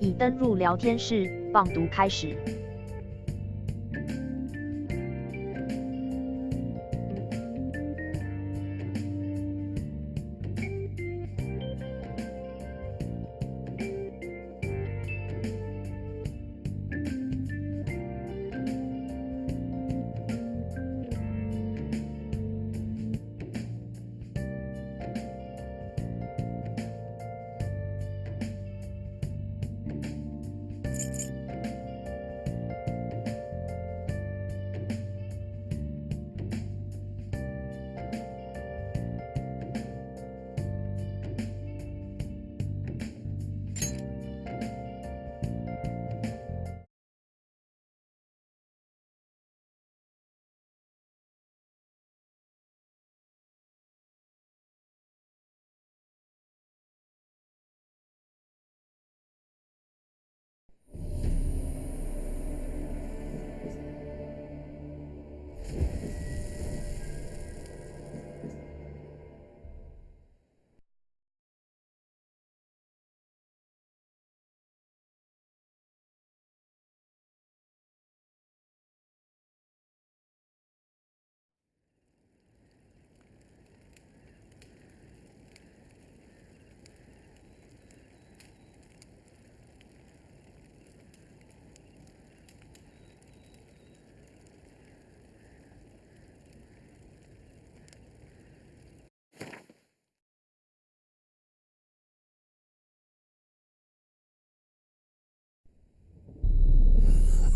已登入聊天室，放读开始。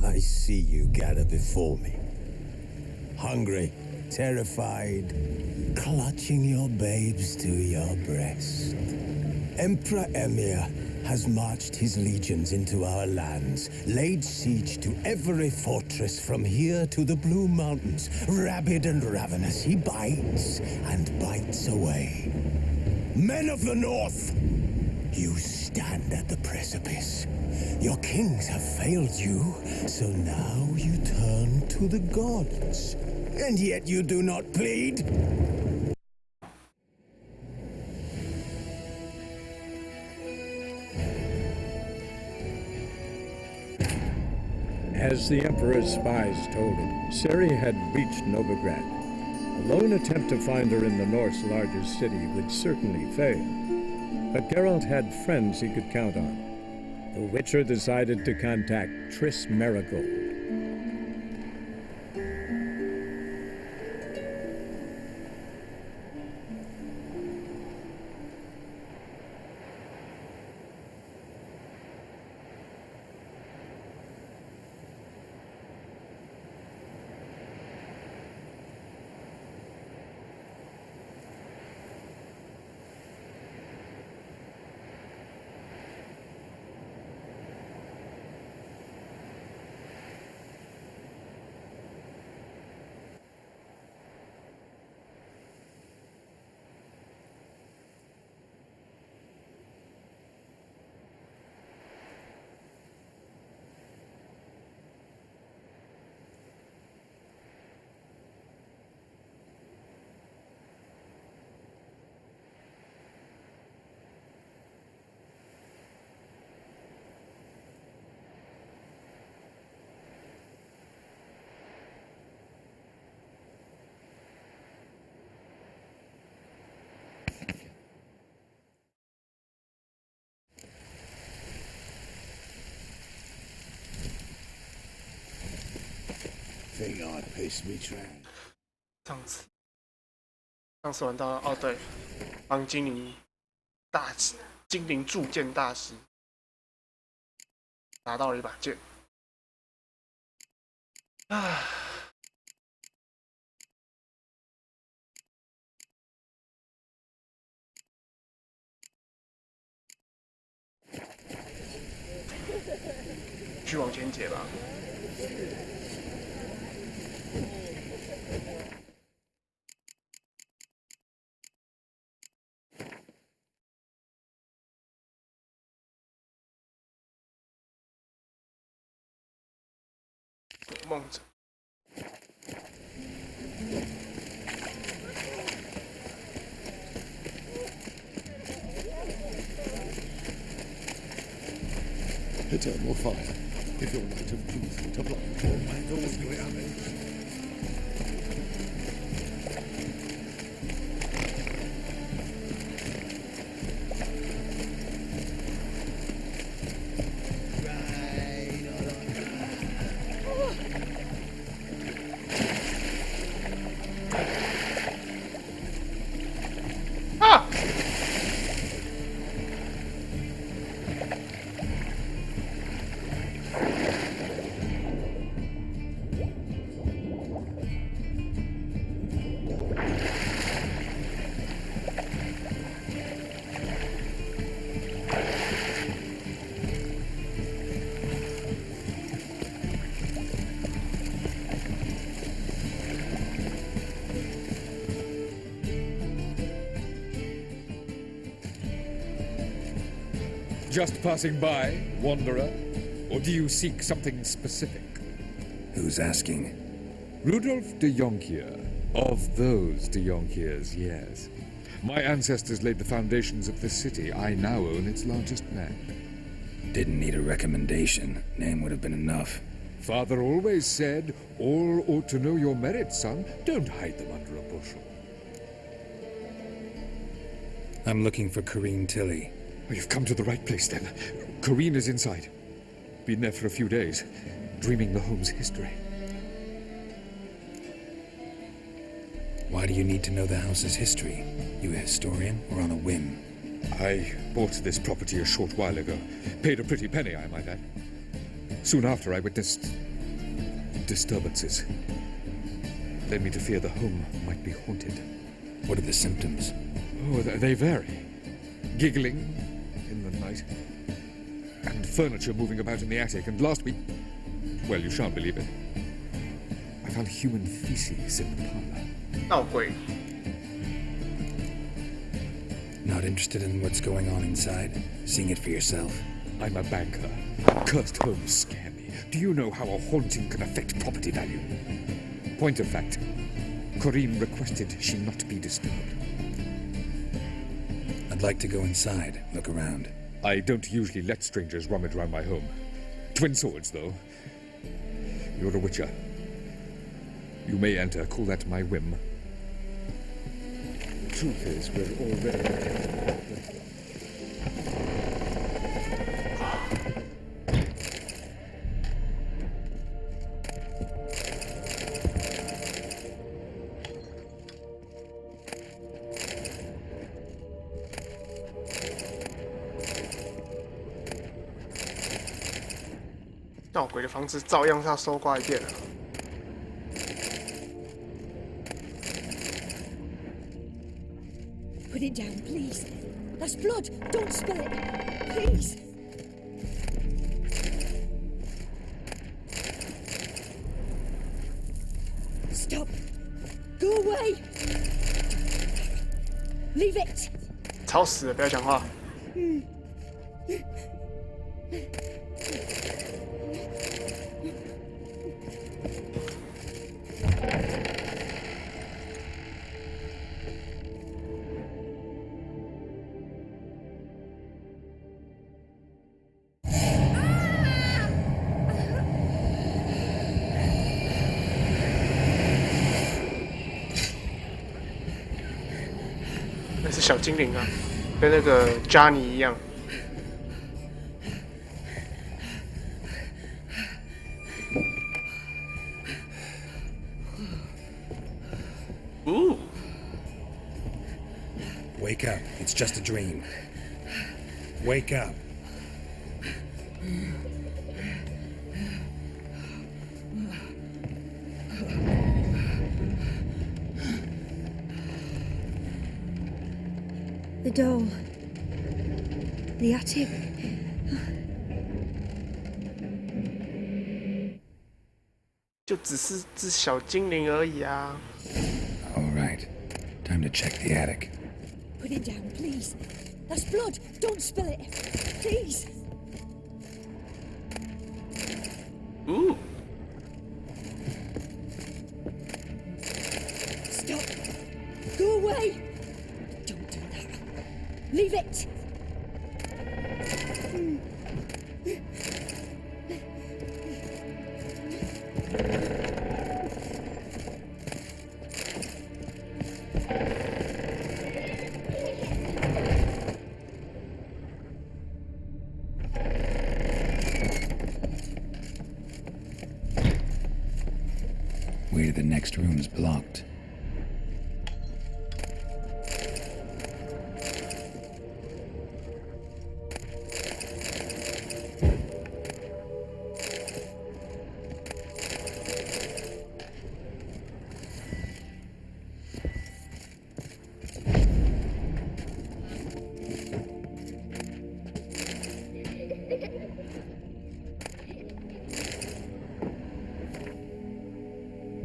I see you gather before me. Hungry, terrified, clutching your babes to your breast. Emperor Emir has marched his legions into our lands, laid siege to every fortress from here to the Blue Mountains. Rabid and ravenous, he bites and bites away. Men of the North, you stand at the precipice. Your kings have failed you, so now you turn to the gods. And yet you do not plead. As the Emperor's spies told him, Ciri had reached Novigrad. A lone attempt to find her in the North's largest city would certainly fail. But Geralt had friends he could count on. The Witcher decided to contact Triss Merigold. Think I'd piss me train. 上次玩到哦对，帮精灵铸剑大师拿到了一把剑。啊，去往前解吧。梦者。Eternal fire, if your light of truth to blind all my Just passing by, wanderer? Or do you seek something specific? Who's asking? Rudolf de Jonkier. Of those de Jonkiers, yes. My ancestors laid the foundations of this city. I now own its largest land. Didn't need a recommendation. Name would have been enough. Father always said, all ought to know your merits, son. Don't hide them under a bushel. I'm looking for Corrine Tilly. Oh, you've come to the right place, then. Corrine is inside. Been there for a few days, dreaming the home's history. Why do you need to know the house's history? You a historian or on a whim? I bought this property a short while ago. Paid a pretty penny, I might add. Soon after, I witnessed disturbances. Led me to fear the home might be haunted. What are the symptoms? Oh, they vary. Giggling in the night, and furniture moving about in the attic, and last week, well, you shan't believe it, I found human feces in the parlor. 闹鬼 Not interested in what's going on inside? Seeing it for yourself? I'm a banker. Cursed homes scare me. Do you know how a haunting can affect property value? Point of fact, Corrine requested she not be disturbed. I'd like to go inside, look around. I don't usually let strangers rummage around my home. Twin swords, though. You're a witcher. You may enter, call that my whim. The truth is, we're already... 闹鬼的房子照样是要搜刮一遍的。Put it down, please. That's blood. Don't spill it. Please. Stop. Go away. Leave it. 吵死了，不要讲话。那是小精灵啊，跟那个 Johnny 一样。Ooh. Wake up. It's just a dream. Wake up. The doll. The attic. 就只是只小精灵而已啊。All right. Time to check the attic. Put it down, please. That's blood. Don't spill it. Please. Ooh. Stop. Go away. Don't do that. Leave it. you the next room's blocked.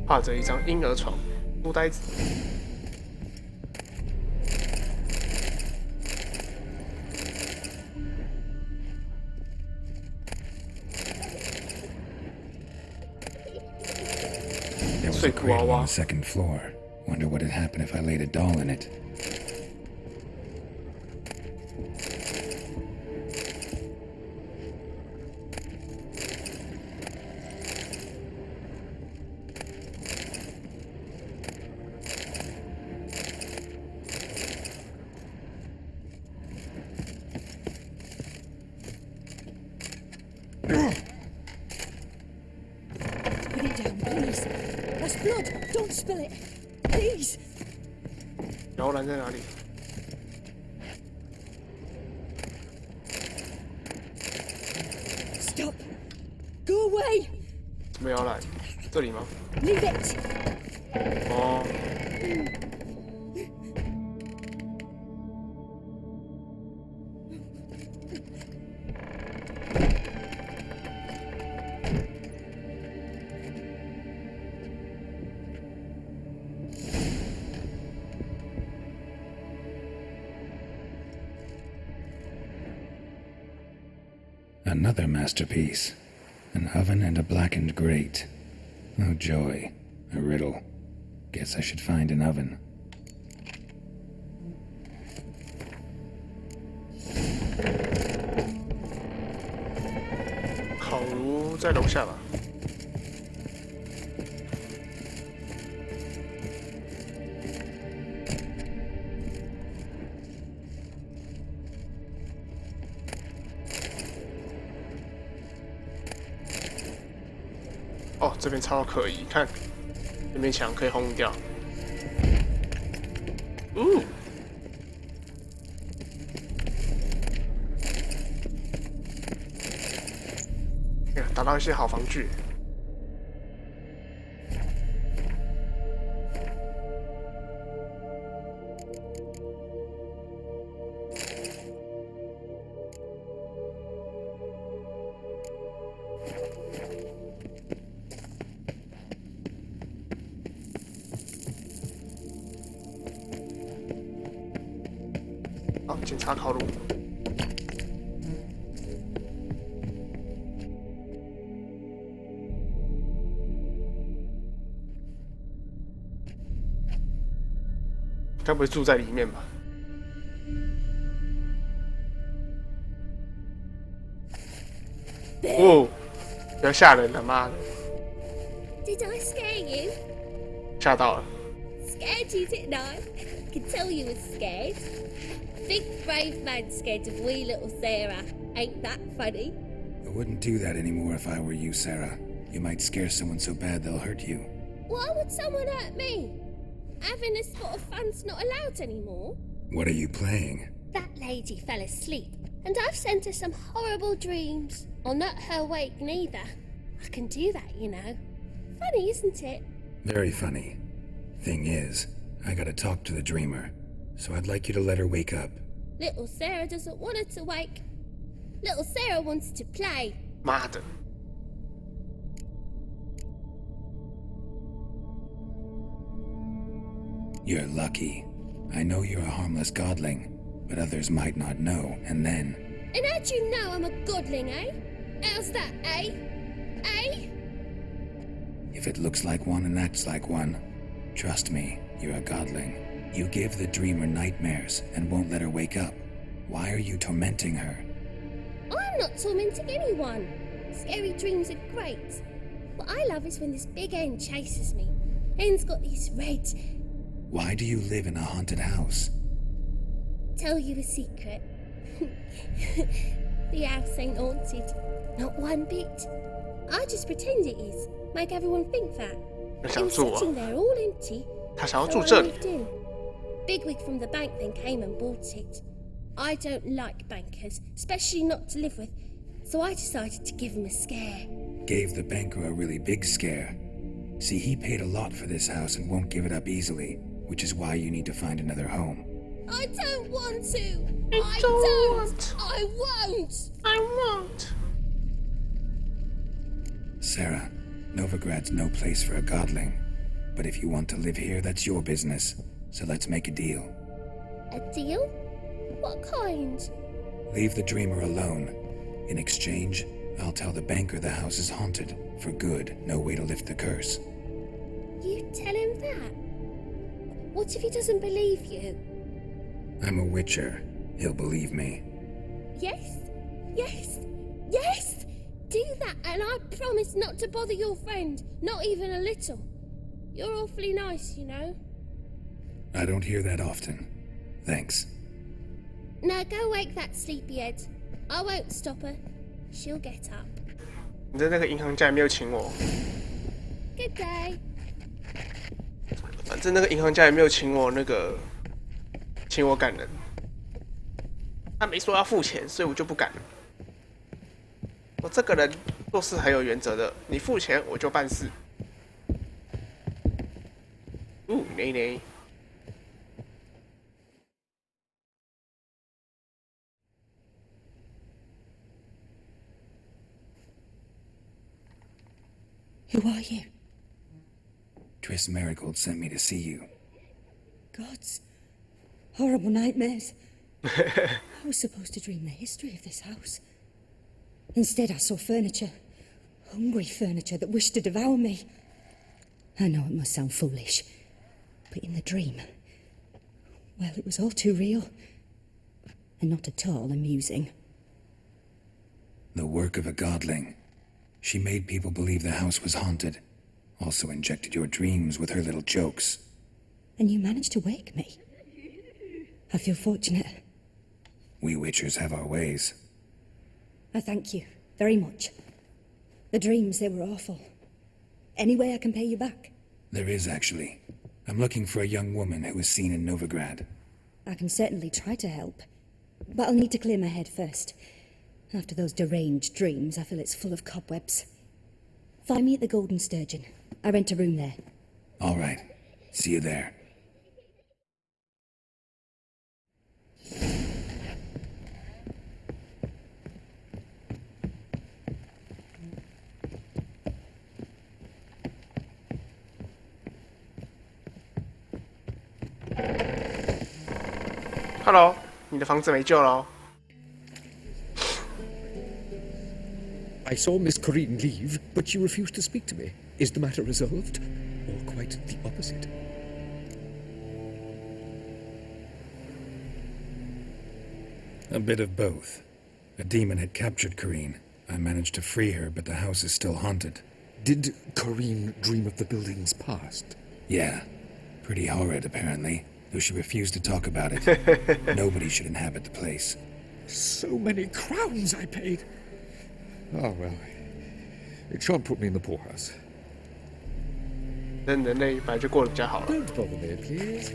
画着一张婴儿床，书呆子。There was a cradle on the second floor. Wonder what had happened if I laid a doll in it. Put it down, please. That's blood. Don't spill it. Please. 摇篮在哪里？ Stop. Go away. 什么摇篮？这里吗？ Leave it. 哦。Another masterpiece. An oven and a blackened grate. Oh joy. A riddle. Guess I should find an oven. 烤炉在楼下吧。哦，这边超可疑，看这面墙可以轰掉。打到一些好防具。好，检查烤炉。该不会住在里面吧？哦，不要吓人了，妈的！ Did I scare you? 吓到了。 Scared you, didn't I? Could tell you was scared. Big brave man scared of wee little Sarah. Ain't that funny? I wouldn't do that anymore if I were you, Sarah. You might scare someone so bad they'll hurt you. Why would someone hurt me? Having a spot of fun's not allowed anymore. What are you playing? That lady fell asleep, and I've sent her some horrible dreams. I'll not her wake neither. I can do that, you know. Funny, isn't it? Very funny. Thing is, I gotta talk to the dreamer, so I'd like you to let her wake up. Little Sarah doesn't want her to wake. Little Sarah wants to play. 妈的！ You're lucky. I know you're a harmless godling, but others might not know, and then... And how'd you know I'm a godling, eh? How's that, eh? Eh? If it looks like one and acts like one, trust me, you're a godling. You give the dreamer nightmares and won't let her wake up. Why are you tormenting her? I'm not tormenting anyone. Scary dreams are great. What I love is when this big hen chases me. Hen's got these red... Why do you live in a haunted house? Tell you a secret. The house ain't haunted. Not one bit. I just pretend it is. Make everyone think that. It 想 was 住啊， sitting there all empty. 他想要 So 住 I 这里。 moved in. Bigwig from the bank then came and bought it. I don't like bankers, especially not to live with, so I decided to give him a scare. Gave the banker a really big scare. See, he paid a lot for this house and won't give it up easily, which is why you need to find another home. I don't want to. I I don't don't. want. I won't. I want. Sarah, Novigrad's no place for a godling. But if you want to live here, that's your business. So let's make a deal. A deal? What kind? Leave the dreamer alone. In exchange, I'll tell the banker the house is haunted. For good, no way to lift the curse. You tell him that? What if he doesn't believe you? I'm a witcher. He'll believe me. Yes, yes, yes! Do that, and I promise not to bother your friend, not even a little. You're awfully nice, you know. I don't hear that often. Thanks. Now go wake that sleepyhead. I won't stop her. She'll get up. 你在那个银行家也没有请我， Good day. 反正那个银行家也没有请我请我赶人。他没说要付钱，所以我就不敢了。我这个人做事很有原则的，你付钱我就办事。内内。Who are you? Triss Marigold sent me to see you. Gods. Horrible nightmares. I was supposed to dream the history of this house. Instead, I saw furniture. Hungry furniture that wished to devour me. I know it must sound foolish, but in the dream, well, it was all too real. And not at all amusing. The work of a godling. She made people believe the house was haunted. Also injected your dreams with her little jokes. And you managed to wake me. I feel fortunate. We witchers have our ways. I thank you very much. The dreams, they were awful. Any way I can pay you back? There is, actually. I'm looking for a young woman who was seen in Novigrad. I can certainly try to help. But I'll need to clear my head first. After those deranged dreams, I feel it's full of cobwebs. Find me at the Golden Sturgeon. I rent a room there. All right. See you there. Hello， 你的房子没救了哦。 I saw Miss Corinne leave, but she refused to speak to me. Is the matter resolved? Or quite the opposite? A bit of both. A demon had captured Corinne. I managed to free her, but the house is still haunted. Did Corinne dream of the building's past? Yeah. Pretty horrid, apparently. Though she refused to talk about it. Nobody should inhabit the place. So many crowns I paid. Oh, well. It shan't put me in the poorhouse. 人类本来就过得比较好了。 Don't bother me, please.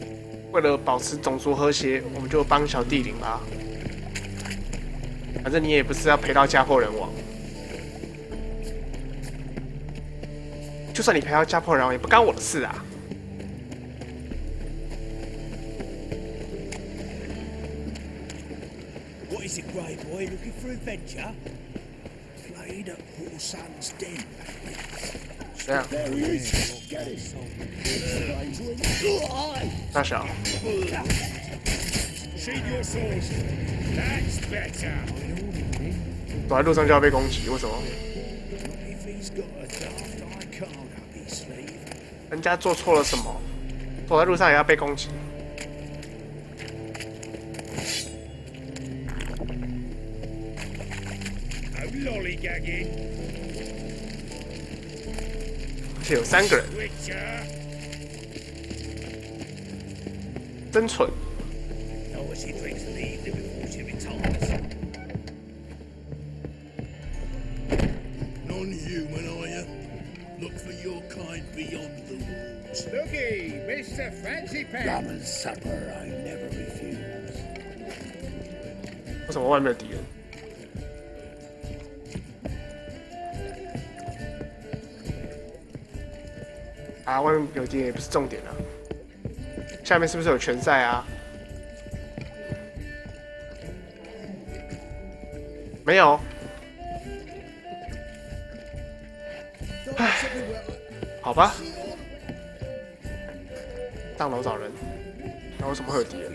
为了保持种族和谐，我们就帮小弟领吧。反正你也不是要赔到家破人亡。就算你赔到家破人亡，也不干我的事啊。 What is it, Grey Boy? Looking for adventure? Played at poor son's den. 这样， There he is. Get him. 大小， Sheathe your swords. That's better. 走在路上就要被攻击，为什么？ If he's got a daft icon up his sleeve. 人家做错了什么？走在路上也要被攻击？ No lollygagging. 而且有3个人， Witcher. 真蠢。 Know what she drinks in the evening before she retires. Non-human, are you? Look for your kind beyond the walls. Looky, Mr. Fancy Pants. Rum and supper I never refuse. 为什么外面有敌人？啊，外面有敌人也不是重点啊。下面是不是有拳赛啊？没有。唉，好吧。上楼找人，那为什么会有敌人？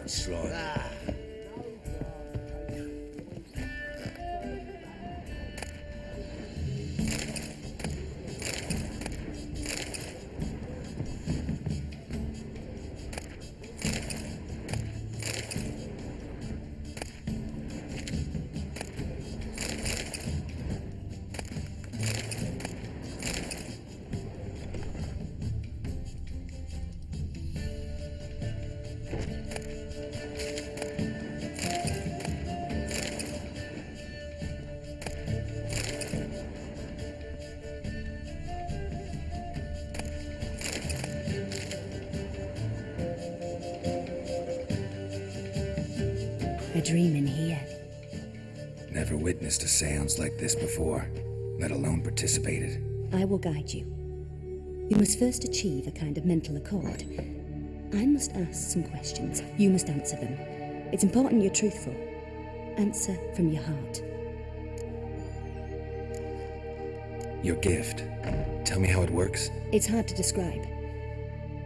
A dream in here. Never witnessed a seance like this before, let alone participated. I will guide you. You must first achieve a kind of mental accord. I must ask some questions. You must answer them. It's important you're truthful. Answer from your heart. Your gift. Tell me how it works. It's hard to describe.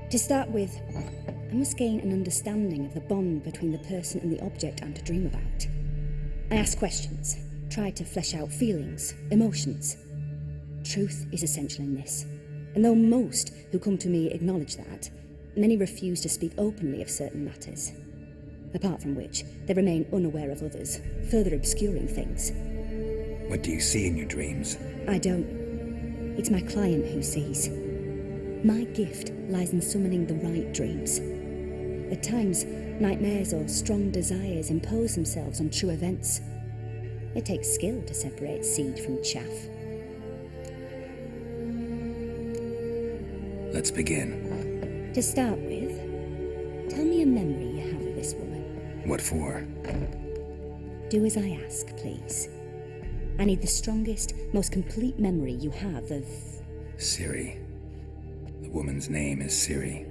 To start with, I must gain an understanding of the bond between the person and the object I'm to dream about. I ask questions, try to flesh out feelings, emotions. Truth is essential in this, and though most who come to me acknowledge that, many refuse to speak openly of certain matters. Apart from which, they remain unaware of others, further obscuring things. What do you see in your dreams? I don't. It's my client who sees. My gift lies in summoning the right dreams. At times, nightmares or strong desires impose themselves on true events. It takes skill to separate seed from chaff. Let's begin. To start with, tell me a memory you have of this woman. What for? Do as I ask, please. I need the strongest, most complete memory you have of... Ciri. The woman's name is Ciri.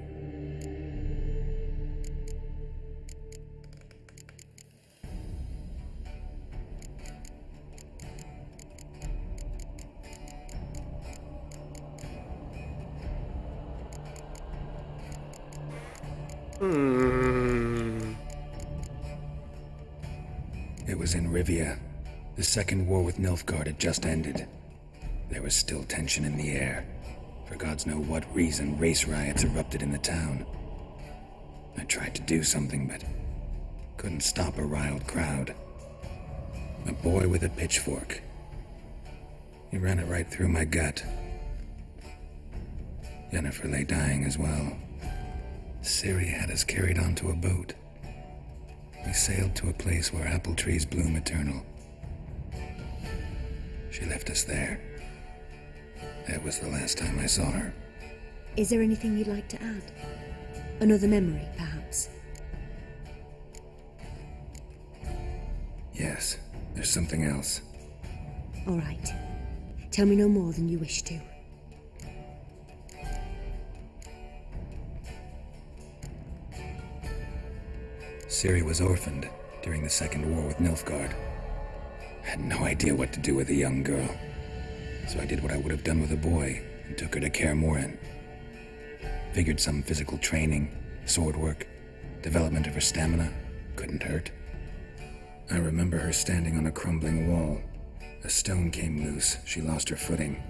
It was in Rivia. The second war with Nilfgaard had just ended. There was still tension in the air. For gods know what reason, race riots erupted in the town. I tried to do something, but couldn't stop a riled crowd. A boy with a pitchfork. He ran it right through my gut. Yennefer lay dying as well. Ciri had us carried onto a boat. We sailed to a place where apple trees bloom eternal. She left us there. That was the last time I saw her. Is there anything you'd like to add? Another memory, perhaps? Yes, there's something else. All right. Tell me no more than you wish to. Ciri was orphaned during the Second War with Nilfgaard. Had no idea what to do with a young girl. So I did what I would have done with a boy and took her to Kaer Morhen. Figured some physical training, sword work, development of her stamina couldn't hurt. I remember her standing on a crumbling wall. A stone came loose, she lost her footing.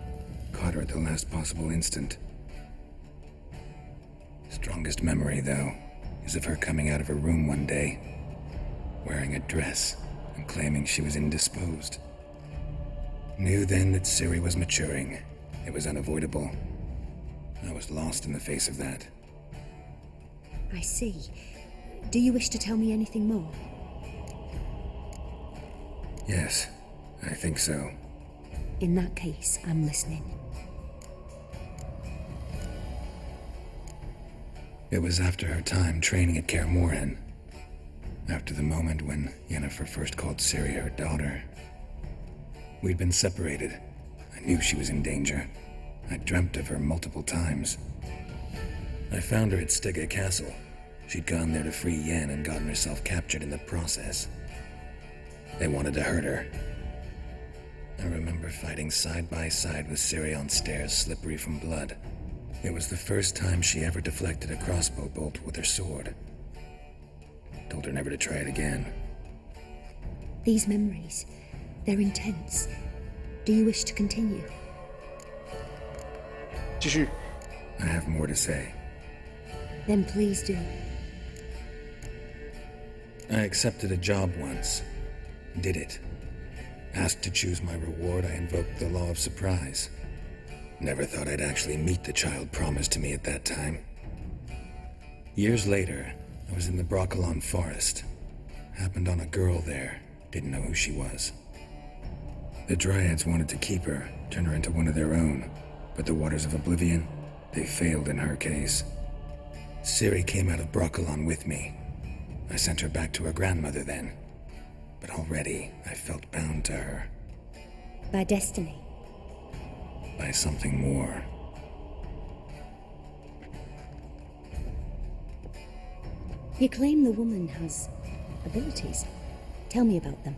Caught her at the last possible instant. Strongest memory, though, is of her coming out of her room one day, wearing a dress and claiming she was indisposed. Knew then that Ciri was maturing. It was unavoidable. I was lost in the face of that. I see. Do you wish to tell me anything more? Yes, I think so. In that case, I'm listening. It was after her time training at Kaer Morhen. After the moment when Yennefer first called Ciri her daughter. We'd been separated. I knew she was in danger. I dreamt of her multiple times. I found her at Stygga Castle. She'd gone there to free Yen and gotten herself captured in the process. They wanted to hurt her. I remember fighting side by side with Ciri on stairs slippery from blood. It was the first time she ever deflected a crossbow bolt with her sword. Told her never to try it again. These memories, they're intense. Do you wish to continue? 继续。 I have more to say. Then please do. I accepted a job once. Did it. Asked to choose my reward, I invoked the law of surprise. Never thought I'd actually meet the child promised to me at that time. Years later, I was in the Broccolon forest. Happened on a girl there. Didn't know who she was. The Dryads wanted to keep her, turn her into one of their own. But the Waters of Oblivion, they failed in her case. Ciri came out of Broccolon with me. I sent her back to her grandmother then. But already, I felt bound to her. By destiny. By something more. You claim the woman has abilities. Tell me about them.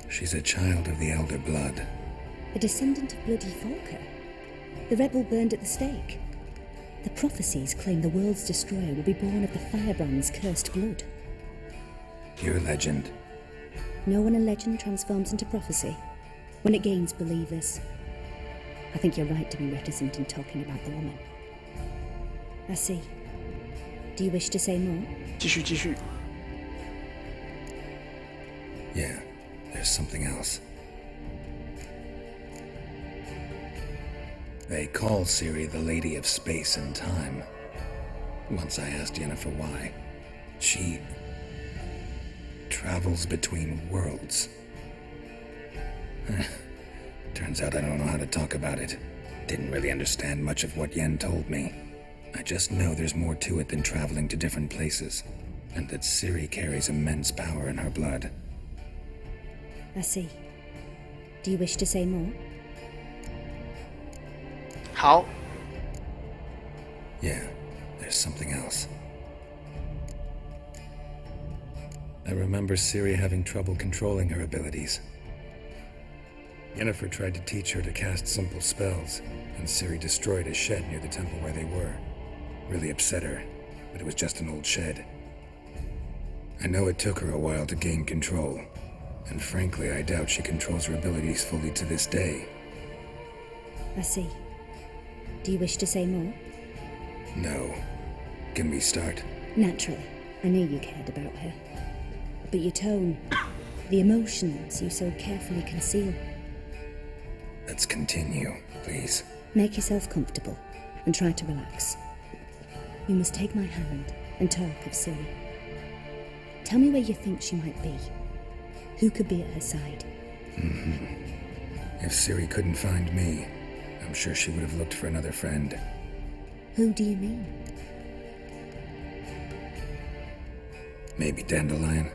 She's a child of the Elder Blood. A descendant of bloody Falker. The rebel burned at the stake. The prophecies claim the world's destroyer will be born of the firebrand's cursed blood. Your legend. No one in legend transforms into prophecy. When it gains believers. I think you're right to be reticent in talking about the woman. I see. Do you wish to say more? 继续，继续。 Yeah, there's something else. They call Ciri the Lady of Space and Time. Once I asked Yennefer why. She travels between worlds. Turns out I don't know how to talk about it. Didn't really understand much of what Yen told me. I just know there's more to it than traveling to different places, and that Ciri carries immense power in her blood. I see. Do you wish to say more? 好， Yeah, there's something else. I remember Ciri having trouble controlling her abilities. Yennefer tried to teach her to cast simple spells, and Ciri destroyed a shed near the temple where they were. Really upset her, but it was just an old shed. I know it took her a while to gain control, and frankly, I doubt she controls her abilities fully to this day. I see. Do you wish to say more? No. Can we start? Naturally. I knew you cared about her. But your tone, the emotions you so carefully conceal. Let's continue, please. Make yourself comfortable and try to relax. You must take my hand and talk of Ciri. Tell me where you think she might be. Who could be at her side? If Ciri couldn't find me, I'm sure she would have looked for another friend. Who do you mean? Maybe Dandelion.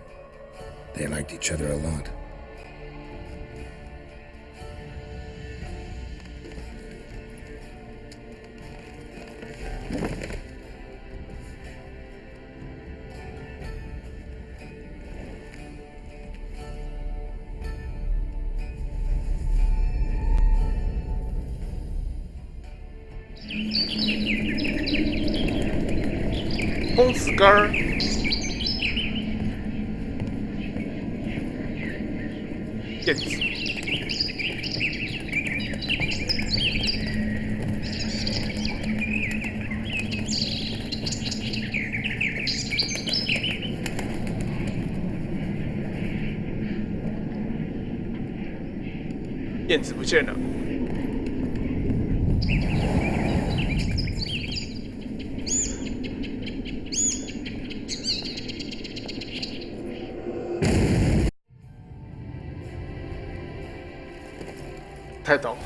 They liked each other a lot.《公子哥儿》燕子，燕子不见了。太懂。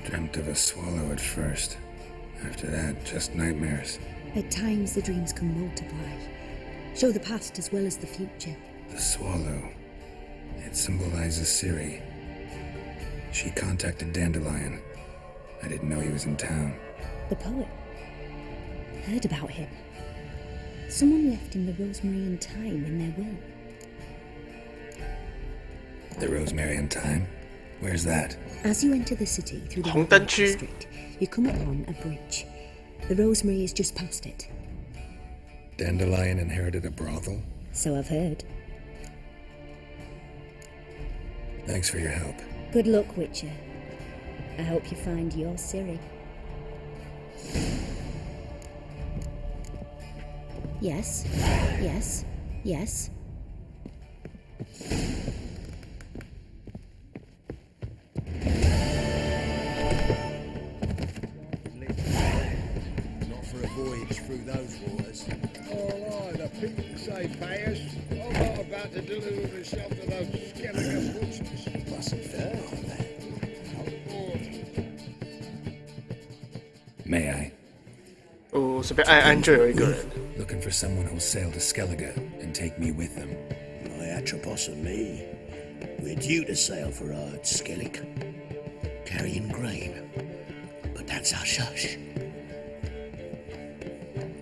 Dreamt of a swallow at first. After that, just nightmares. At times, the dreams can multiply, show the past as well as the future. The swallow. It symbolizes Ciri. She contacted Dandelion. I didn't know he was in town. The poet. Heard about him. Someone left him the rosemary and thyme in their will. The Rosemary and Thyme? Where's that? As you enter the city through the 红灯区 district, you come upon a bridge. The rosemary is just past it. Dandelion inherited a brothel? So I've heard. Thanks for your help. Good luck, Witcher. I hope you find your Ciri. Yes, yes, yes. Not for a voyage through those waters. All right, the people say pay us. I'm not about to deliver myself to those skeleton butchers. Mustn't fair on that. May I? 哦，随便按按就有一个人。 Looking for someone who'll sail to Skellige and take me with them. My Atropos and me, we're due to sail for our Skellig, carrying grain. But that's our shush.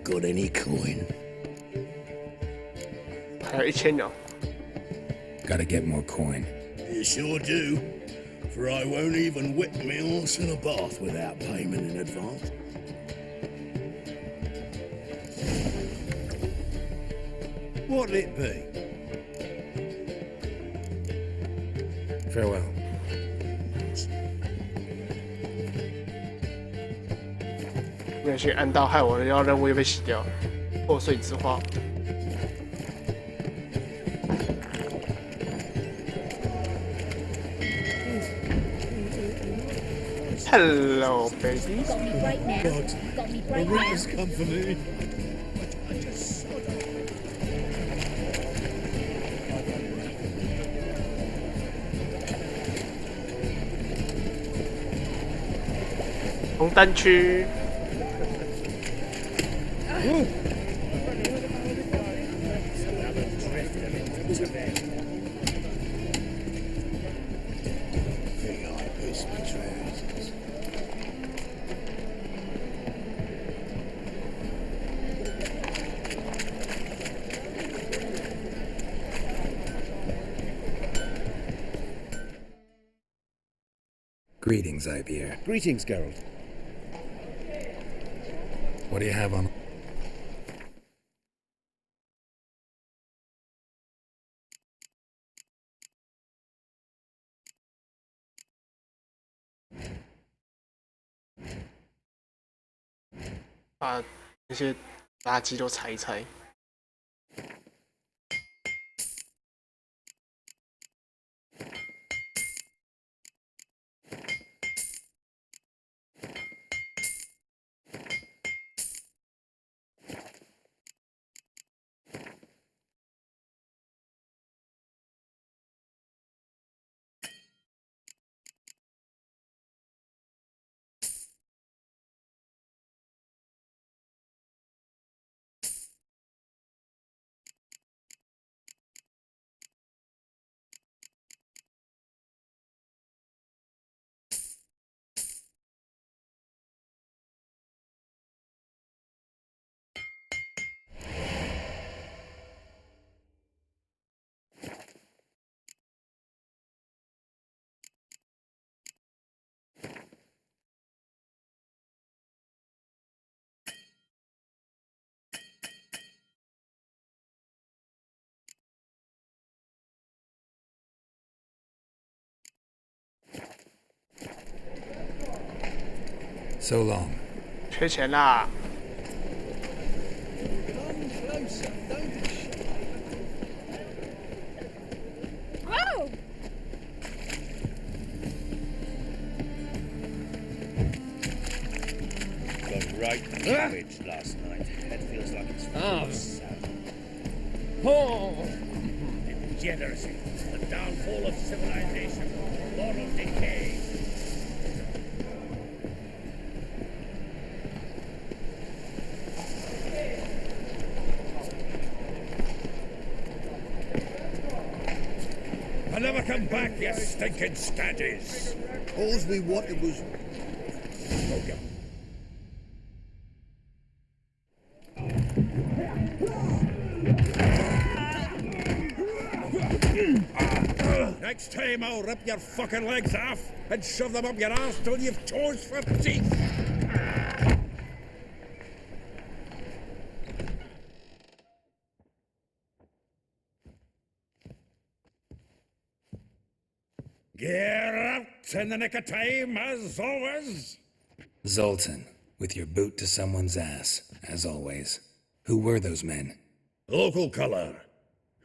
Got any coin? 还有1000鸟。 Gotta get more coin. You sure do. For I won't even whip me horse in a bath without payment in advance. What'll it be? Farewell. 没有去按到，害我的要任务又被洗掉。破碎之花。Hello, baby. Got me right now. Got me right now. Company. 红灯区。 Greetings, Ibeer. Greetings, Geralt. What do you have on? "把那些垃圾都拆一拆。So long. 缺钱啦！ Oh! Got right damage last night. It feels like it's degeneracy, the downfall of civilization, moral decay. never come back, you stinking stagges. All we wanted was... Okay. Next time I'll rip your fucking legs off and shove them up your arse till you've toes for teeth. Get out in the nick of time, as always. Zoltan, with your boot to someone's ass, as always. Who were those men? Local colour.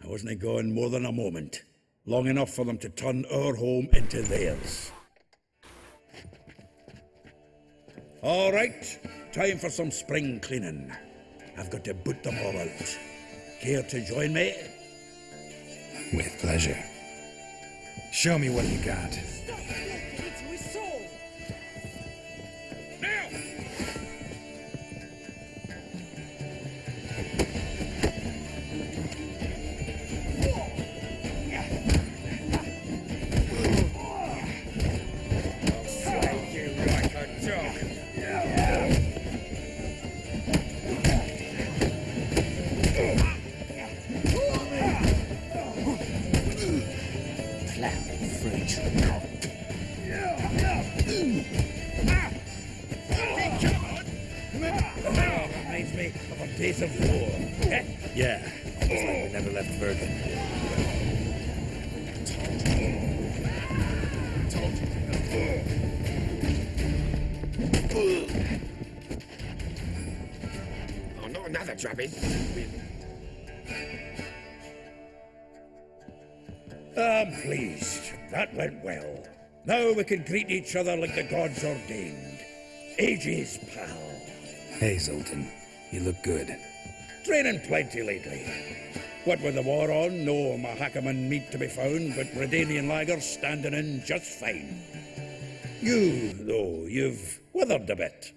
I wasn't gone more than a moment. Long enough for them to turn our home into theirs. All right, time for some spring cleaning. I've got to boot them all out. Care to join me? With pleasure. Show me what you got. Reminds me of a days of war. Yeah, it's like we never left Bergen. Oh, not another drubbing. I'm pleased. That went well. Now we can greet each other like the gods ordained. Ages, pal. Hey, Zoltan. You look good. Training plenty lately. What with the war on, no Mahakaman meat to be found, but Redanian lagers standing in just fine. You, though, you've withered a bit.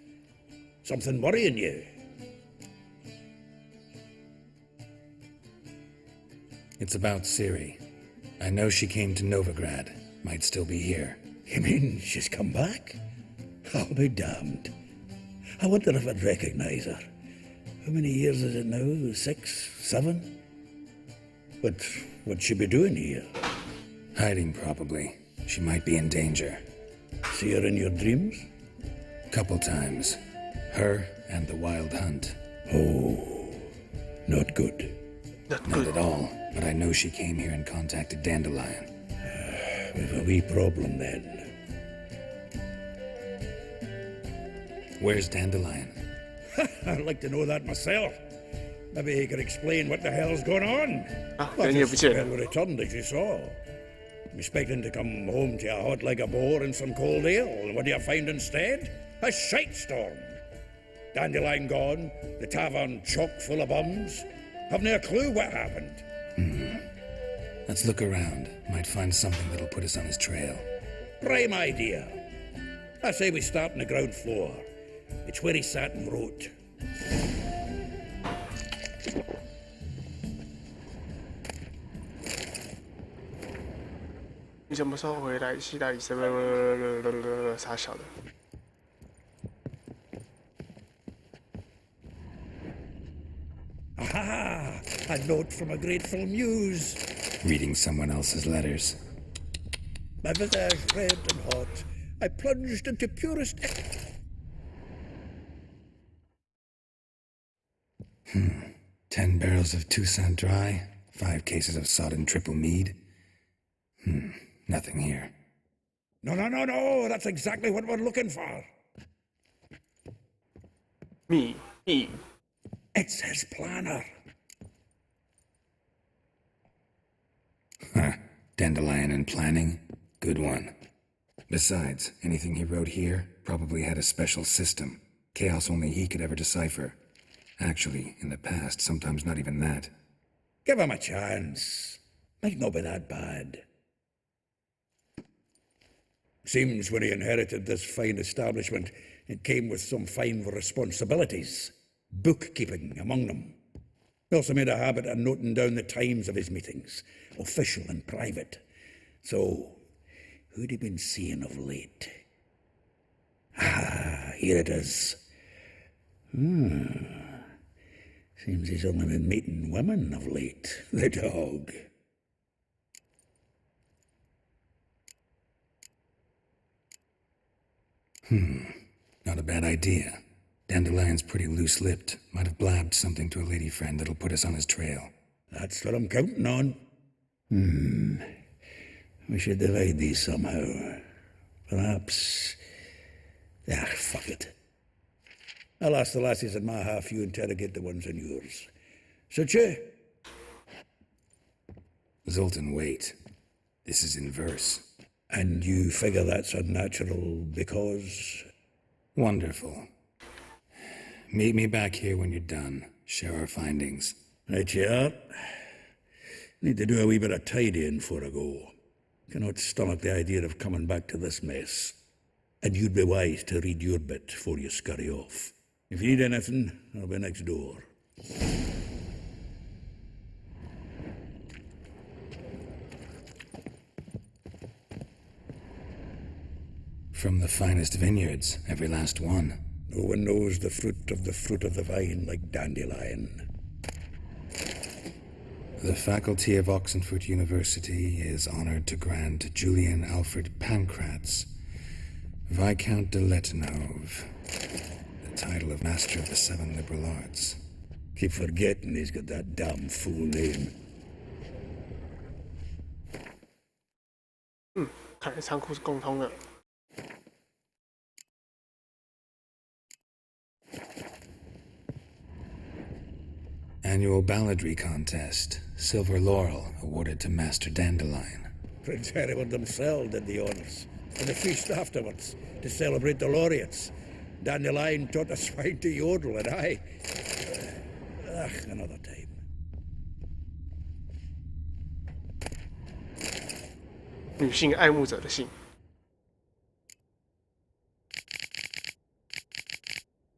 Something worrying you? It's about Ciri. I know she came to Novigrad. Might still be here. You mean she's come back? I'll be damned. I wonder if I'd recognize her. How many years is it now? 6, 7? But what'd she be doing here? Hiding, probably. She might be in danger. See her in your dreams? Couple times. Her and the Wild Hunt. Oh, not good. Not at all, but I know she came here and contacted Dandelion. We've a wee problem then. Where's Dandelion? I'd like to know that myself. Maybe he could explain what the hell's going on. then you have Well, returned, as you saw. Expecting to come home to a hot like a boar and some cold ale. And what do you find instead? A shite storm. Dandelion gone, the tavern chock full of bums. Haven't a clue what happened. Let's look around. Might find something that'll put us on his trail. Prime idea. I say we start on the ground floor. It's where he sat and wrote.你什么时候回来？希腊里什么啥小的？ Aha! A note from a grateful muse. Reading someone else's letters. My visage red and hot. I plunged into purest... 10 barrels of Toussaint Dry, 5 cases of sodden triple mead. Nothing here. No. That's exactly what we're looking for. Me. It's his planner. Dandelion and planning. Good one. Besides, anything he wrote here probably had a special system. Chaos only he could ever decipher. Actually, in the past, sometimes not even that. Give him a chance. Might not be that bad. Seems when he inherited this fine establishment, it came with some fine responsibilities. Bookkeeping among them. He also made a habit of noting down the times of his meetings, official and private. So, who'd he been seeing of late? Ah, here it is. Seems he's only been meeting women of late, the dog. Not a bad idea. Dandelion's pretty loose-lipped. Might have blabbed something to a lady friend that'll put us on his trail. That's what I'm counting on. We should divide these somehow. Perhaps... fuck it. I'll ask the lassies in my half, you interrogate the ones in yours. Suche? Zoltan, wait. This is in verse. And you figure that's unnatural because... Wonderful. Meet me back here when you're done. Share our findings. Right you are. Need to do a wee bit of tidying before I go. Cannot stomach the idea of coming back to this mess. And you'd be wise to read your bit before you scurry off. If you need anything, I'll be next door. From the finest vineyards, every last one. No one knows the fruit of the vine like Dandelion. The faculty of Oxenford University is honored to grant Julian Alfred Pancratz, Viscount de Letenhove, the title of Master of the Seven Liberal Arts. Keep forgetting he's got that damn full name. 看来仓库是共通的。Annual balladry contest. Silver laurel awarded to Master Dandelion. Prince Hereward himself did the honours. And the feast afterwards, to celebrate the laureates. Dandelion taught the swine to yodel, and I... another time. 女性爱慕者的信。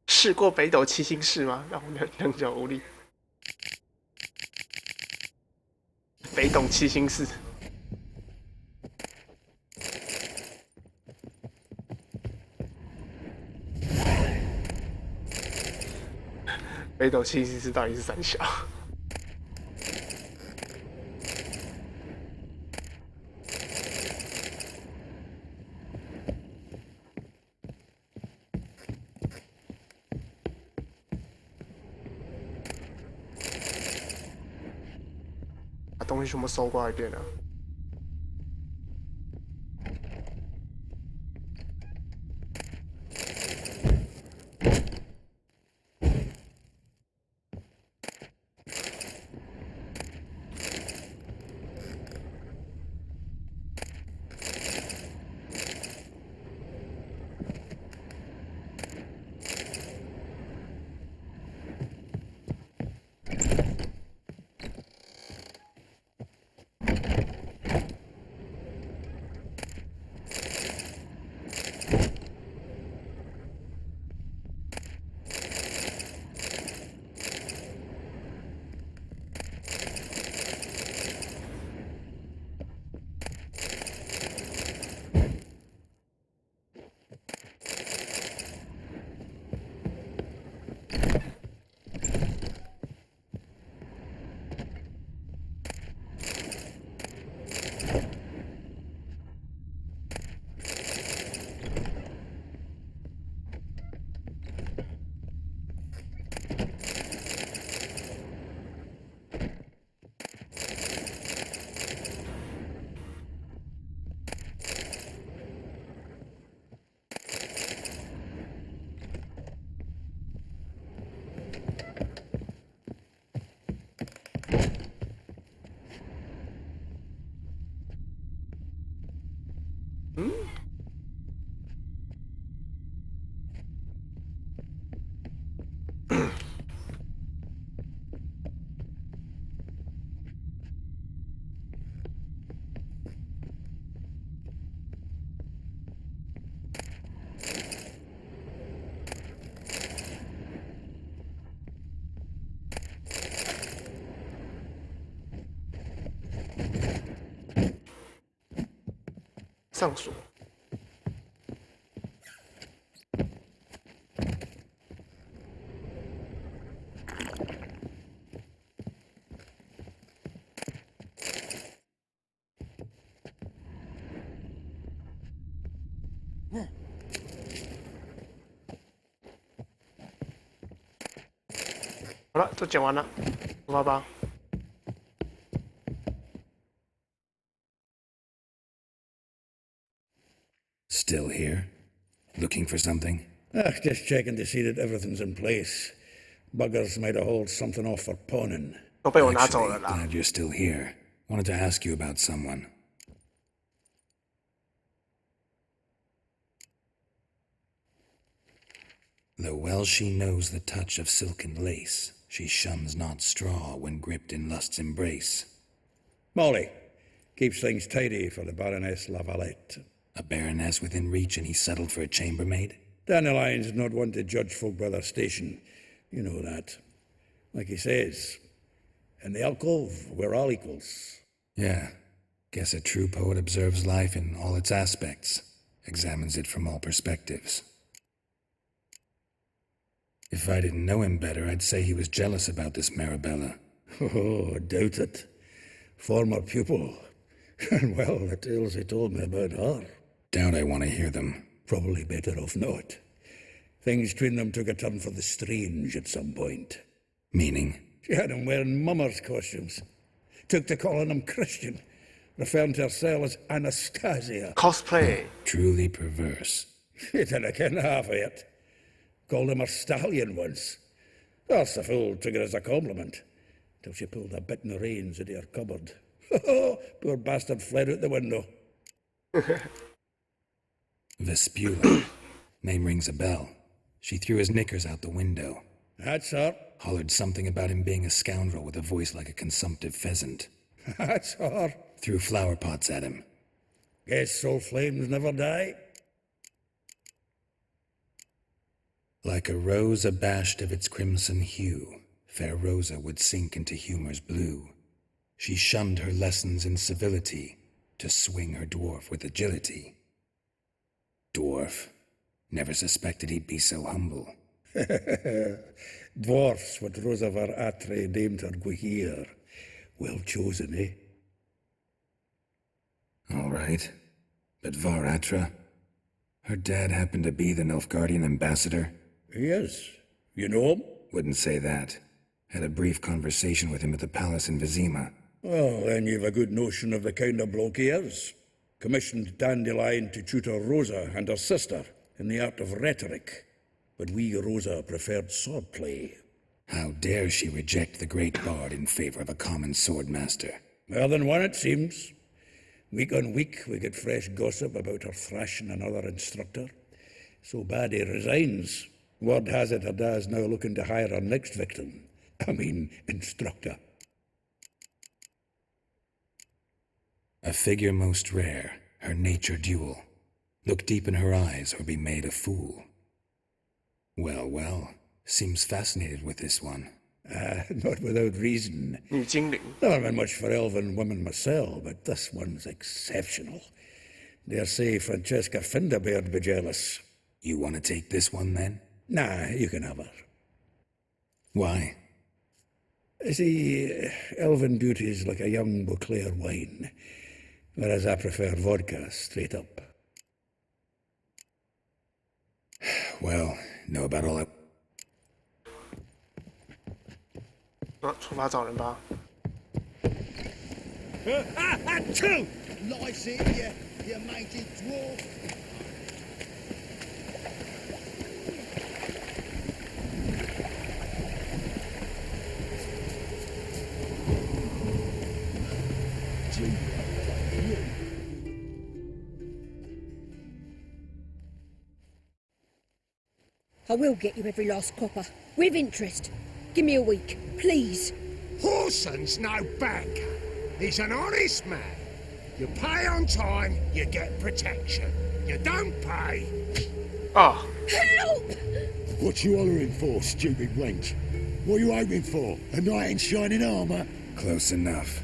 试过北斗七星式吗？让我两脚无力。北斗七星式。北斗七星式到底是三小？把东西全部收过来一遍了。上锁。好了，都剪完了，出发吧。Still here? Looking for something? Just checking to see that everything's in place. Buggers might have hauled something off for pawning. 都被我拿走了 Actually, 啦。 glad you're still here. Wanted to ask you about someone. Though well she knows the touch of silken lace, she shuns not straw when gripped in lust's embrace. Molly keeps things tidy for the Baroness Lavalette. A baroness within reach, and he settled for a chambermaid? Dandelion's not one to judge folk by their station. You know that. Like he says, in the alcove, we're all equals. Yeah. Guess a true poet observes life in all its aspects, examines it from all perspectives. If I didn't know him better, I'd say he was jealous about this Marabella. Oh, doubt it. Former pupil. And well, the tales he told me about her. Doubt I want to hear them. Probably better off not. Things between them took a turn for the strange at some point. Meaning? She had him wearing mummers' costumes. Took to calling him Christian, referring to herself as Anastasia. Cosplay. Truly perverse. He didn't ken half of it. Called him her stallion once. That's the fool took it as a compliment, till she pulled a bit in the reins into her cupboard. Poor bastard fled out the window. Vespula. Name rings a bell. She threw his knickers out the window. That's her. Hollered something about him being a scoundrel with a voice like a consumptive pheasant. That's her. Threw flower pots at him. Guess soul flames never die. Like a rose abashed of its crimson hue, fair Rosa would sink into humor's blue. She shunned her lessons in civility to swing her dwarf with agility. Dwarf. Never suspected he'd be so humble. Dwarfs what Rosa var Atre named her Guihir. Well chosen, eh? All right. But Var Atra? Her dad happened to be the Nilfgaardian ambassador? Yes. You know him? Wouldn't say that. Had a brief conversation with him at the palace in Vizima. Well, then you've a good notion of the kind of bloke he is. Commissioned Dandelion to tutor Rosa and her sister in the art of rhetoric. But we, Rosa, preferred swordplay. How dare she reject the great bard in favor of a common swordmaster? More than one, it seems. Week on week, we get fresh gossip about her thrashing another instructor. So bad he resigns. Word has it her dad's now looking to hire her next victim. Instructor. A figure most rare, her nature dual. Look deep in her eyes or be made a fool. Well, well, seems fascinated with this one. Not without reason. 女精灵 Never been much for elven women myself, but this one's exceptional. Dare say Francesca Finderbeard be jealous. You want to take this one then? Nah, you can have her. Why? See, elven beauty's like a young Beauclair wine, whereas I prefer vodka straight up. Well, know about all that. 出发找人吧。 Two! Lies here, you mated dwarf. I will get you every last copper, with interest. Give me a week, please. Horson's no banker. He's an honest man. You pay on time, you get protection. You don't pay. Oh, Help! What you hollering for, stupid wench? What you hoping for? A knight in shining armour? Close enough.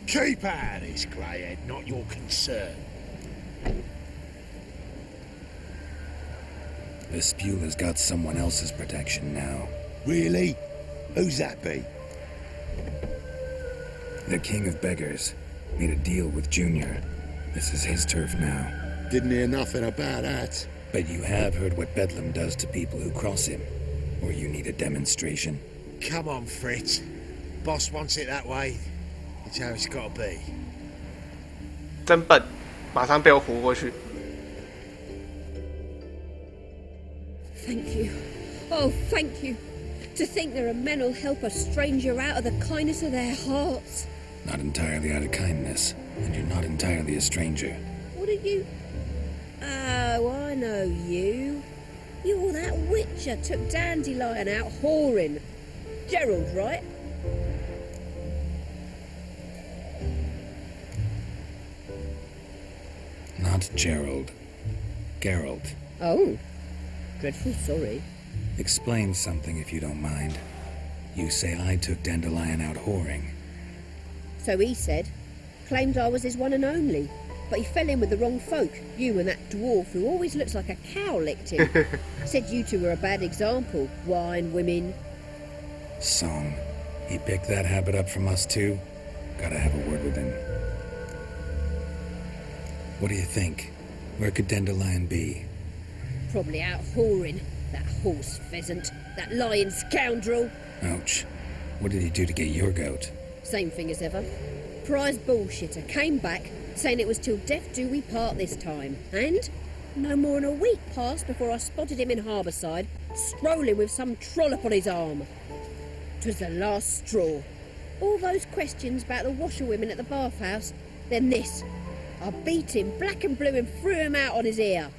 Keep out of this, greyhead, not your concern. Vespula's got someone else's protection now. Really? Who's that be? The King of Beggars made a deal with Junior. This is his turf now. Didn't hear nothing about that. But you have heard what Bedlam does to people who cross him. Or you need a demonstration. Come on, Fritz. Boss wants it that way. It's how it's got to be. 真笨，马上被我唬过去。 Thank you. Oh, thank you. To think there are men who'll help a stranger out of the kindness of their hearts. Not entirely out of kindness, and you're not entirely a stranger. What are you? Oh, I know you. You're that witcher took Dandelion out whoring. Gerald, right? Not Gerald. Geralt. Oh. Dreadful sorry. Explain something if you don't mind. You say I took Dandelion out whoring. So he said. Claimed I was his one and only. But he fell in with the wrong folk. You and that dwarf who always looks like a cow licked him. Said you two were a bad example. Wine, women. Song. He picked that habit up from us too? Gotta have a word with him. What do you think? Where could Dandelion be? Probably out whoring. That horse pheasant. That lying scoundrel. Ouch. What did he do to get your goat? Same thing as ever. Prize bullshitter came back, saying it was till death do we part this time. And no more than a week passed before I spotted him in Harbourside, strolling with some trollop on his arm. 'Twas the last straw. All those questions about the washerwomen at the bathhouse, then this. I beat him black and blue and threw him out on his ear.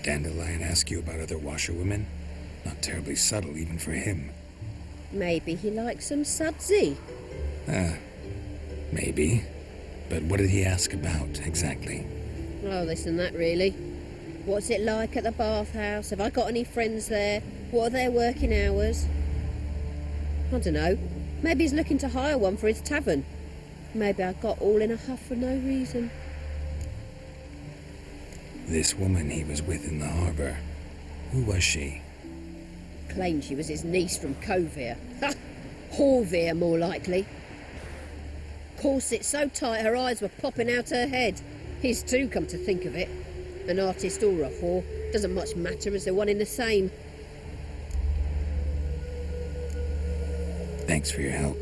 Dandelion ask you about other washerwomen? Not terribly subtle even for him. Maybe he likes some sudsy. Maybe. But what did he ask about, exactly? Oh, this and that, really. What's it like at the bathhouse? Have I got any friends there? What are their working hours? I don't know. Maybe he's looking to hire one for his tavern. Maybe I got all in a huff for no reason. This woman he was with in the harbour. Who was she? Claimed she was his niece from Kovir. Ha! Horvir, more likely. Corset so tight her eyes were popping out her head. His too, come to think of it. An artist or a whore. Doesn't much matter as they're one in the same. Thanks for your help.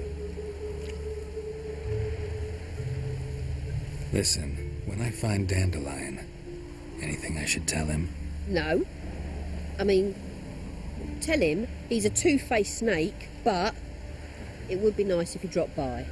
Listen, when I find Dandelion, anything I should tell him? No. I mean, tell him he's a two-faced snake, but it would be nice if he dropped by.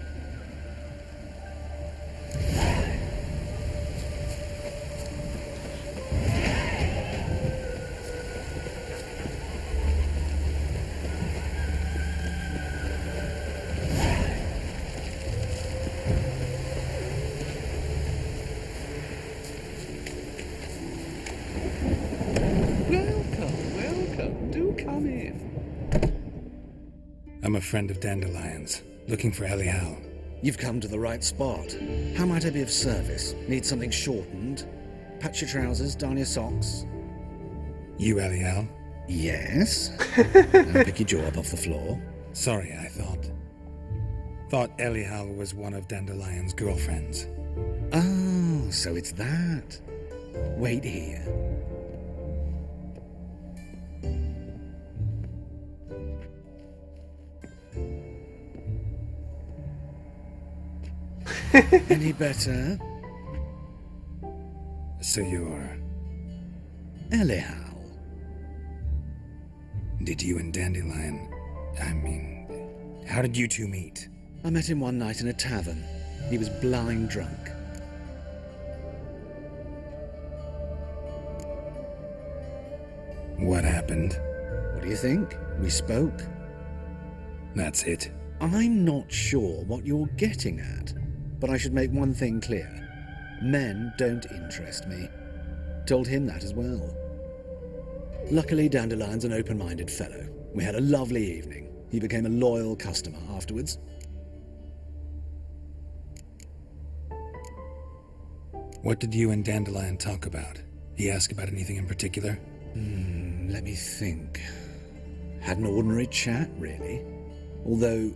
I'm a friend of Dandelion's, looking for Elial. You've come to the right spot. How might I be of service? Need something shortened? Patch your trousers, darn your socks. You Elial? Yes. Now pick your jaw up off the floor. Sorry, I thought Elial was one of Dandelion's girlfriends. Oh, so it's that. Wait here. Any better? So you're... Elial. Did you and Dandelion... how did you two meet? I met him one night in a tavern. He was blind drunk. What happened? What do you think? We spoke. That's it. I'm not sure what you're getting at, but I should make one thing clear. Men don't interest me. Told him that as well. Luckily, Dandelion's an open-minded fellow. We had a lovely evening. He became a loyal customer afterwards. What did you and Dandelion talk about? He ask about anything in particular? Let me think. Had an ordinary chat, really. Although,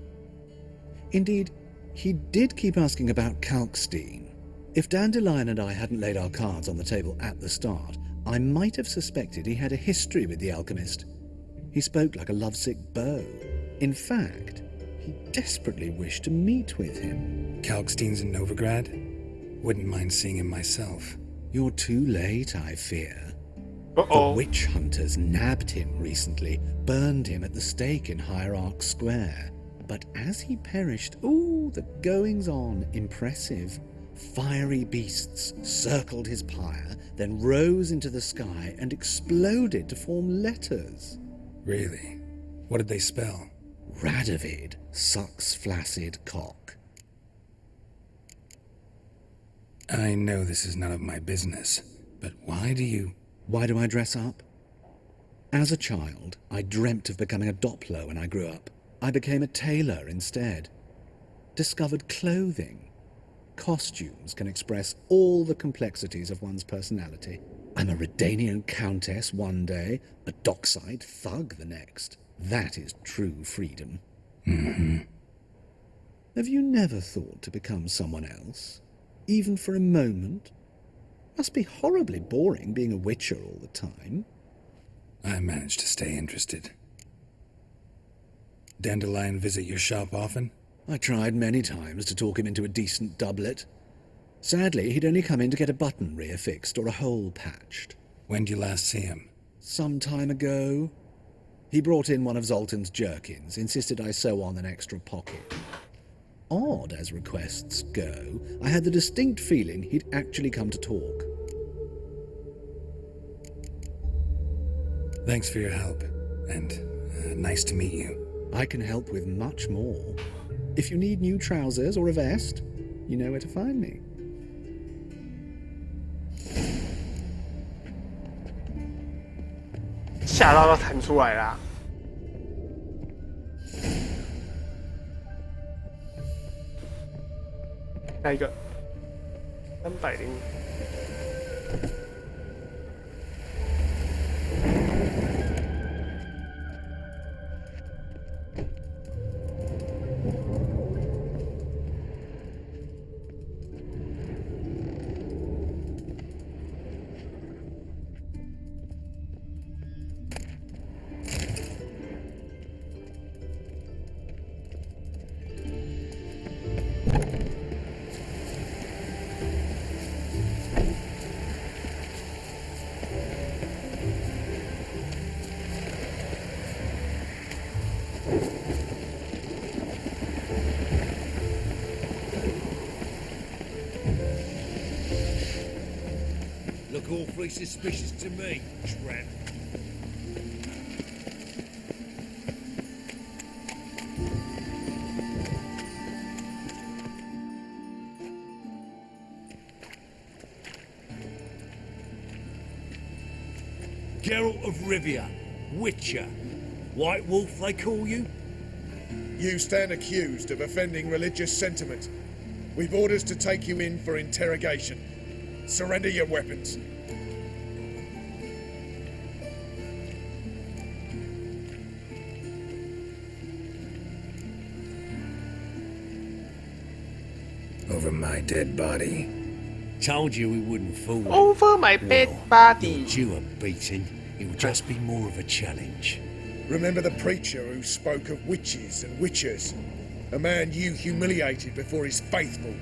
indeed, he did keep asking about Kalkstein. If Dandelion and I hadn't laid our cards on the table at the start, I might have suspected he had a history with the alchemist. He spoke like a lovesick beau. In fact, he desperately wished to meet with him. Kalkstein's in Novigrad? Wouldn't mind seeing him myself. You're too late, I fear. Uh-oh. The witch hunters nabbed him recently, burned him at the stake in Hierarch Square. But as he perished, the goings-on, impressive. Fiery beasts circled his pyre, then rose into the sky and exploded to form letters. Really? What did they spell? Radovid sucks flaccid cock. I know this is none of my business, but why do I dress up? As a child, I dreamt of becoming a Doppler when I grew up. I became a tailor instead. Discovered clothing. Costumes can express all the complexities of one's personality. I'm a Redanian countess one day, a dockside thug the next. That is true freedom. Mm-hmm. Have you never thought to become someone else? Even for a moment? Must be horribly boring being a witcher all the time. I managed to stay interested. Dandelion visit your shop often? I tried many times to talk him into a decent doublet. Sadly, he'd only come in to get a button reaffixed or a hole patched. When did you last see him? Some time ago. He brought in one of Zoltan's jerkins, insisted I sew on an extra pocket. Odd as requests go, I had the distinct feeling he'd actually come to talk. Thanks for your help, and nice to meet you. I can help with much more. If you need new trousers or a vest, you know where to find me.吓到要弹出来啦！下一个305。Look awfully suspicious to me, tramp. Geralt of Rivia, Witcher. White Wolf, they call you? You stand accused of offending religious sentiment. We've orders to take you in for interrogation. Surrender your weapons. Over my dead body. Told you we wouldn't fool you. Over my dead body. You a beating. It will just be more of a challenge. Remember the preacher who spoke of witches and witchers? A man you humiliated before his faithful.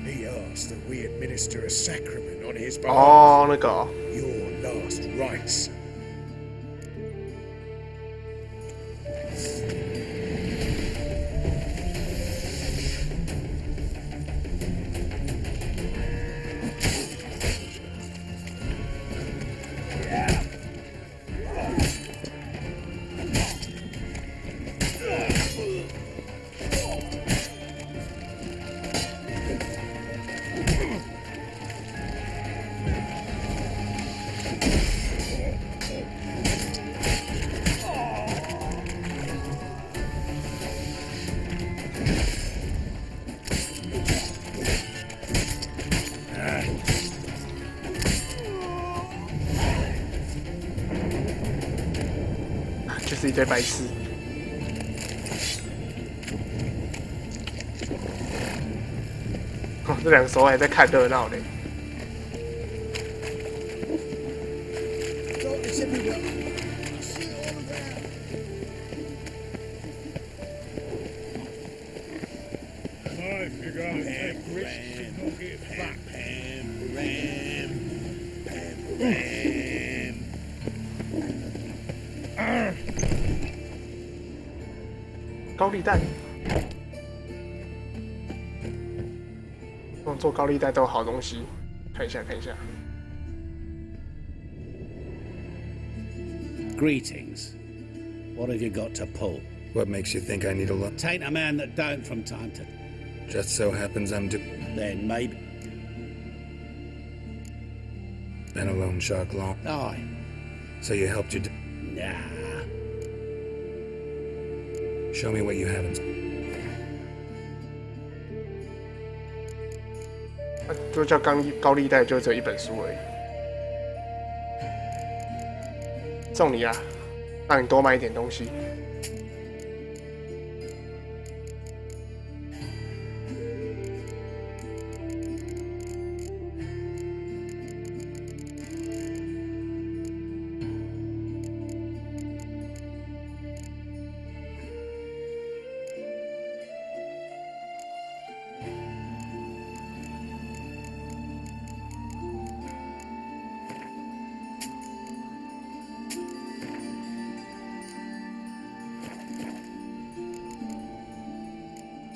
He asked that we administer a sacrament on his behalf. 哦，那个哦 Your last rites. 堆白痴。哦，这两个时候还在看热闹嘞。高利贷，做高利贷都有好东西，看一下看一下。Greetings. What have you got to pull? What makes you think I need a loan? Tain't a man that don't from time to... Just so happens I'm Then maybe... Been a loan shark long. Aye. So you helped your... Nah. Show me what you haven't. 就叫高利贷，就只有一本书而已。送你啊，让你多买一点东西。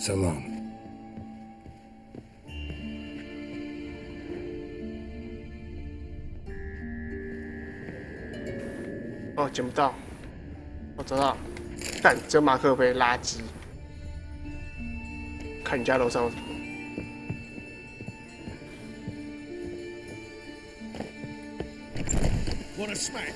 So long. 哦，捡不到。我找到，干，只有马克杯垃圾。看你家楼上有什么。Want a smack?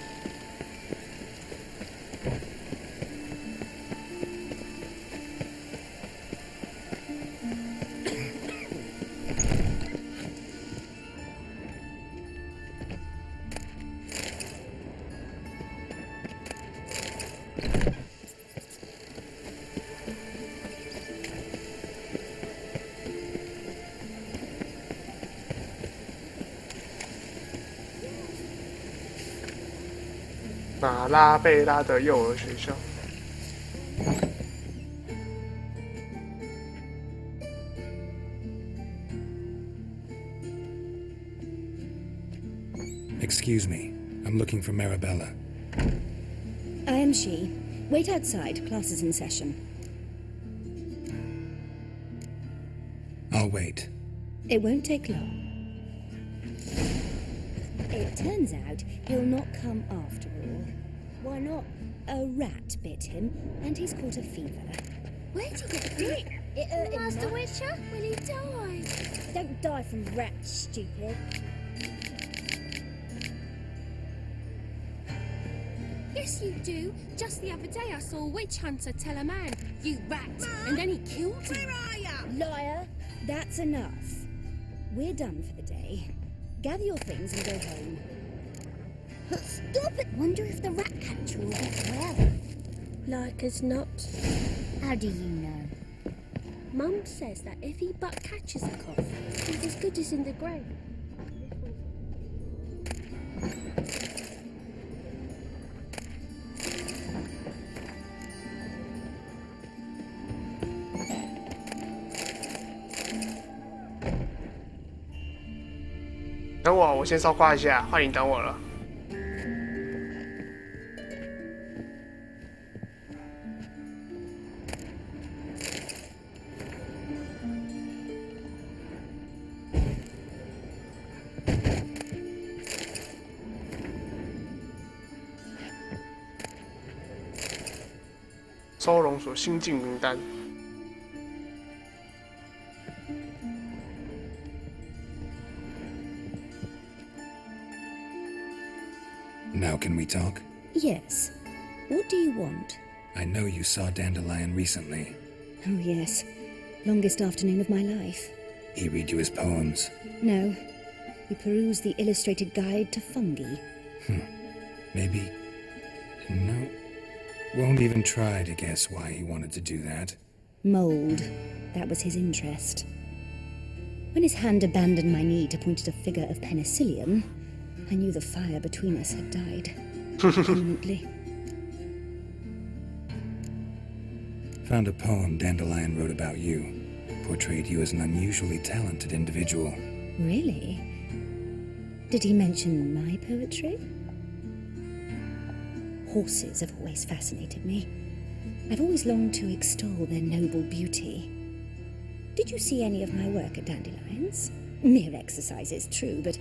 马拉贝拉的幼儿学校。Excuse me. I'm looking for Marabella. I am she. Wait outside. Class is in session. I'll wait. It won't take long. It turns out he'll not come after all. Why not? A rat bit him, and he's caught a fever. Where'd he get bit? It hurt him. Master enough. Witcher, will he die? Don't die from rats, stupid. Yes, you do. Just the other day I saw a witch hunter tell a man, "You rat," and then he killed him. Where are you? Liar! That's enough. We're done for the day. Gather your things and go home. Stop it! Wonder if the rat catcher will get well. Like as not. How do you know? Mum says that if he but catches a cough, he's as good as in the grave. “等我，我先烧挂一下，换你等我了。”收容所新进名单。Now can we talk? Yes. What do you want? I know you saw Dandelion recently. Oh, yes. Longest afternoon of my life. He read you his poems. No. We perused the illustrated guide to fungi. Maybe... No. Won't even try to guess why he wanted to do that. Mould. That was his interest. When his hand abandoned my knee to point at a figure of penicillium, I knew the fire between us had died. Permanently. Found a poem Dandelion wrote about you. Portrayed you as an unusually talented individual. Really? Did he mention my poetry? Horses have always fascinated me. I've always longed to extol their noble beauty. Did you see any of my work at Dandelions? Mere exercises, true, but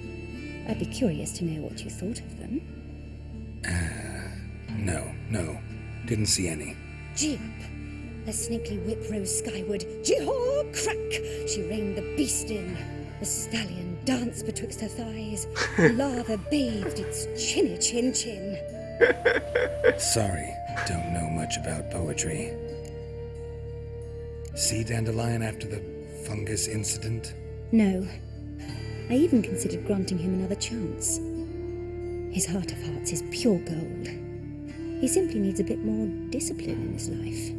I'd be curious to know what you thought of them. No. Didn't see any. Gee up! A snakely whip rose skyward. Jee-haw! Crack! She reined the beast in. The stallion danced betwixt her thighs. Lava bathed its chinny chin. Sorry, don't know much about poetry. See Dandelion after the fungus incident? No. I even considered granting him another chance. His heart of hearts is pure gold. He simply needs a bit more discipline in his life.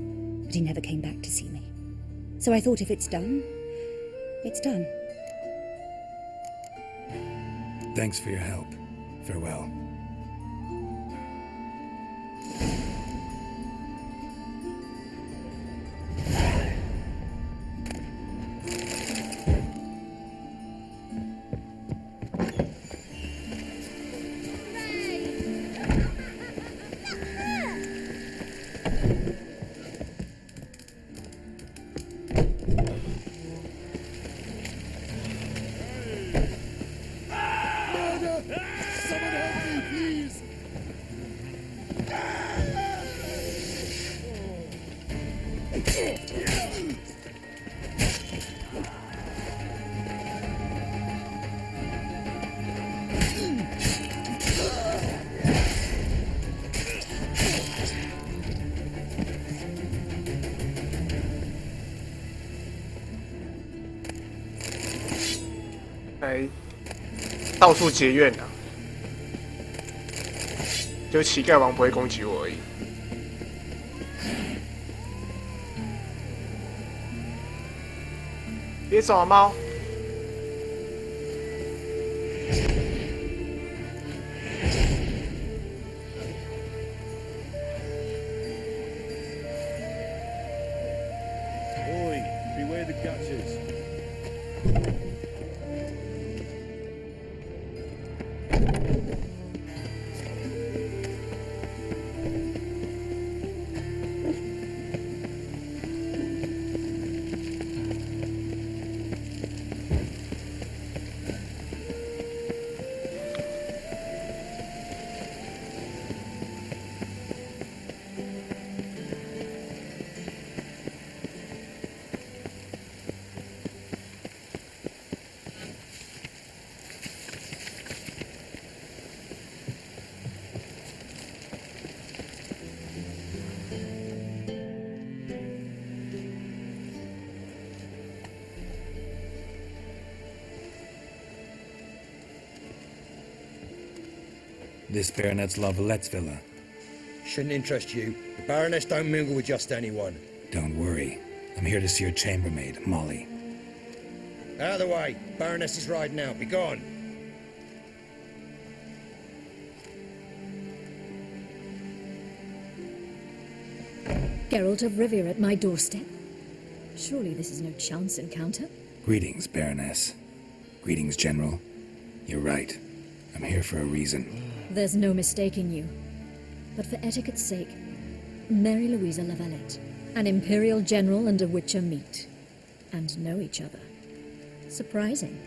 But he never came back to see me. So I thought if it's done, it's done. Thanks for your help. Farewell.来到处结怨啊！就乞丐王不会攻击我而已。别走啊，猫！This Baronet's Lavallette's villa. Shouldn't interest you. The Baroness don't mingle with just anyone. Don't worry. I'm here to see your chambermaid, Molly. Out of the way. Baroness is riding out. Be gone. Geralt of Rivia at my doorstep? Surely this is no chance encounter? Greetings, Baroness. Greetings, General. You're right. I'm here for a reason. There's no mistaking you. But for etiquette's sake, Mary Louisa Lavalette, an Imperial General and a Witcher meet. And know each other. Surprising.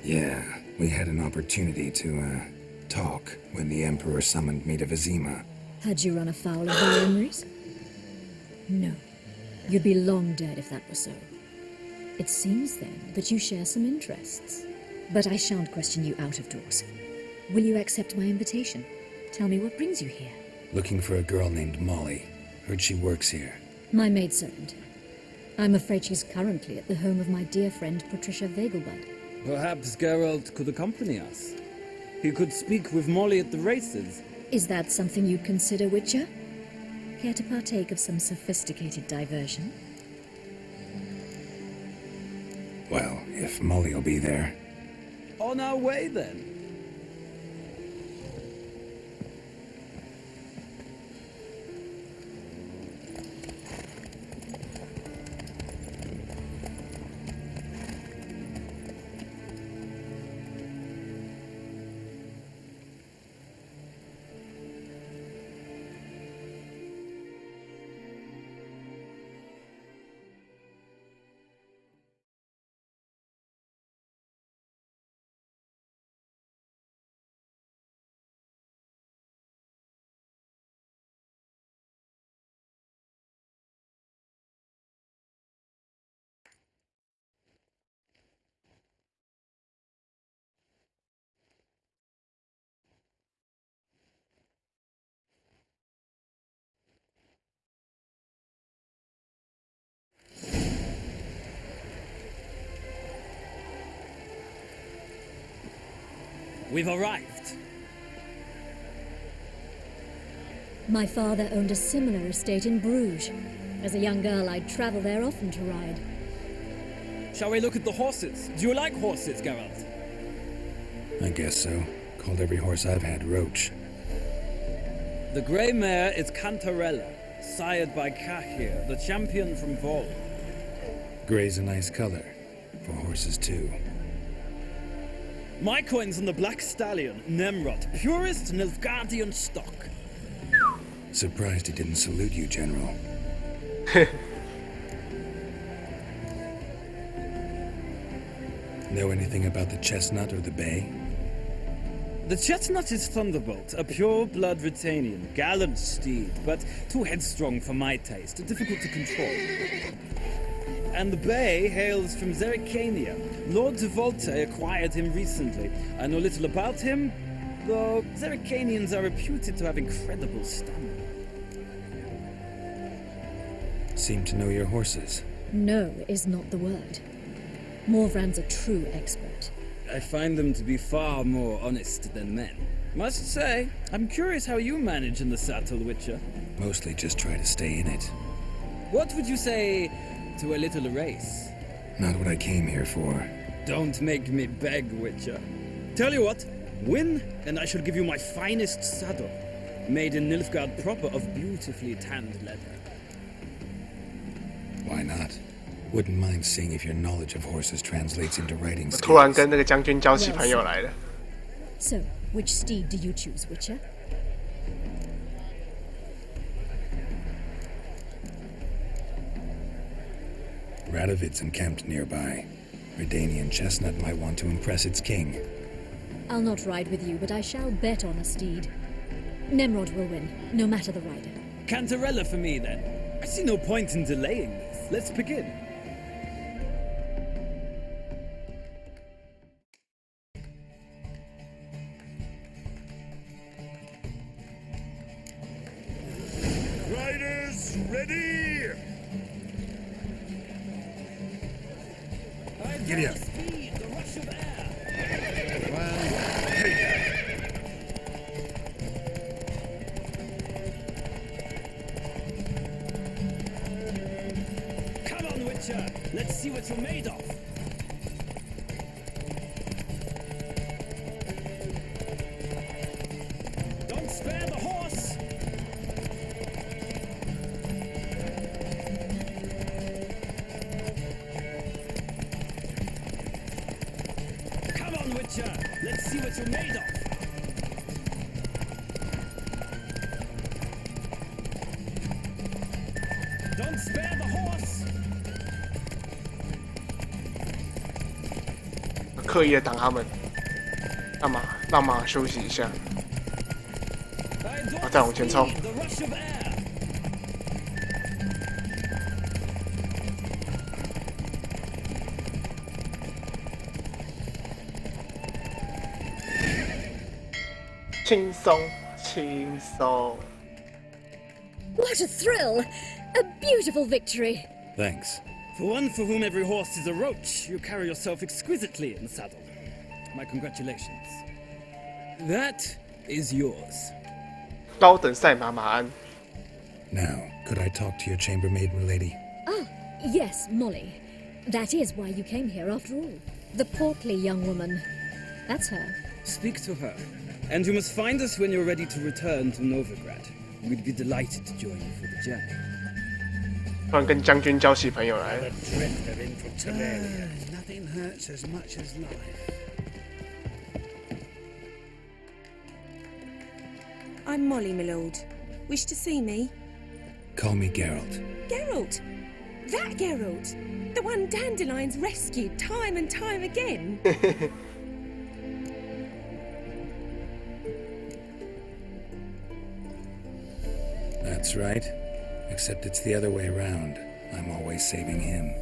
Yeah, we had an opportunity to, talk when the Emperor summoned me to Vizima. Had you run afoul of the Lumries? No. You'd be long dead if that were so. It seems, then, that you share some interests. But I shan't question you out of doors. Will you accept my invitation? Tell me what brings you here. Looking for a girl named Molly. Heard she works here. My maidservant. I'm afraid she's currently at the home of my dear friend Patricia Vegelbud. Perhaps Geralt could accompany us. He could speak with Molly at the races. Is that something you'd consider, Witcher? Care to partake of some sophisticated diversion? Well, if Molly'll be there. On our way, then. We've arrived. My father owned a similar estate in Bruges. As a young girl, I'd travel there often to ride. Shall we look at the horses? Do you like horses, Geralt? I guess so. Called every horse I've had Roach. The grey mare is Cantarella, sired by Kahir, the champion from Vol. Grey's a nice color. For horses, too. My coin's on the Black Stallion, Nemrod, purest Nilfgaardian stock. Surprised he didn't salute you, General. Know anything about the chestnut or the bay? The chestnut is Thunderbolt, a pure-blood Britannian, gallant steed, but too headstrong for my taste, difficult to control. And the bay hails from Zerrikania. Lord de Volte acquired him recently. I know little about him, though Zerrikanians are reputed to have incredible stamina. Seem to know your horses. No is not the word. Morvran's a true expert. I find them to be far more honest than men. Must say, I'm curious how you manage in the saddle, Witcher. Mostly just try to stay in it. What would you say to a little race? Not what I came here for. Don't make me beg, Witcher. Tell you what, win, and I shall give you my finest saddle, made in Nilfgaard proper of beautifully tanned leather. Why not? Wouldn't mind seeing if your knowledge of horses translates into riding skills. 突然跟那个将军交起朋友来了。 So, which steed do you choose, Witcher? Radovid's encamped nearby. Redanian chestnut might want to impress its king. I'll not ride with you, but I shall bet on a steed. Nemrod will win, no matter the rider. Cantarella for me, then. I see no point in delaying this. Let's begin. Riders, ready! Giddy up. Come on, Witcher. Let's see what you're made of. Don't spare the horse. Come on, Witcher. Let's see what you're made of. Don't spare the horse. 刻意的挡他们，让马休息一下，然后再往前冲。 The rush of air.轻松。 What a thrill! A beautiful victory! Thanks. For one for whom every horse is a roach, you carry yourself exquisitely in the saddle. My congratulations. That is yours. 高等赛马马鞍。 Now, could I talk to your chambermaid, milady? Ah, yes, Molly. That is why you came here after all. The portly young woman. That's her. Speak to her. And you must find us when you're ready to return to Novigrad. We'd be delighted to join you for the journey. 突然跟将军交起朋友来了。 Nothing hurts as much as life. I'm Molly, my lord. Wish to see me? Call me Geralt. Geralt! That Geralt! The one Dandelion's rescued time and time again! That's right. Except it's the other way around. I'm always saving him.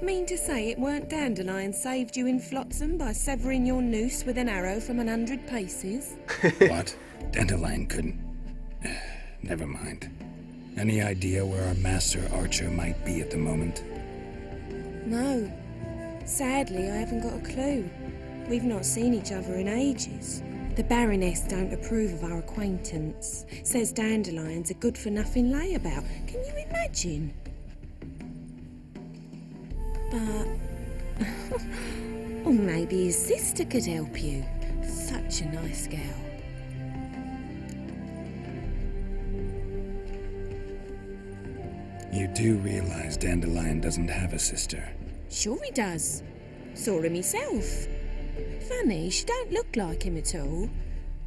Mean to say it weren't Dandelion saved you in Flotsam by severing your noose with an arrow from 100 paces? What? Dandelion couldn't. Never mind. Any idea where our master archer might be at the moment? No. Sadly, I haven't got a clue. We've not seen each other in ages. The Baroness don't approve of our acquaintance. Says Dandelion's a good-for-nothing layabout. Can you imagine? But... or maybe his sister could help you. Such a nice girl. You do realize Dandelion doesn't have a sister. Sure he does. Saw her myself. Funny, she don't look like him at all.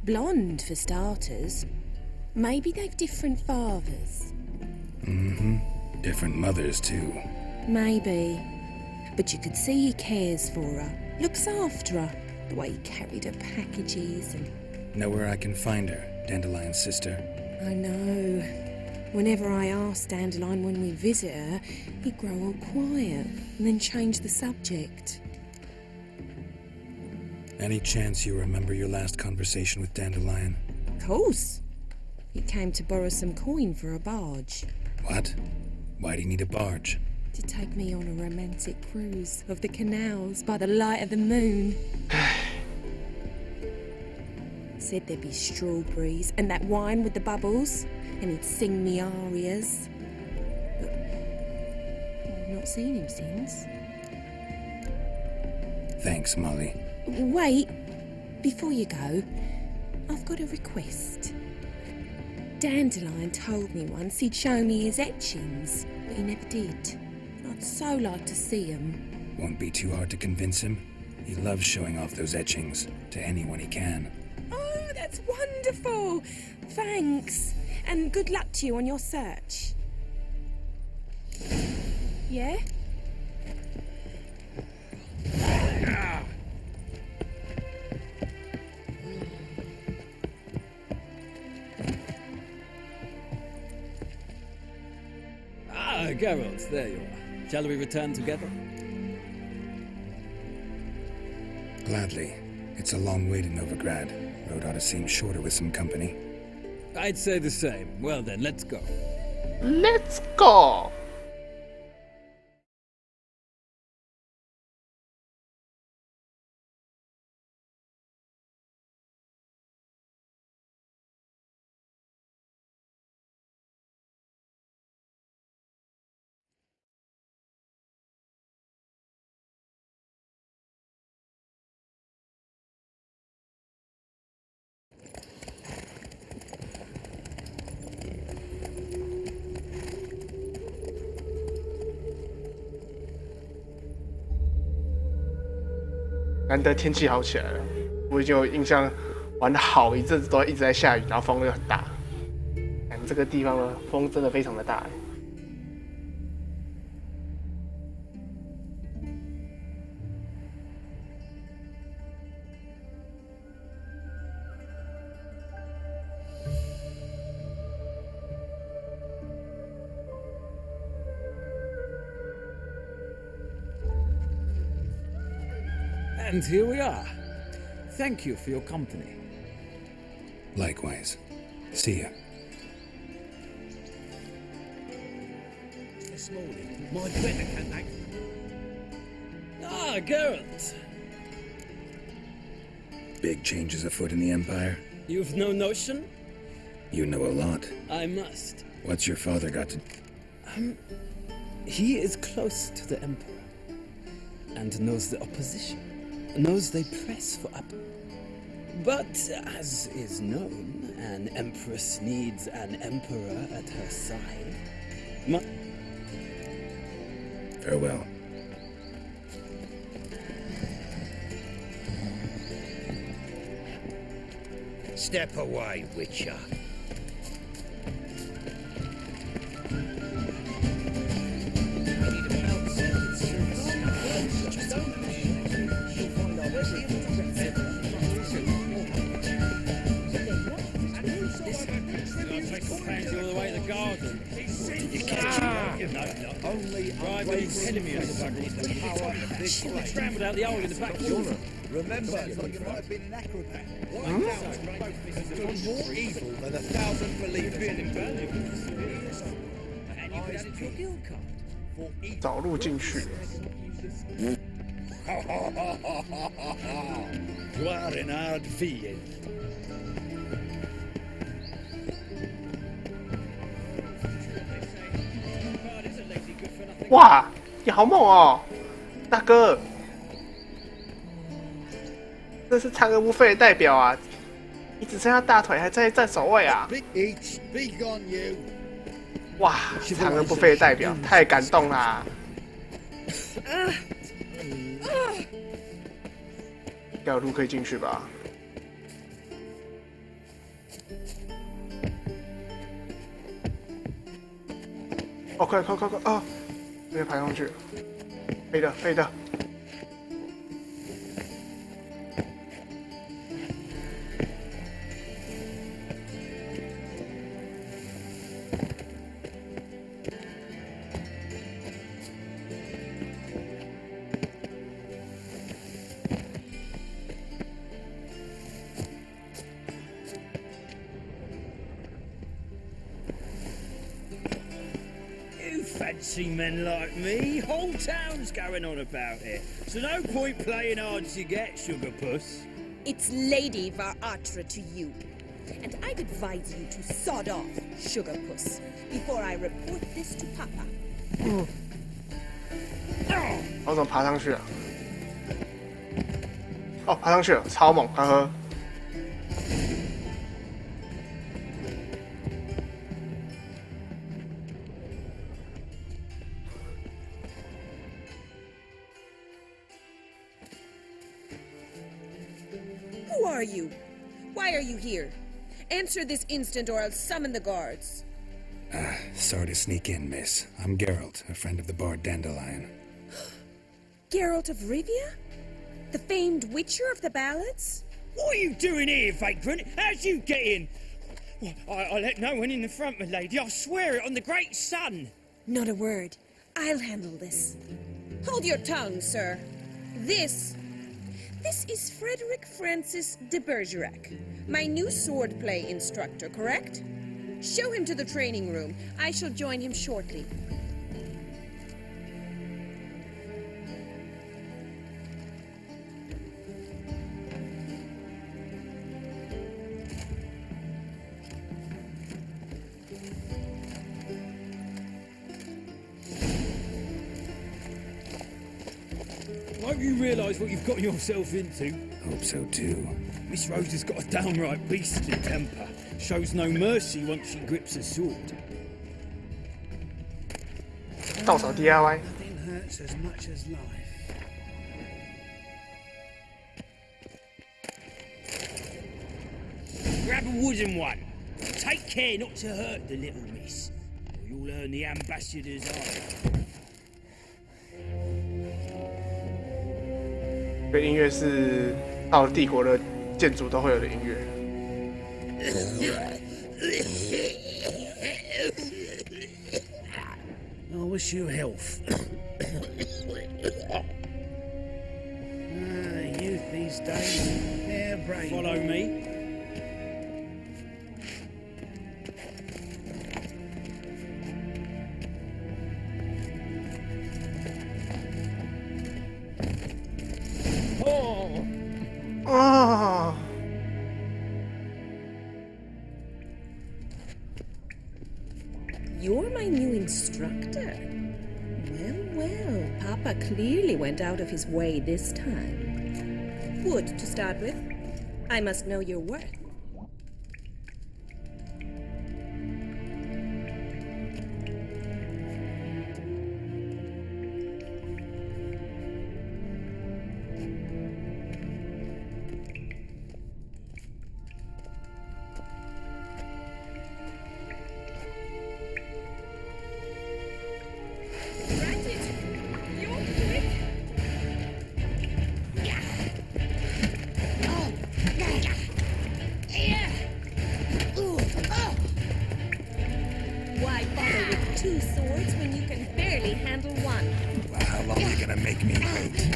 Blonde, for starters. Maybe they've different fathers. Mm-hmm. Different mothers, too. Maybe. But you could see he cares for her. Looks after her. The way he carried her packages and... Know where I can find her, Dandelion's sister? I know. Whenever I ask Dandelion when we visit her, he'd grow all quiet and then change the subject. Any chance you remember your last conversation with Dandelion? Of course. He came to borrow some coin for a barge. What? Why'd he need a barge? To take me on a romantic cruise of the canals by the light of the moon. Said there'd be strawberries and that wine with the bubbles, and he'd sing me arias. But I've not seen him since. Thanks, Molly. Wait, before you go, I've got a request. Dandelion told me once he'd show me his etchings, but he never did. I'd so like to see them. Won't be too hard to convince him. He loves showing off those etchings to anyone he can. Oh, that's wonderful! Thanks, and good luck to you on your search. Yeah? Ah, Geralt, there you are. Shall we return together? Gladly. It's a long way to Novigrad. Road ought to seem shorter with some company. I'd say the same. Well then, let's go. Let's go!难得天气好起来了，我已经有印象玩了好一阵子都一直在下雨，然后风又很大。看这个地方的风真的非常的大。And here we are. Thank you for your company. Likewise. See ya. This morning, my better came back. Ah, Geralt. Big changes afoot in the Empire? You've no notion? You know a lot. I must. What's your father got to... He is close to the Emperor, and knows the opposition, knows they press for up. But, as is known, an empress needs an emperor at her side. Farewell. Step away, Witcher. Scrambled out the hole in the back wall. Remember, you might have been an acrobat. More evil than 1,000 believers. 找路进去。 You are in hard field. 哇，你好猛哦，大哥！这是嫦娥不废的代表啊！你只剩下大腿还在站守卫啊！哇，嫦娥不废的代表，太感动啦！应该有路可以进去吧？哦，快啊！直接爬上去，飞的。Fancy men like me, whole town's going on about it. So no point playing hard to get, sugar puss. It's Lady Varatra to you. And I'd advise you to sod off, sugar puss, before I report this to Papa. 我怎么爬上去啊？哦，爬上去了，超猛，呵呵。Who are you? Why are you here? Answer this instant or I'll summon the guards. Sorry to sneak in, miss. I'm Geralt, a friend of the bard Dandelion. Geralt of Rivia? The famed witcher of the ballads? What are you doing here, vagrant? How'd you get in? Well, I let no one in the front, my lady. I swear it on the great sun. Not a word. I'll handle this. Hold your tongue, sir. This is Frederick Francis de Bergerac, my new swordplay instructor, correct? Show him to the training room. I shall join him shortly. Hope you realise what you've got yourself into. Hope so too. Miss Rose has got a downright beastly temper. Shows no mercy once she grips a sword. 到手 DIY。 Nothing hurts as much as life. Grab a wooden one. Take care not to hurt the little miss, or you'll earn the ambassador's eye. 这个音乐是到了帝国的建筑都会有的音乐。I wish you health. Youth these days, harebrained. Follow me. you're my new instructor. Well, Papa clearly went out of his way this time. Wood, to start with. I must know your worth. Why bother with 2 swords when you can barely handle one? Well, how long are you gonna make me wait?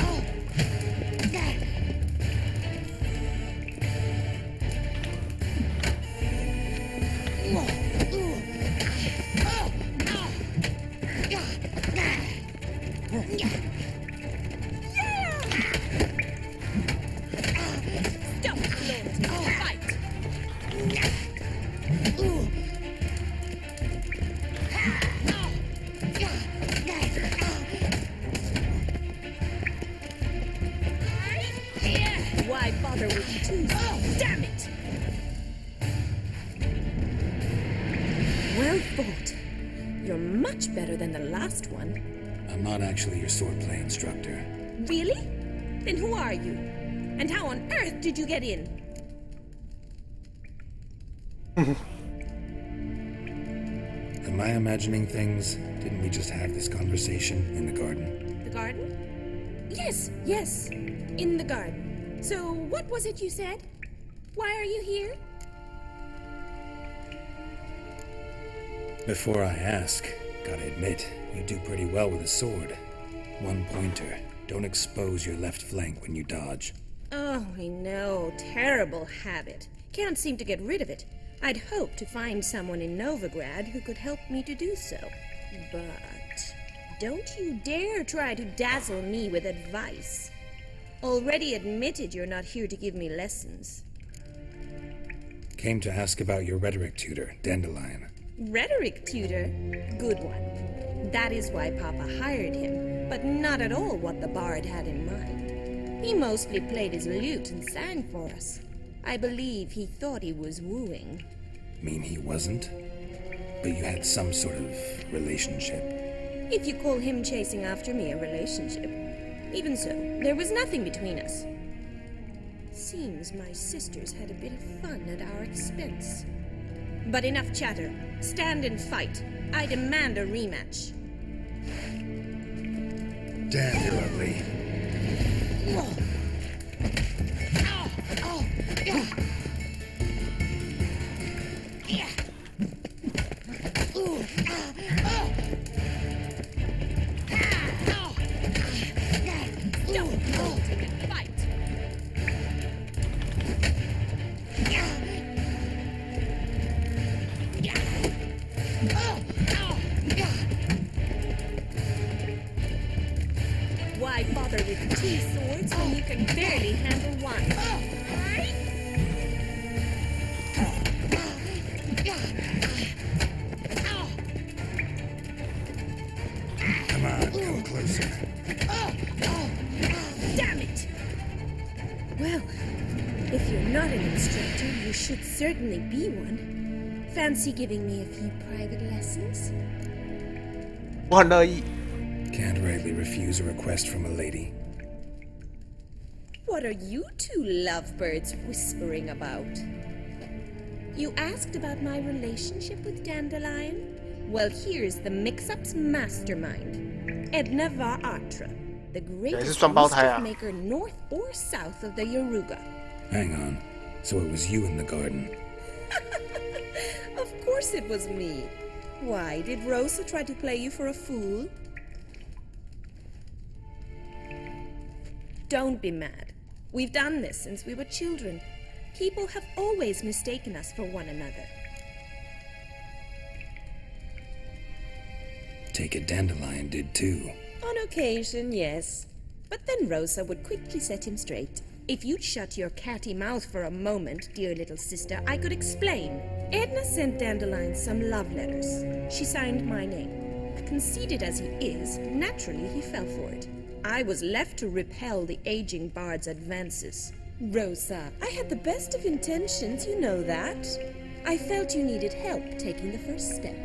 Stop, Lord. Fight. Why bother with 2? Damn it! Well fought. You're much better than the last one. I'm not actually your swordplay instructor. Really? Then who are you? And how on earth did you get in? Am I imagining things? Didn't we just have this conversation in the garden? The garden? Yes. In the garden. So, what was it you said? Why are you here? Before I ask, gotta admit, you do pretty well with a sword. One pointer. Don't expose your left flank when you dodge. Oh, I know. Terrible habit. Can't seem to get rid of it. I'd hoped to find someone in Novigrad who could help me to do so. But don't you dare try to dazzle me with advice. Already admitted you're not here to give me lessons. Came to ask about your rhetoric tutor, Dandelion. Rhetoric tutor? Good one. That is why Papa hired him, but not at all what the bard had in mind. He mostly played his lute and sang for us. I believe he thought he was wooing. Mean he wasn't? But you had some sort of relationship. If you call him chasing after me a relationship. Even so, there was nothing between us. Seems my sisters had a bit of fun at our expense. But enough chatter. Stand and fight. I demand a rematch. Damn, you're ugly. Why bother with 2 swords when you can barely handle one? Come on, come closer. Damn it! Well, if you're not an instructor, you should certainly be one. Fancy giving me a few private lessons? 我很乐意。 Can't rightly refuse a request from a lady. What are you 2 lovebirds whispering about? You asked about my relationship with Dandelion? Well, here's the mix-up's mastermind, Edna var Atra, the greatest mischief maker north or south of the Yaruga. Hang on. So it was you in the garden? Of course it was me. Why, did Rosa try to play you for a fool? Don't be mad. We've done this since we were children. People have always mistaken us for one another. Take it Dandelion did too. On occasion, yes. But then Rosa would quickly set him straight. If you'd shut your catty mouth for a moment, dear little sister, I could explain. Edna sent Dandelion some love letters. She signed my name. Conceited as he is, naturally he fell for it. I was left to repel the aging bard's advances. Rosa, I had the best of intentions, you know that. I felt you needed help taking the first step.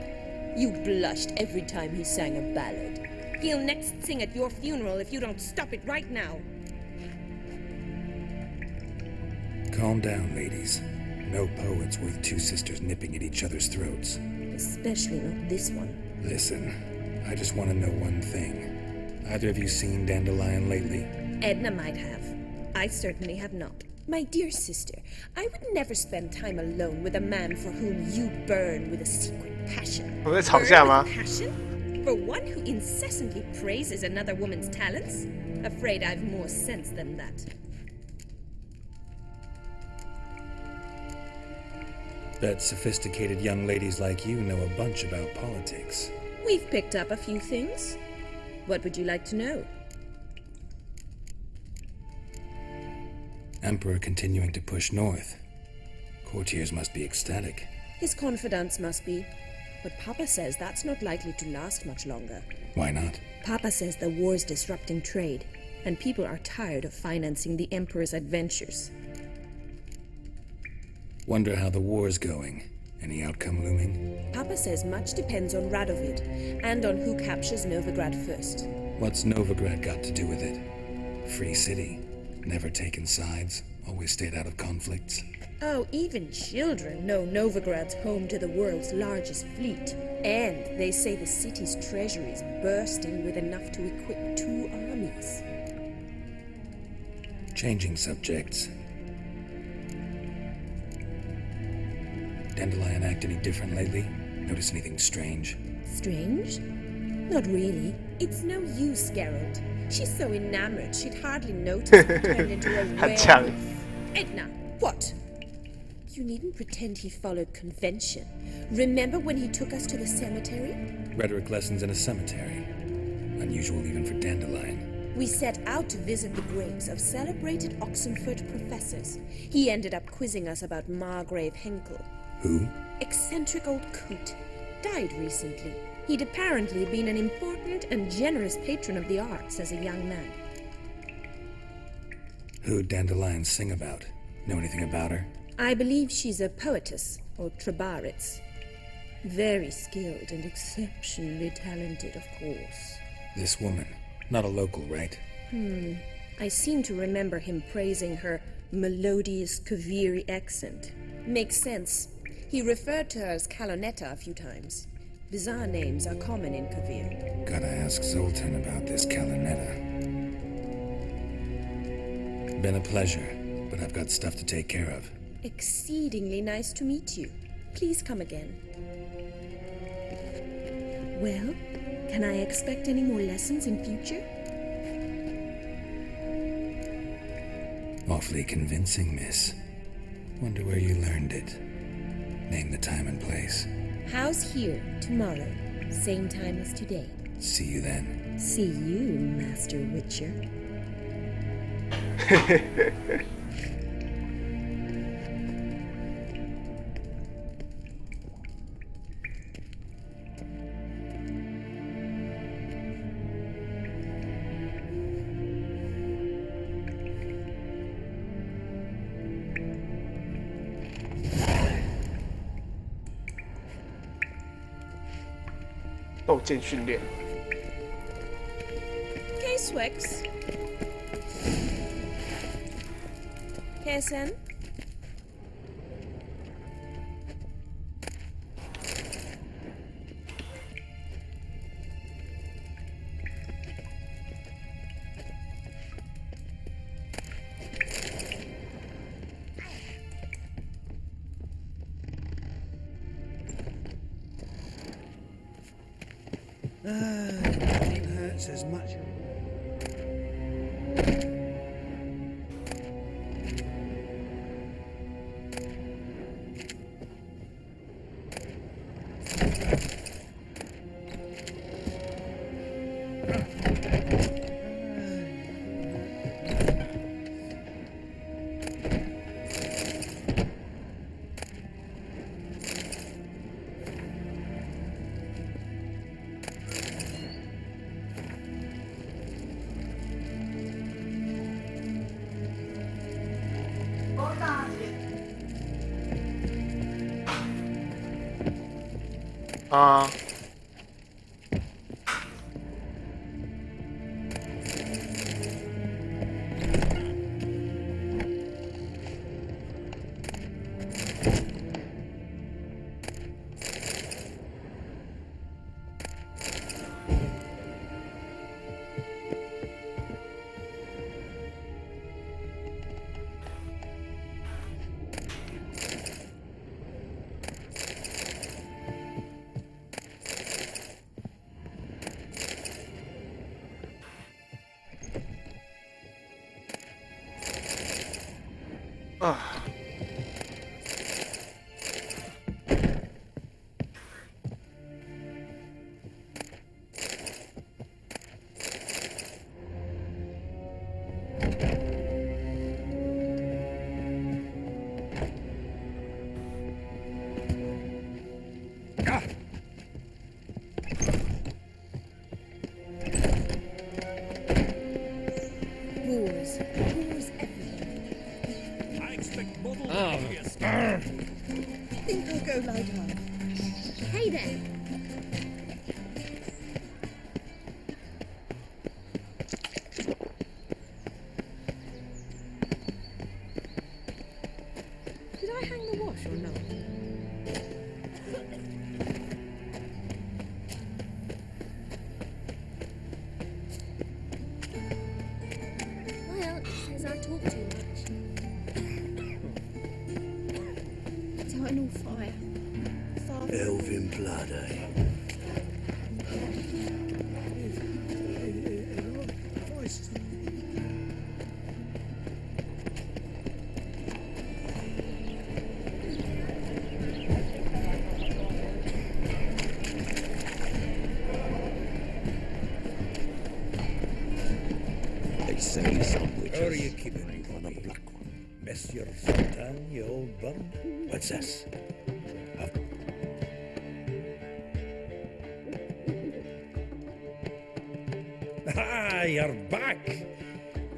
You blushed every time he sang a ballad. He'll next sing at your funeral if you don't stop it right now. Calm down, ladies. No poet's worth two sisters nipping at each other's throats. Especially not this one. Listen, I just want to know one thing. Either of you seen Dandelion lately? Edna might have. I certainly have not. My dear sister, I would never spend time alone with a man for whom you burn with a secret passion. 我们在吵架吗？ Burn with passion? For one who incessantly praises another woman's talents? Afraid I've more sense than that. Bet sophisticated young ladies like you know a bunch about politics. We've picked up a few things. What would you like to know? Emperor continuing to push north. Courtiers must be ecstatic. His confidants must be. But Papa says that's not likely to last much longer. Why not? Papa says the war's disrupting trade, and people are tired of financing the Emperor's adventures. Wonder how the war's going. Any outcome looming? Papa says much depends on Radovid, and on who captures Novigrad first. What's Novigrad got to do with it? Free city. Never taken sides. Always stayed out of conflicts. Oh, even children know Novigrad's home to the world's largest fleet. And they say the city's treasury is bursting with enough to equip 2 armies. Changing subjects. Dandelion act any different lately? Notice anything strange? Strange? Not really. It's no use, Geralt. She's so enamored she'd hardly notice it turned into a werewolf. Edna, what? You needn't pretend he followed convention. Remember when he took us to the cemetery? Rhetoric lessons in a cemetery. Unusual even for Dandelion. We set out to visit the graves of celebrated Oxenford professors. He ended up quizzing us about Margrave Henkel. Who? Eccentric old coot. Died recently. He'd apparently been an important and generous patron of the arts as a young man. Who'd Dandelion sing about? Know anything about her? I believe she's a poetess, or trabaritz. Very skilled and exceptionally talented, of course. This woman. Not a local, right? I seem to remember him praising her melodious Kaviri accent. Makes sense. He referred to her as Calonetta a few times. Bizarre names are common in Kavir. Gotta ask Zoltan about this Calonetta. Been a pleasure, but I've got stuff to take care of. Exceedingly nice to meet you. Please come again. Well, can I expect any more lessons in future? Awfully convincing, miss. Wonder where you learned it. Name the time and place. House here, tomorrow. Same time as today. See you then. See you, Master Witcher.斗剑训练。 K-Swex. Pearson. Nothing hurts as much. 啊。啊！Think I'll go lie down. Hey there. Did I hang the wash or not? My aunt says I talk too much. Eternal fire. Elven blood, eh? They say some witches. How are you keeping me on a black one? Miss your suntan, you old bird? What's this? Ah, you're back.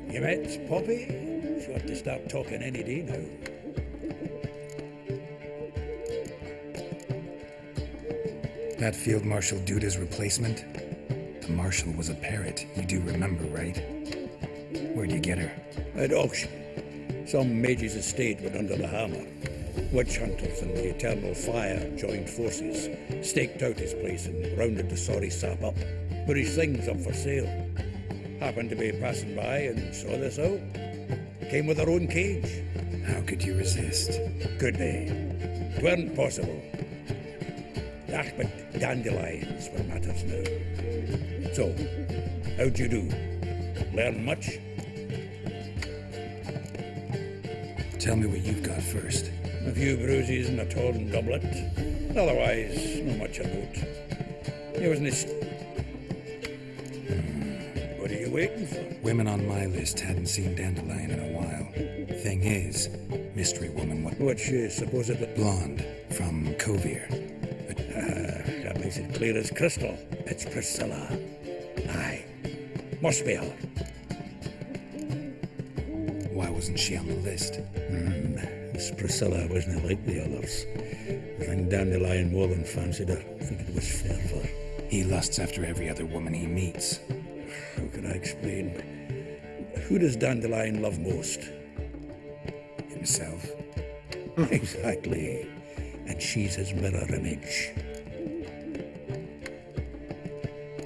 You met Poppy? She ought to start talking any day now. That Field Marshal Duda's replacement? The Marshal was a parrot, you do remember, right? Where'd you get her? At auction. Some mage's estate went under the hammer. Witch hunters and the Eternal Fire joined forces, staked out his place and rounded the sorry sap up. Put his things up for sale. Happened to be passing by and saw this out. Came with her own cage. How could you resist? Could they? 'Tweren't possible. That but dandelions were matters now. So, how'd you do? Learn much? Tell me what you've got first. A few bruises and a torn doublet. Otherwise, not much of note. There was this. What are you waiting for? Women on my list hadn't seen Dandelion in a while. Thing is, mystery woman, What's she supposedly? blonde from Kovir. That makes it clear as crystal. It's Priscilla. Aye. Must be her. Why wasn't she on the list? This Priscilla wasn't like the others. I think Dandelion more than fancied her. I think it was fervour. He lusts after every other woman he meets. How can I explain? Who does Dandelion love most? Himself. Exactly. And she's his mirror image.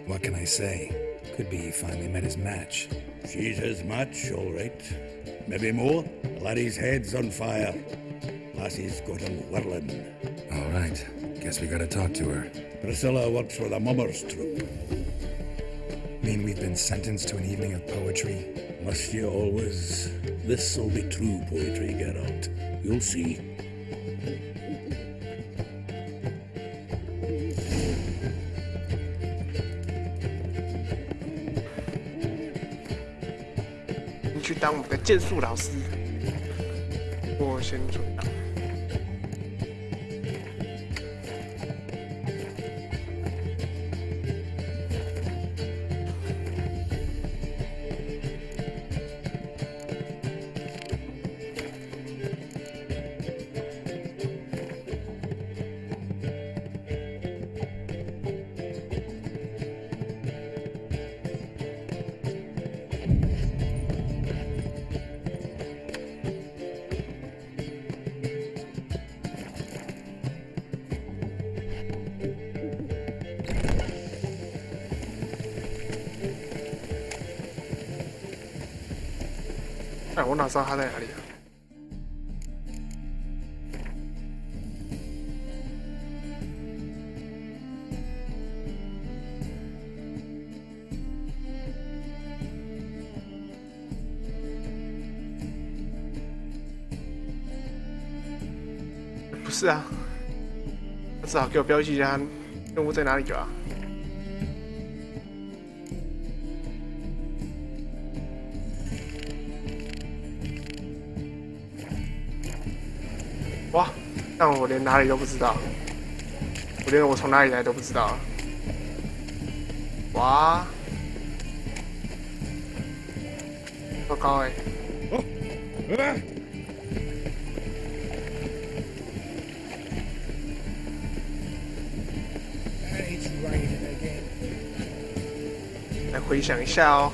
What can I say? Could be he finally met his match. She's his match, all right. Maybe more. Laddie's head's on fire. Lassie's got him whirling. All right. Guess we gotta talk to her. Priscilla works for the Mummers troupe. Mean we've been sentenced to an evening of poetry? Must you always? This'll be true poetry, Geralt. You'll see.你去当我们的剑术老师，我先存档。哎，我哪知道他在哪里啊？不是啊，他至少给我标记一下任务在哪里吧。哇，但我连哪里都不知道，我连我从哪里来都不知道。哇，糟糕哎！来回想一下哦。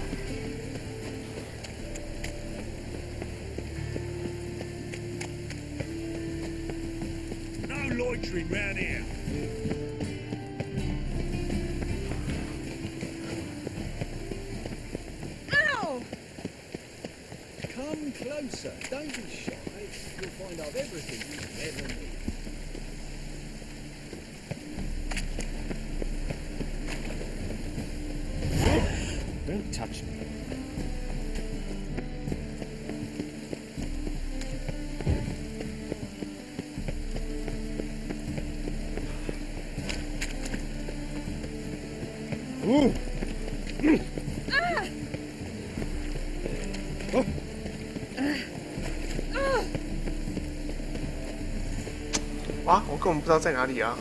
Loitering round here. Ow! Come closer. Don't be shy. You'll find I've everything you ever need. Don't touch me. Ooh. Ah! 哇，我根本不知道在哪里啊！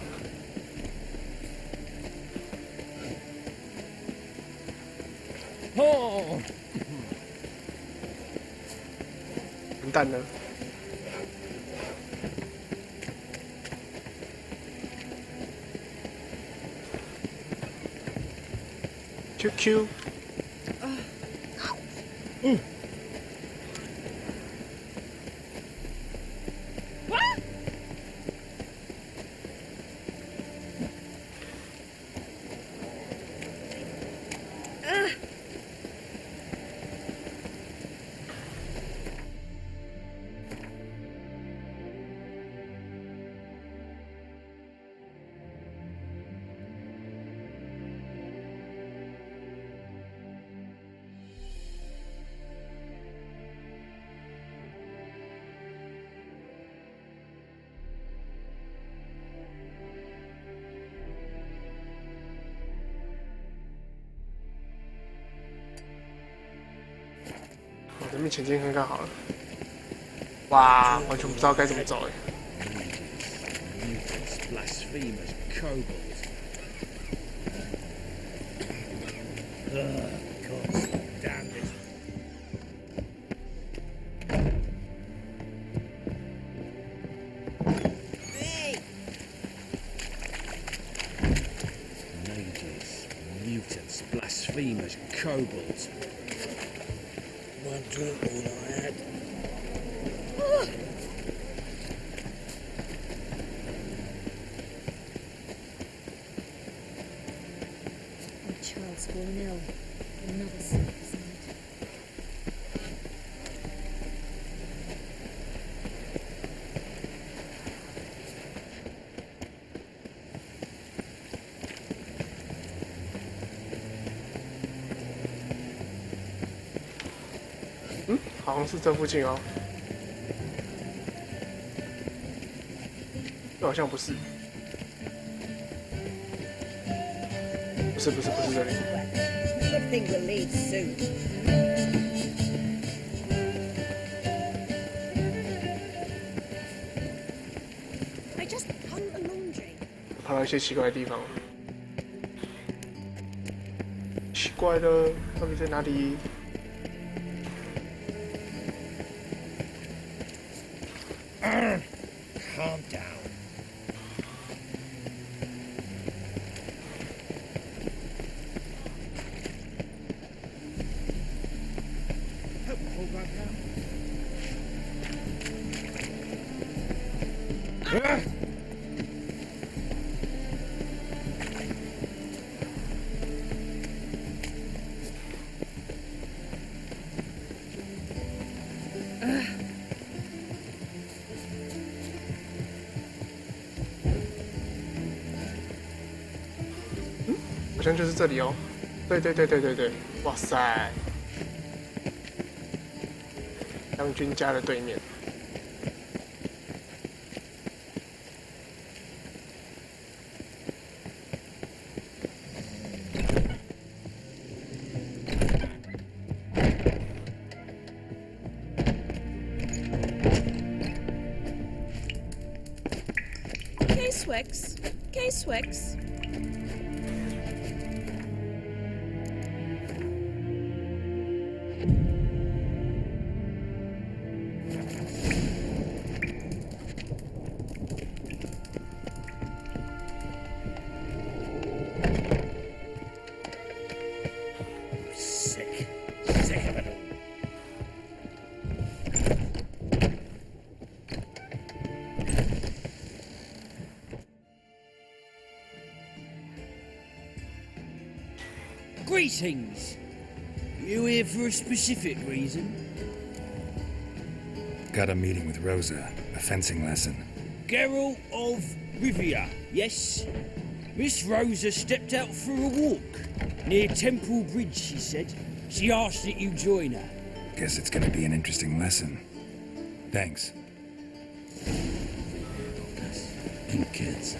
哦，完蛋了！ QQ。我人面前进看看好了。哇，完全不知道该怎么走哎。 blasphemous kobolds. God damn it. Mages, mutants, blasphemous kobolds. One drink, all I had. Our child's fallen ill. Another sick, isn't it? Hmm? 好像是这附近哦。这好像不是。不是这里。 Good thing we'll leave soon. I just hung the laundry. 跑到一些奇怪的地方。奇怪了，到底在哪里？ Calm down. Help pull that down. 好像就是这里哦。对对对对对对，哇塞！将军家的对面。K-Swix. K-Swix. Sick. Sick of it all. Greetings. You here for a specific reason? Got a meeting with Rosa, a fencing lesson. Geralt of Rivia, yes? Miss Rosa stepped out for a walk. Near Temple Bridge, she said. She asked that you join her. Guess it's gonna be an interesting lesson. Thanks. Pink kids.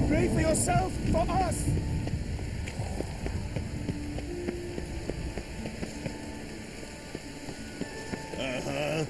Pray for yourself, for us! Uh-huh.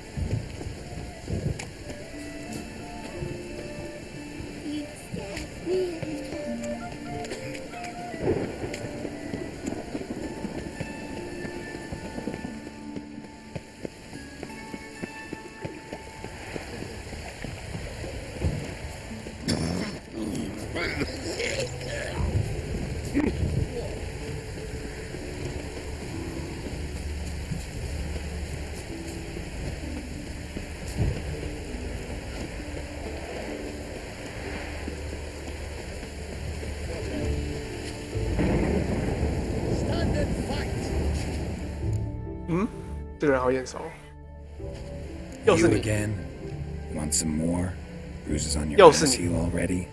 Stand and fight! 这个人好眼熟。又是 You 你。 again? Want some more? Bruises on your 又是 ass 你。 heel already?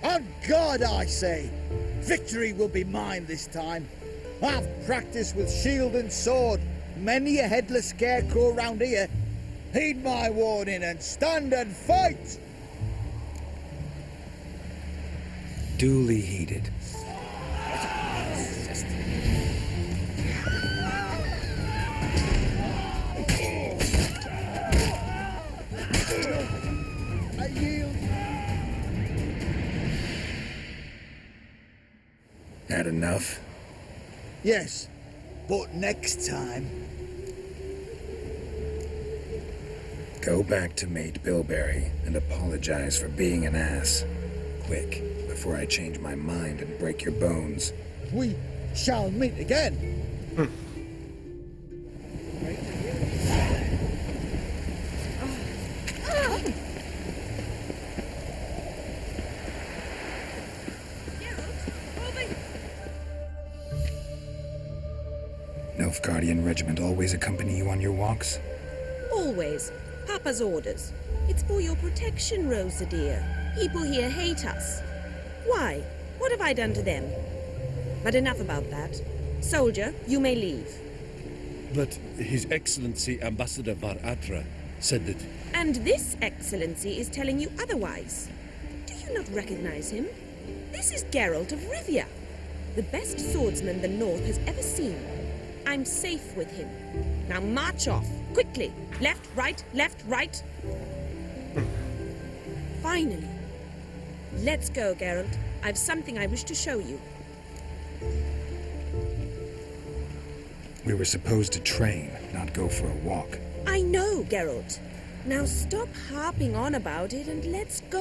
On God, I say! Victory will be mine this time. I've practiced with shield and sword. Many a headless scarecrow round here. Heed my warning and stand and fight! Duly heeded. I yield. Had enough? Yes, but next time. Go back to Mate Bilberry and apologize for being an ass. Quick, before I change my mind and break your bones. We shall meet again. Nilfgaardian regiment always accompany you on your walks? Always. Papa's orders. It's for your protection, Rosa dear. People here hate us. Why? What have I done to them? But enough about that. Soldier, you may leave. But His Excellency Ambassador Var Atra said that... And this excellency is telling you otherwise. Do you not recognize him? This is Geralt of Rivia, the best swordsman the North has ever seen. I'm safe with him. Now march off, quickly. Left, right, left, right. Finally. Let's go, Geralt. I've something I wish to show you. We were supposed to train, not go for a walk. I know, Geralt. Now stop harping on about it and let's go.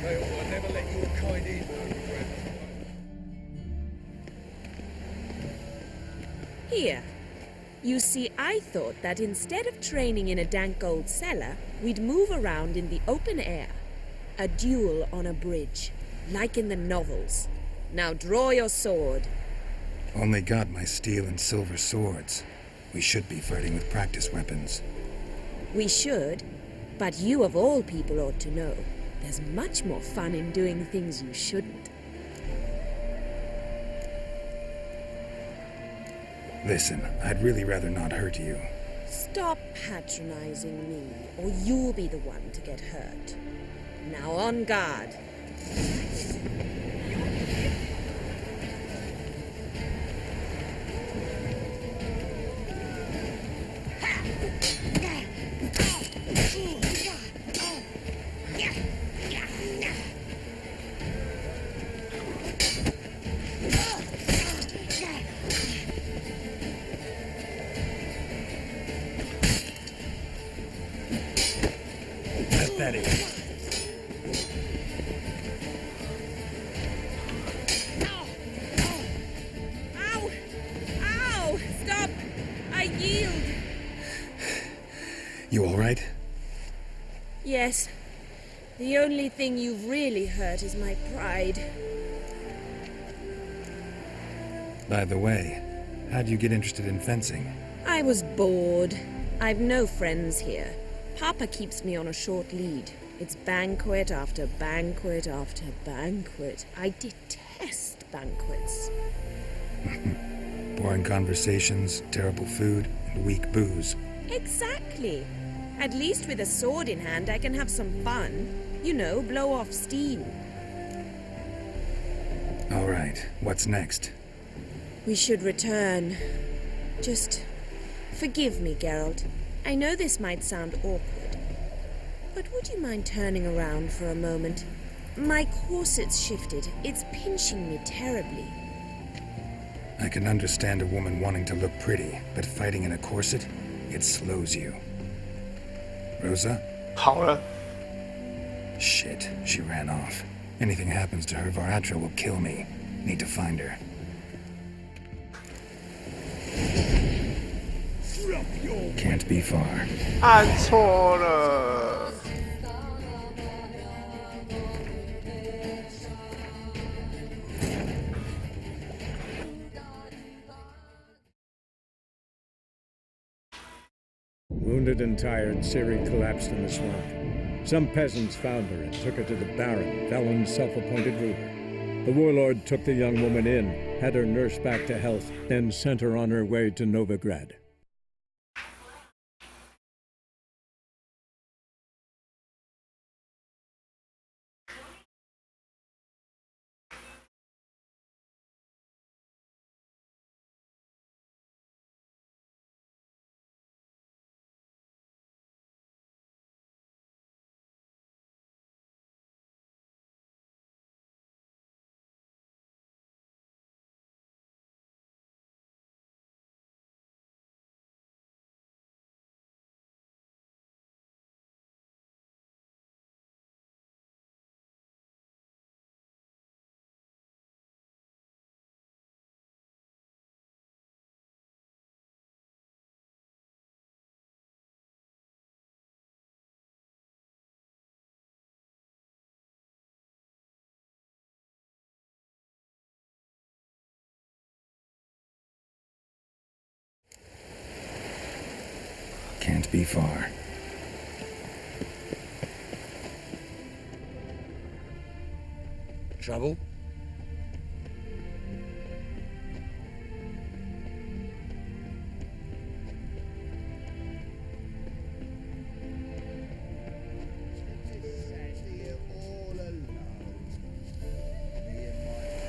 They ought to never let your kind in. Here. You see, I thought that instead of training in a dank old cellar, we'd move around in the open air. A duel on a bridge, like in the novels. Now draw your sword. Only got my steel and silver swords. We should be fighting with practice weapons. We should, but you of all people ought to know. There's much more fun in doing things you shouldn't. Listen, I'd really rather not hurt you. Stop patronizing me, or you'll be the one to get hurt. Now on guard. Pathetic. Ow! Ow! Stop! I yield! You all right? Yes. The only thing you've really hurt is my pride. By the way, how'd you get interested in fencing? I was bored. I've no friends here. Papa keeps me on a short lead. It's banquet after banquet after banquet. I detest banquets. Boring conversations, terrible food, and weak booze. Exactly. At least with a sword in hand, I can have some fun. You know, blow off steam. All right, what's next? We should return. Just forgive me, Geralt. I know this might sound awkward, but would you mind turning around for a moment? My corset's shifted. It's pinching me terribly. I can understand a woman wanting to look pretty, but fighting in a corset, it slows you. Rosa? 好了。 Shit, she ran off. Anything happens to her, Varatra will kill me. Need to find her. Can't be far. 按错了。 Wounded and tired, Ciri collapsed in the swamp. Some peasants found her and took her to the Baron, Valen's self-appointed ruler. The warlord took the young woman in, had her nursed back to health, then sent her on her way to Novigrad. Can't be far. Trouble?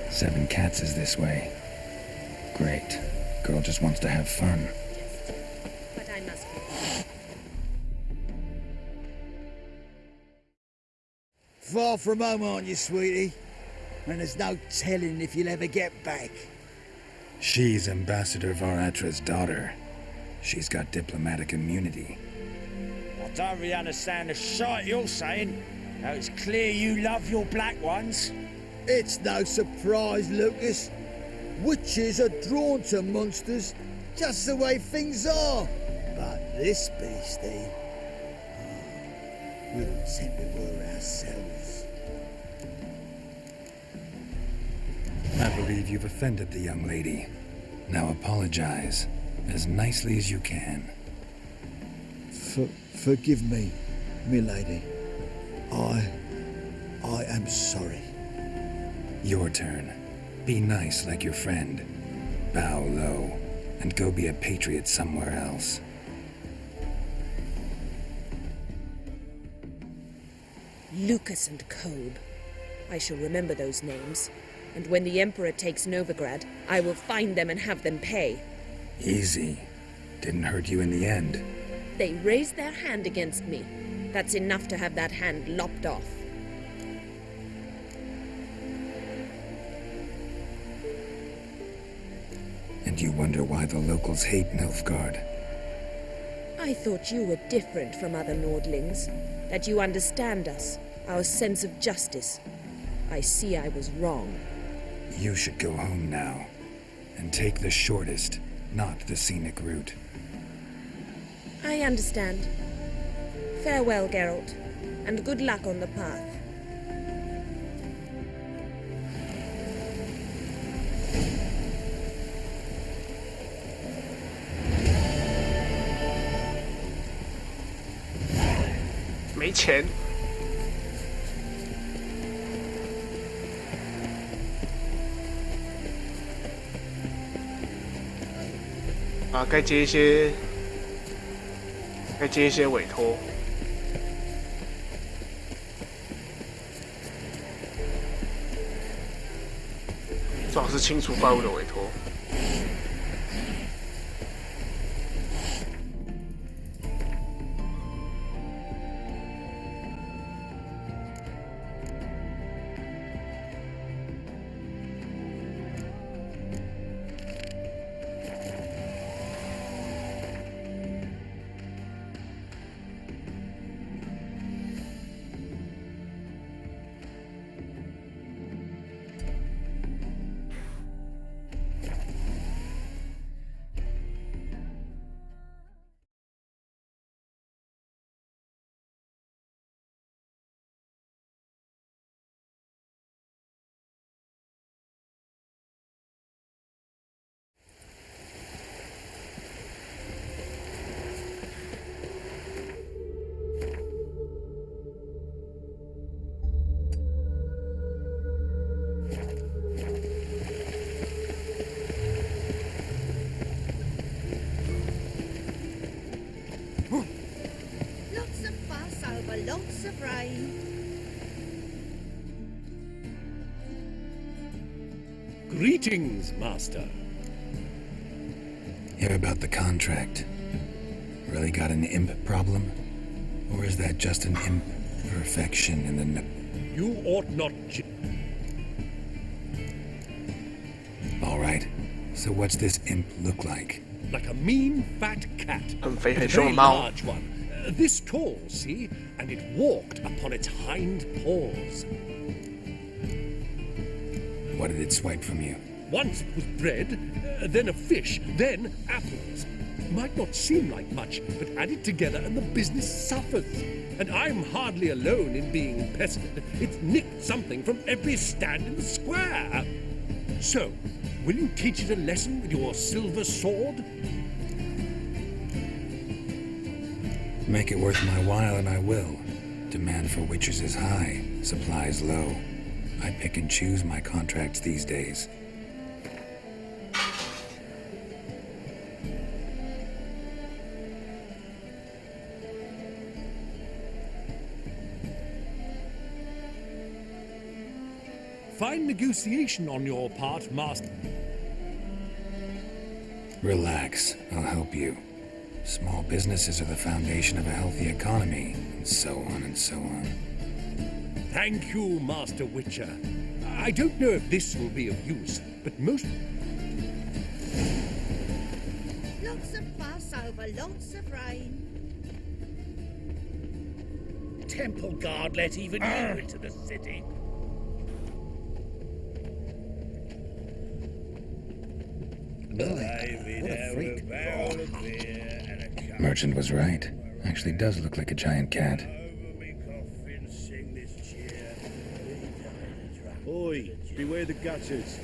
Seven Cats is this way. Great. Girl just wants to have fun. Far from home, aren't you, sweetie? And there's no telling if you'll ever get back. She's Ambassador Varatra's daughter. She's got diplomatic immunity. I don't really understand the shite you're saying. Now it's clear you love your black ones. It's no surprise, Lucas. Witches are drawn to monsters, just the way things are. But this beastie, we wouldn't send it were ourselves. I believe you've offended the young lady. Now apologize, as nicely as you can. Forgive me, milady. I am sorry. Your turn. Be nice like your friend. Bow low, and go be a patriot somewhere else. Lucas and Kobe. I shall remember those names. And when the Emperor takes Novigrad, I will find them and have them pay. Easy. Didn't hurt you in the end. They raised their hand against me. That's enough to have that hand lopped off. And you wonder why the locals hate Nilfgaard. I thought you were different from other Nordlings. That you understand us, our sense of justice. I see I was wrong. You should go home now. And take the shortest, not the scenic route. I understand. Farewell, Geralt, and good luck on the path.没钱。啊，该接一些委托。最好是清除怪物的委托。Lots of rain. Greetings, Master. Hear about the contract. Really got an imp problem? Or is that just an imperfection in the... You ought not... All right. So what's this imp look like? Like a mean, fat cat. A 很肥很 very 凶的猫。 large one. This tall, see? And it walked upon its hind paws. What did it swipe from you? Once it was bread, then a fish, then apples. Might not seem like much, but add it together and the business suffers. And I'm hardly alone in being pestered. It's nicked something from every stand in the square. So, will you teach it a lesson with your silver sword? Make it worth my while and I will. Demand for witches is high, supplies low. I pick and choose my contracts these days. Fine negotiation on your part, Master. Relax, I'll help you. Small businesses are the foundation of a healthy economy, and so on and so on. Thank you, Master Witcher. I don't know if this will be of use, but most... Lots of fuss over lots of rain. Temple guard let even you into the city. Merchant was right. Actually does look like a giant cat. Oi, beware the gutters.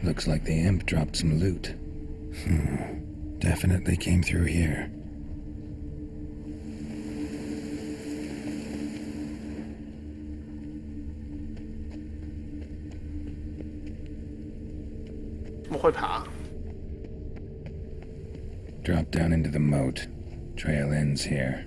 Looks like the imp dropped some loot. Definitely came through here. Drop down into the moat. Trail ends here.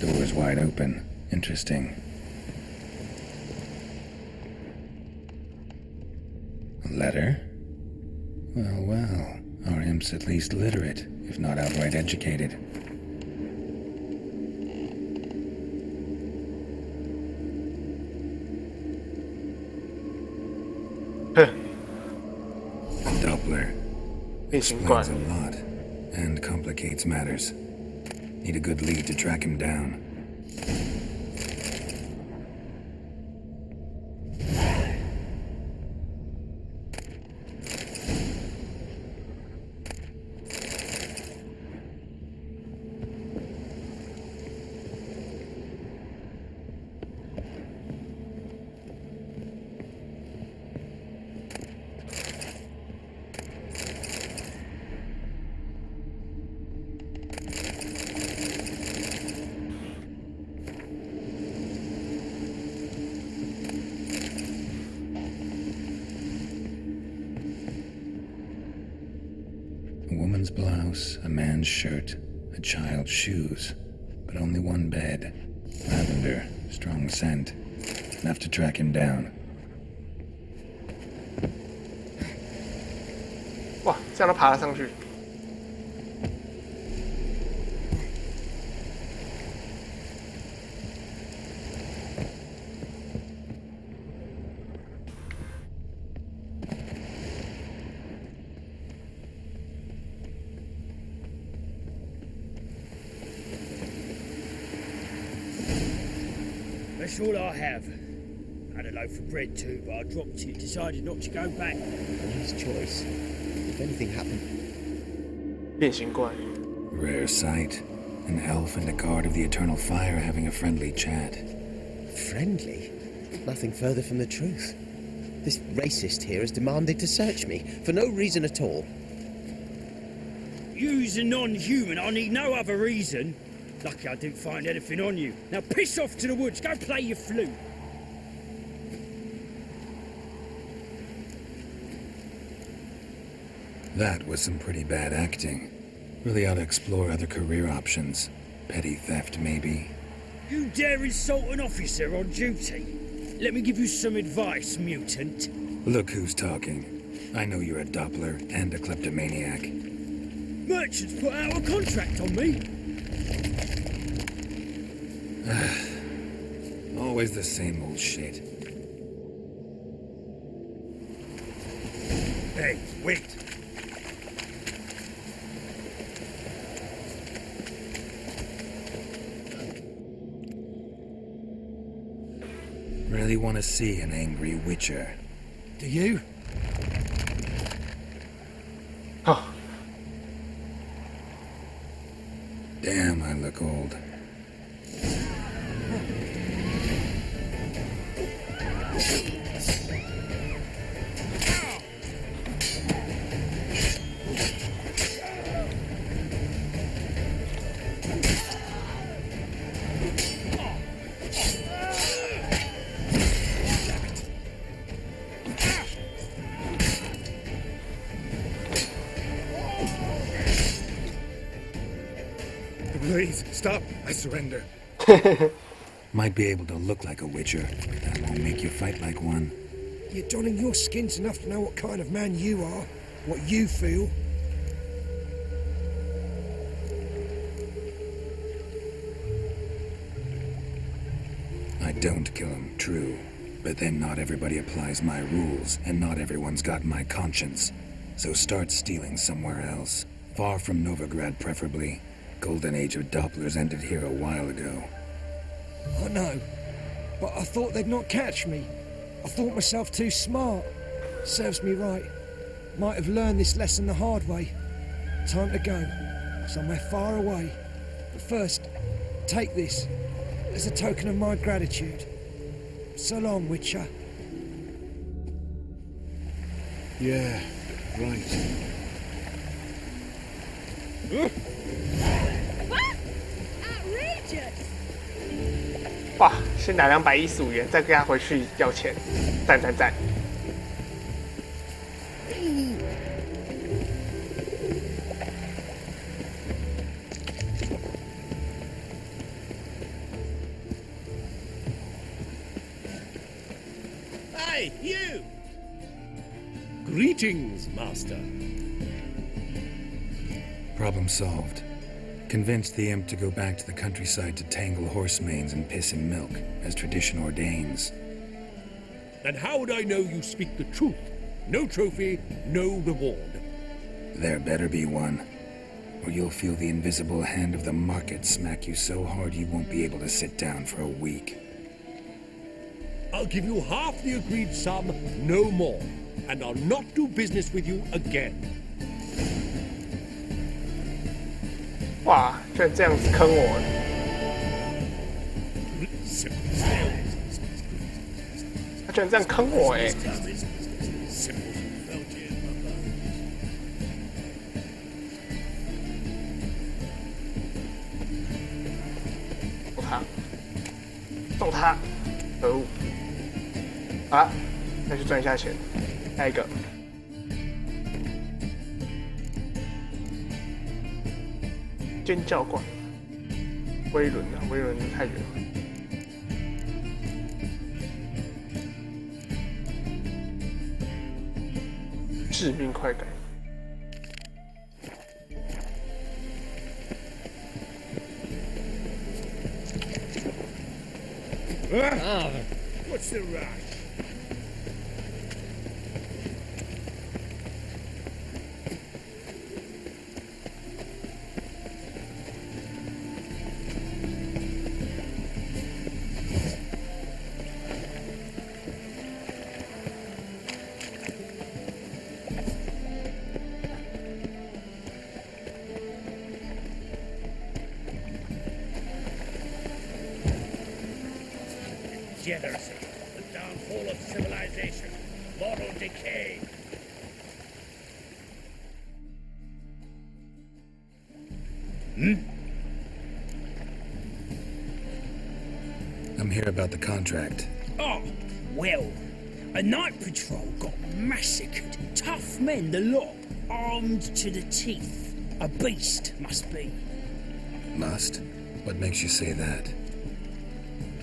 Door's wide open. Interesting. A letter? Well, well. Our imp's at least literate, if not outright educated. Doppler. Explains a lot, and complicates matters. Need a good lead to track him down. A woman's blouse, a man's shirt, a child's shoes, but only one bed. Lavender, strong scent, enough to track him down. 哇，这样都爬了上去。That's all I have. Had a loaf of bread too, but I dropped it. Decided not to go back. His choice. If anything happened. 变形怪。 Rare sight. An elf and a guard of the eternal fire having a friendly chat. Friendly? Nothing further from the truth. This racist here has demanded to search me, for no reason at all. You's a non-human. I need no other reason. Lucky I didn't find anything on you. Now piss off to the woods. Go play your flute. That was some pretty bad acting. Really ought to explore other career options. Petty theft, maybe. You dare insult an officer on duty? Let me give you some advice, mutant. Look who's talking. I know you're a Doppler and a kleptomaniac. Merchants put out a contract on me. Always the same old shit. Hey, wait. Really want to see an angry witcher. Do you? Oh. Damn, I look old. Stop! I surrender. Might be able to look like a witcher, but that won't make you fight like one. You're donning your skins enough to know what kind of man you are, what you feel. I don't kill him, true. But then not everybody applies my rules, and not everyone's got my conscience. So start stealing somewhere else. Far from Novigrad, preferably. Golden age of Dopplers ended here a while ago. I know, but I thought they'd not catch me. I thought myself too smart. Serves me right. Might have learned this lesson the hard way. Time to go. Somewhere far away. But first, take this as a token of my gratitude. So long, Witcher. Yeah, right.哇，先打215元，再跟他回去要钱，赞赞赞！ Hey, you! Greetings, Master. Problem solved. Convinced the imp to go back to the countryside to tangle horse manes and piss in milk, as tradition ordains. And how would I know you speak the truth? No trophy, no reward. There better be one, or you'll feel the invisible hand of the market smack you so hard you won't be able to sit down for a week. I'll give you half the agreed sum, no more. And I'll not do business with you again. 哇，居然这样子坑我！他居然这样坑我哎！揍他！揍他！可恶！好了，再去赚一下钱。下一个。 尖叫怪，威伦啊，威伦太远了。致命快感。What's the rush? Degeneracy, the downfall of civilization, moral decay. I'm here about the contract. Oh, well, a night patrol got massacred. Tough men, the lot, armed to the teeth. A beast, must be. Must? What makes you say that?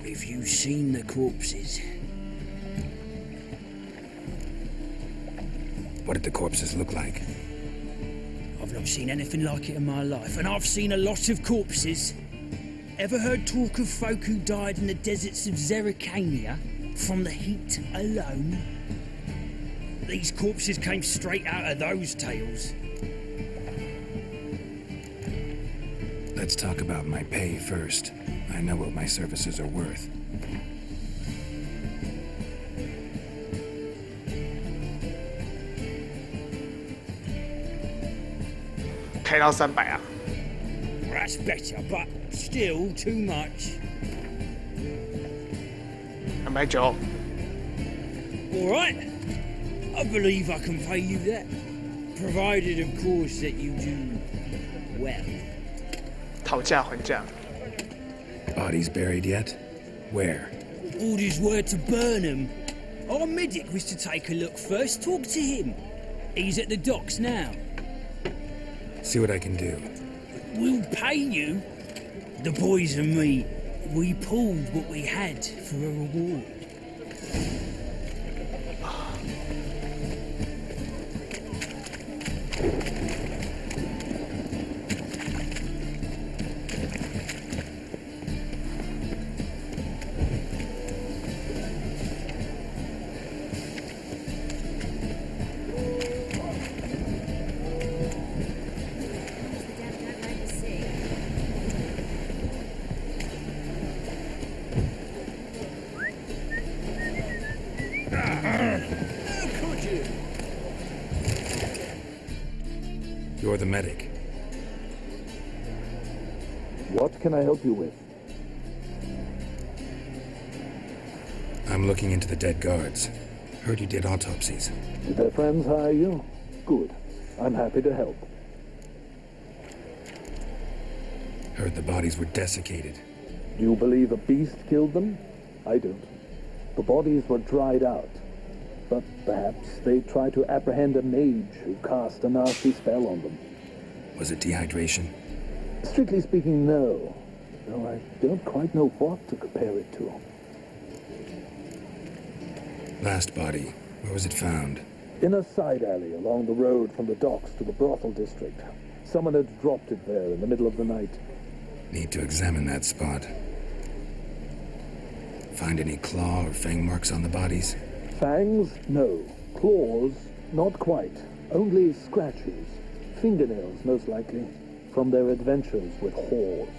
Have you seen the corpses? What did the corpses look like? I've not seen anything like it in my life, and I've seen a lot of corpses. Ever heard talk of folk who died in the deserts of Zerrikania from the heat alone? These corpses came straight out of those tales. Let's talk about my pay first. I know what my services are worth. That's better, but still too much. 390. All right. I believe I can pay you that. Provided, of course, that you do well. 讨价还价。 Bodies buried yet? Where? Orders were to burn them. Our medic was to take a look first, talk to him. He's at the docks now. See what I can do. We'll pay you. The boys and me, we pulled what we had for a reward. You're the medic. What can I help you with? I'm looking into the dead guards. Heard you did autopsies. Did their friends hire you? Good. I'm happy to help. Heard the bodies were desiccated. Do you believe a beast killed them? I don't. The bodies were dried out. But perhaps they tried to apprehend a mage who cast a nasty spell on them. Was it dehydration? Strictly speaking, no. Though I don't quite know what to compare it to. Last body, where was it found? In a side alley along the road from the docks to the brothel district. Someone had dropped it there in the middle of the night. Need to examine that spot. Find any claw or fang marks on the bodies? Fangs? No. Claws? Not quite. Only scratches. Fingernails, most likely. From their adventures with whores.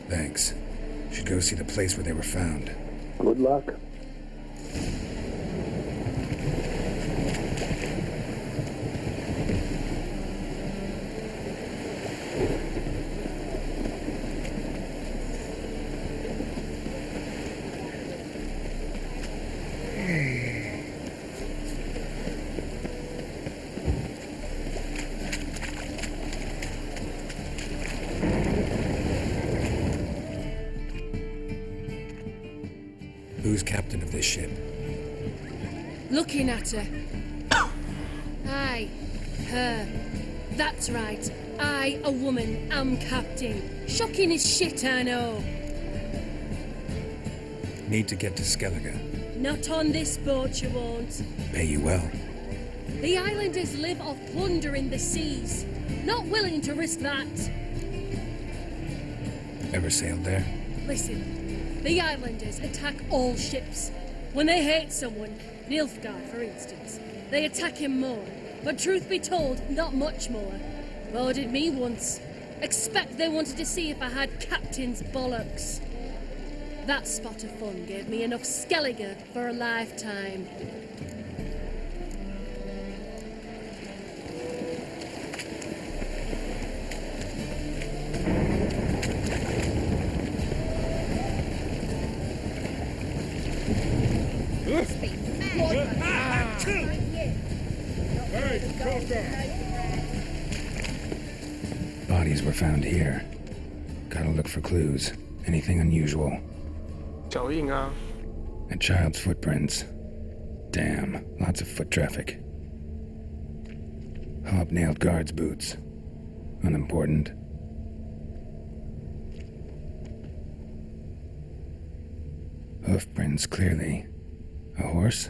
Thanks. Should go see the place where they were found. Good luck. Who's captain of this ship? Looking at her. Aye, her. That's right. I, a woman, am captain. Shocking as shit, I know. Need to get to Skellige. Not on this boat, you won't. Pay you well. The islanders live off plunder in the seas. Not willing to risk that. Ever sailed there? Listen, the islanders attack all ships. When they hate someone, Nilfgaard for instance, they attack him more. But truth be told, not much more. Well, did me once. Expect they wanted to see if I had captain's bollocks. That spot of fun gave me enough Skellige for a lifetime. Bodies were found here. Gotta look for clues. Anything unusual. 脚印啊 And child's footprints. Damn, lots of foot traffic. Hobnailed guards' boots. Unimportant. Hoofprints, clearly. A horse?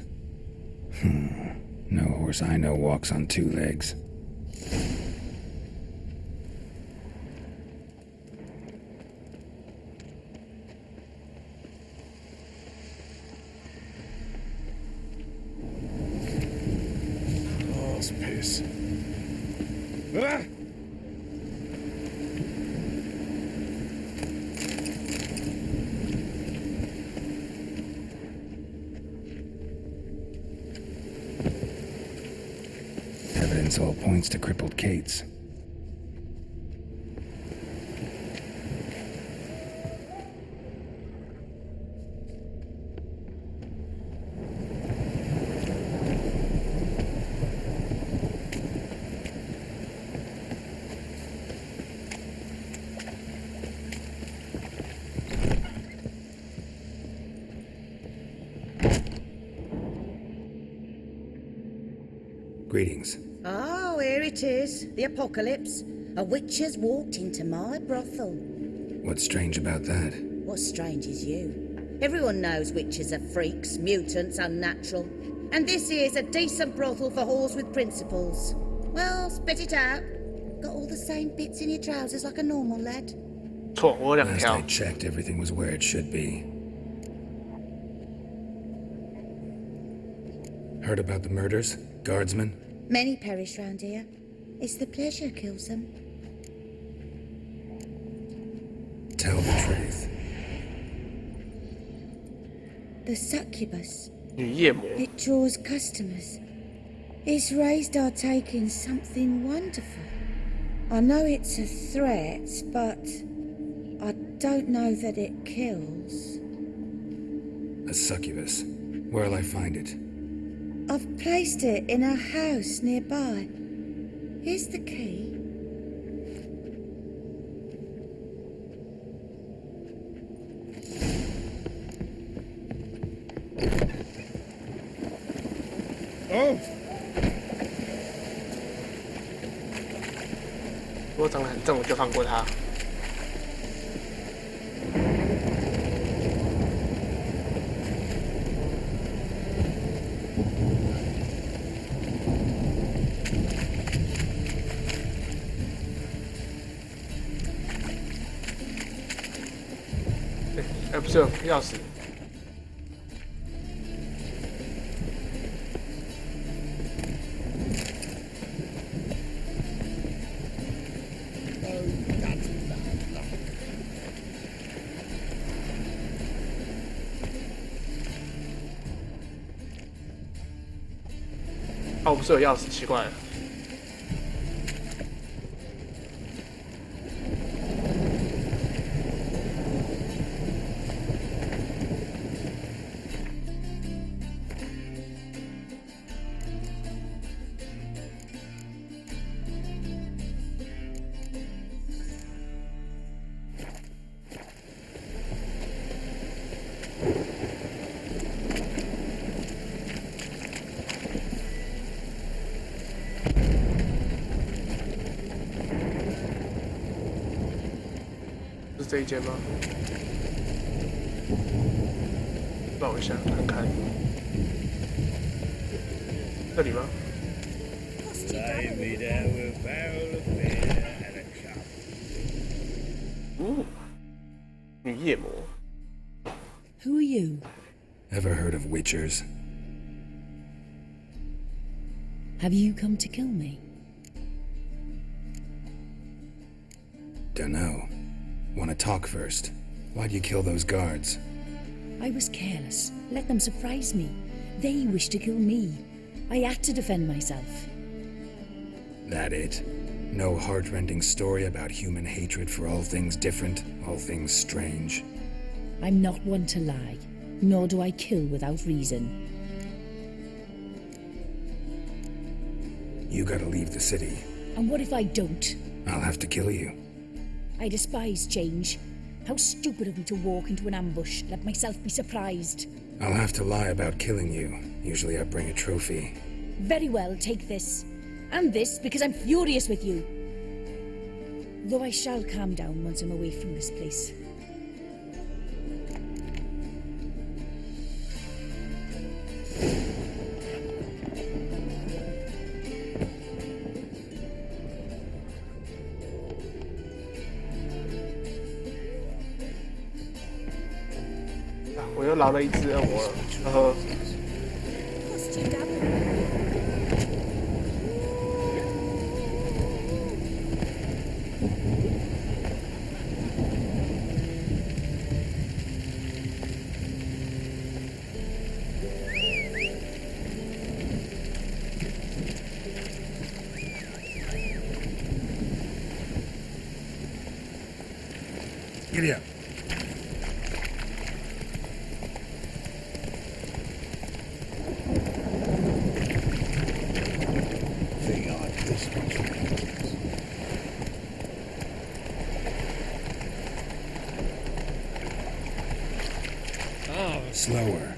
No horse I know walks on two legs. Oh, it's piss. Ah! Evidence all points to crippled Kate's. Greetings. Oh, here it is. The apocalypse. A witch has walked into my brothel. What's strange about that? What's strange is you. Everyone knows witches are freaks, mutants, unnatural. And this here's a decent brothel for whores with principles. Well, spit it out. Got all the same bits in your trousers like a normal lad. Last I checked, everything was where it should be. Heard about the murders? Guardsmen? Many perish round here. It's the pleasure kills them. Tell the truth. The succubus. 女夜魔 It draws customers. It's raised our taking something wonderful. I know it's a threat, but I don't know that it kills. A succubus. Where'll I find it? I've placed it in a house nearby. Here's the key. Oh. 如果长得很正，我就放过他。哎，不是有钥匙。 哦，不是有钥匙，奇怪了。是这一间吗？让我想看看，这里吗？ Lie me down with a barrel of beer and a cup. 哦，女夜魔。 Who are you? Ever heard of witchers? Have you come to kill me? Dunno. Wanna talk first? Why'd you kill those guards? I was careless. Let them surprise me. They wish to kill me. I had to defend myself. That it? No heart-rending story about human hatred for all things different, all things strange? I'm not one to lie, nor do I kill without reason. You gotta leave the city. And what if I don't? I'll have to kill you. I despise change. How stupid of me to walk into an ambush, let myself be surprised. I'll have to lie about killing you. Usually I bring a trophy. Very well, take this. And this, because I'm furious with you. Though I shall calm down once I'm away from this place. Ah, 我又捞了一只恶魔了，呵呵。 Giddy up. Thing like this much. Oh, Slower.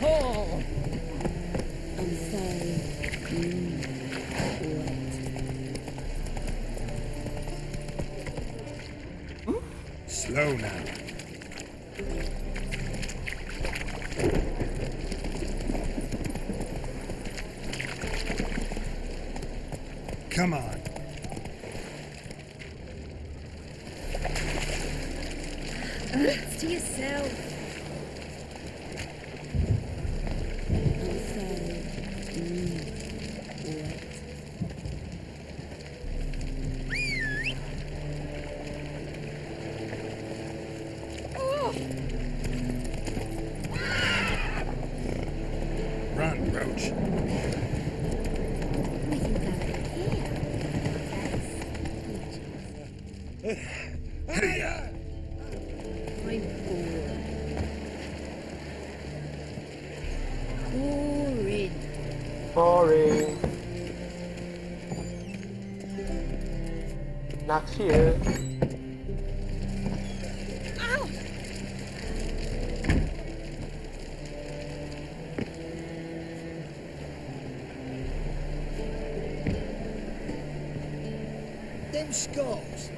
Oh! I'm fine. Slow now. Come on. It's to yourself. Run, Roach. Boring. Not here. Them scars,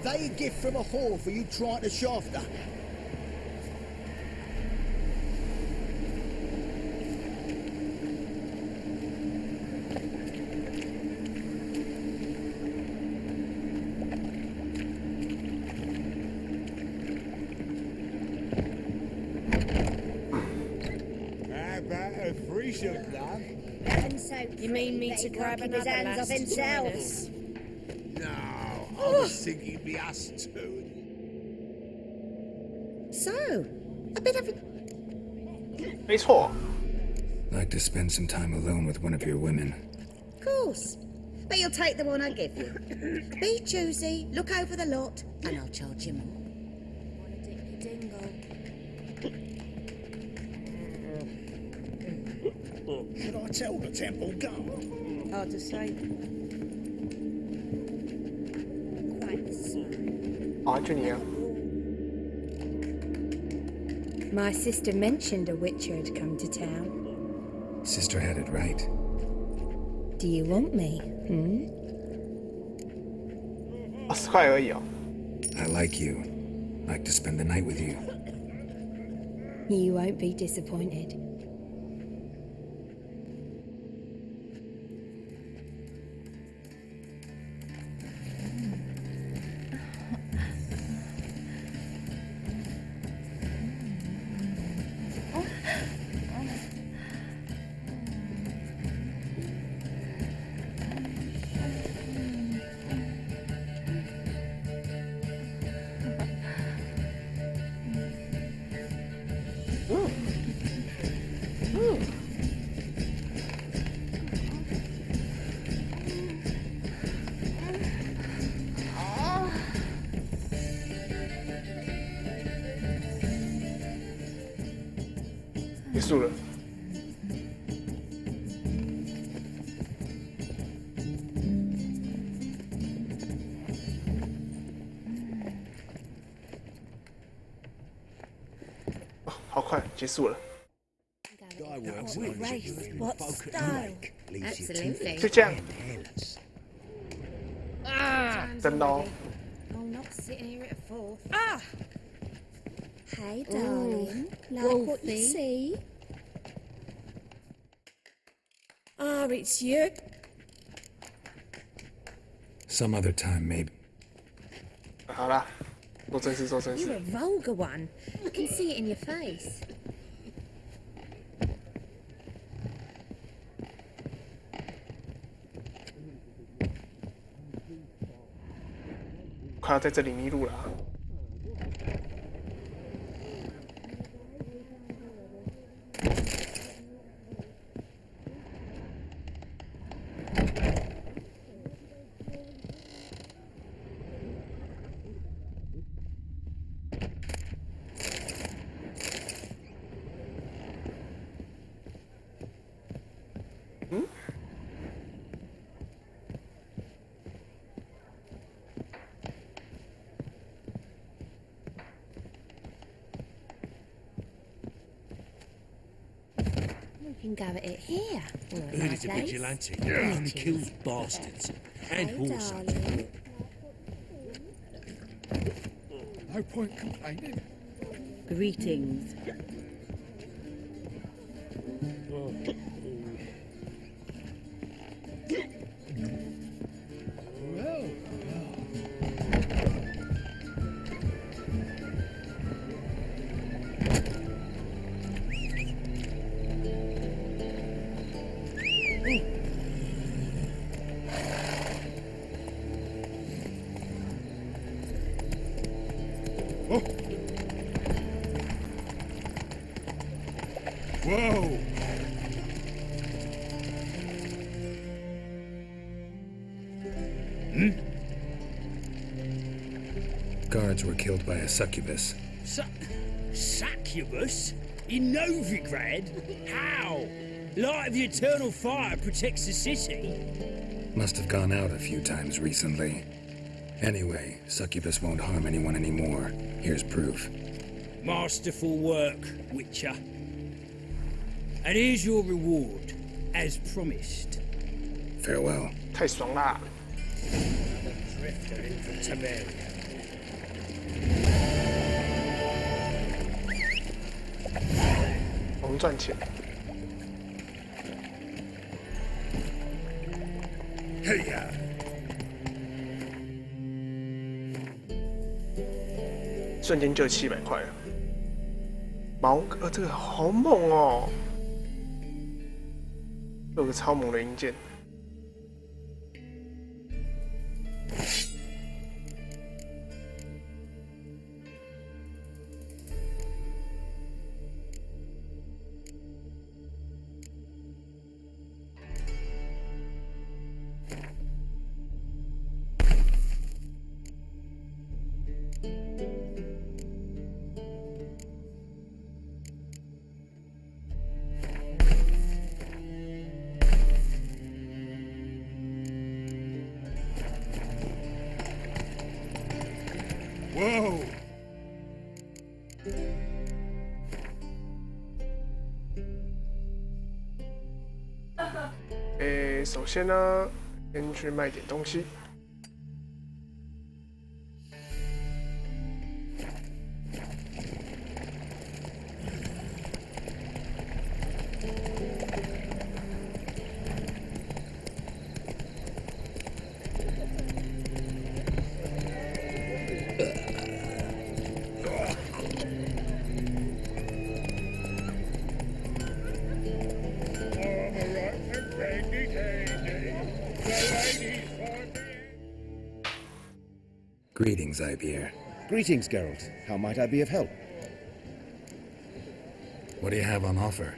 they a gift from a whore for you trying to shaft her. You mean me to grab his another hands lass off to join himself? us? No, I was thinking it'd be us two. So, a bit of 没错。 Like to spend some time alone with one of your women. Of course. But you'll take the one I give you. Be choosy, look over the lot, and I'll charge you more. Should I tell the temple guard? Hard to say. Quite smart. 啊，就你啊。 My sister mentioned a witcher had come to town. Sister had it right. Do you want me? 20块而已哦。 I like you. Like to spend the night with you. You won't be disappointed. Mm. 结束了。哦，好快，结束了。 What style? Absolutely. 就这样。 真的哦。 I'll not sit here at a fourth. Ah! Hey, darling. Like what you see? Ah, it's you. Some other time, maybe. 好啦，做正事，做正 You're 事。 a vulgar one. I can see it in your face. 快要在这里迷路了啊。 We can go at it here. Or at Heard my he's a place. vigilante. Only kills bastards. And Hey, horses. darling. No point complaining. Greetings. Well, Whoa! Guards were killed by a succubus. Succubus? In Novigrad? How? Light of the eternal fire protects the city. Must have gone out a few times recently. Anyway, succubus won't harm anyone anymore. Here's proof. Masterful work, Witcher. And here's your reward, as promised. Farewell. 太爽啦！ Drifter into Temeria. 我们赚钱。嘿呀！瞬间就700块了。毛哥，这个好猛哦！有个超猛的银剑。Whoa! 首先呢，先去卖点东西。Greetings, Ibeer. Greetings, Geralt. How might I be of help? What do you have on offer?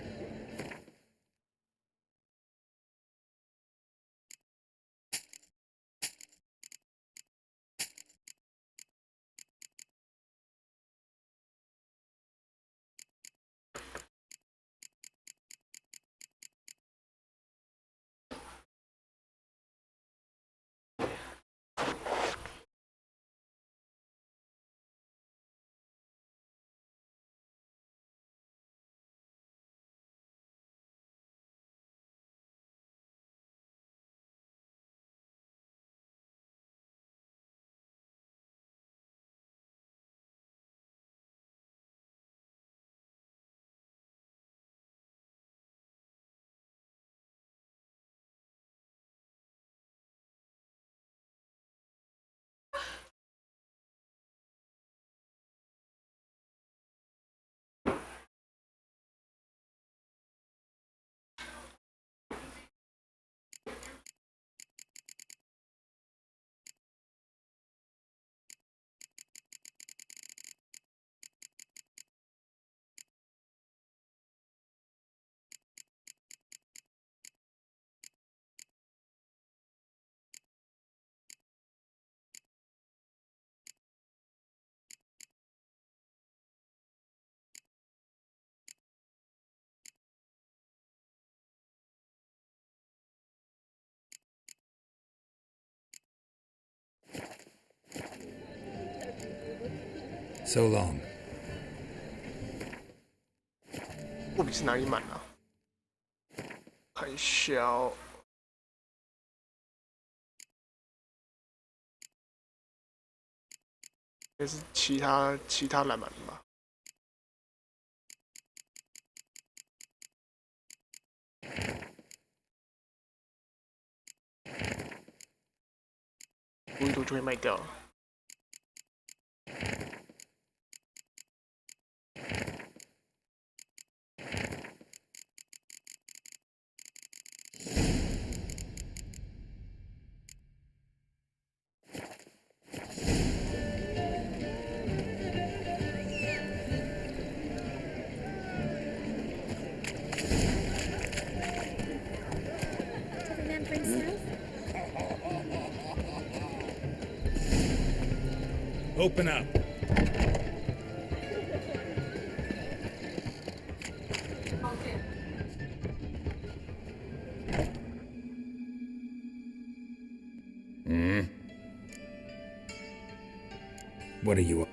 So long. 物品是哪里买啊？看一下哦。也是其他蓝蛮吧。读一读就会卖掉了。Open up. What are you?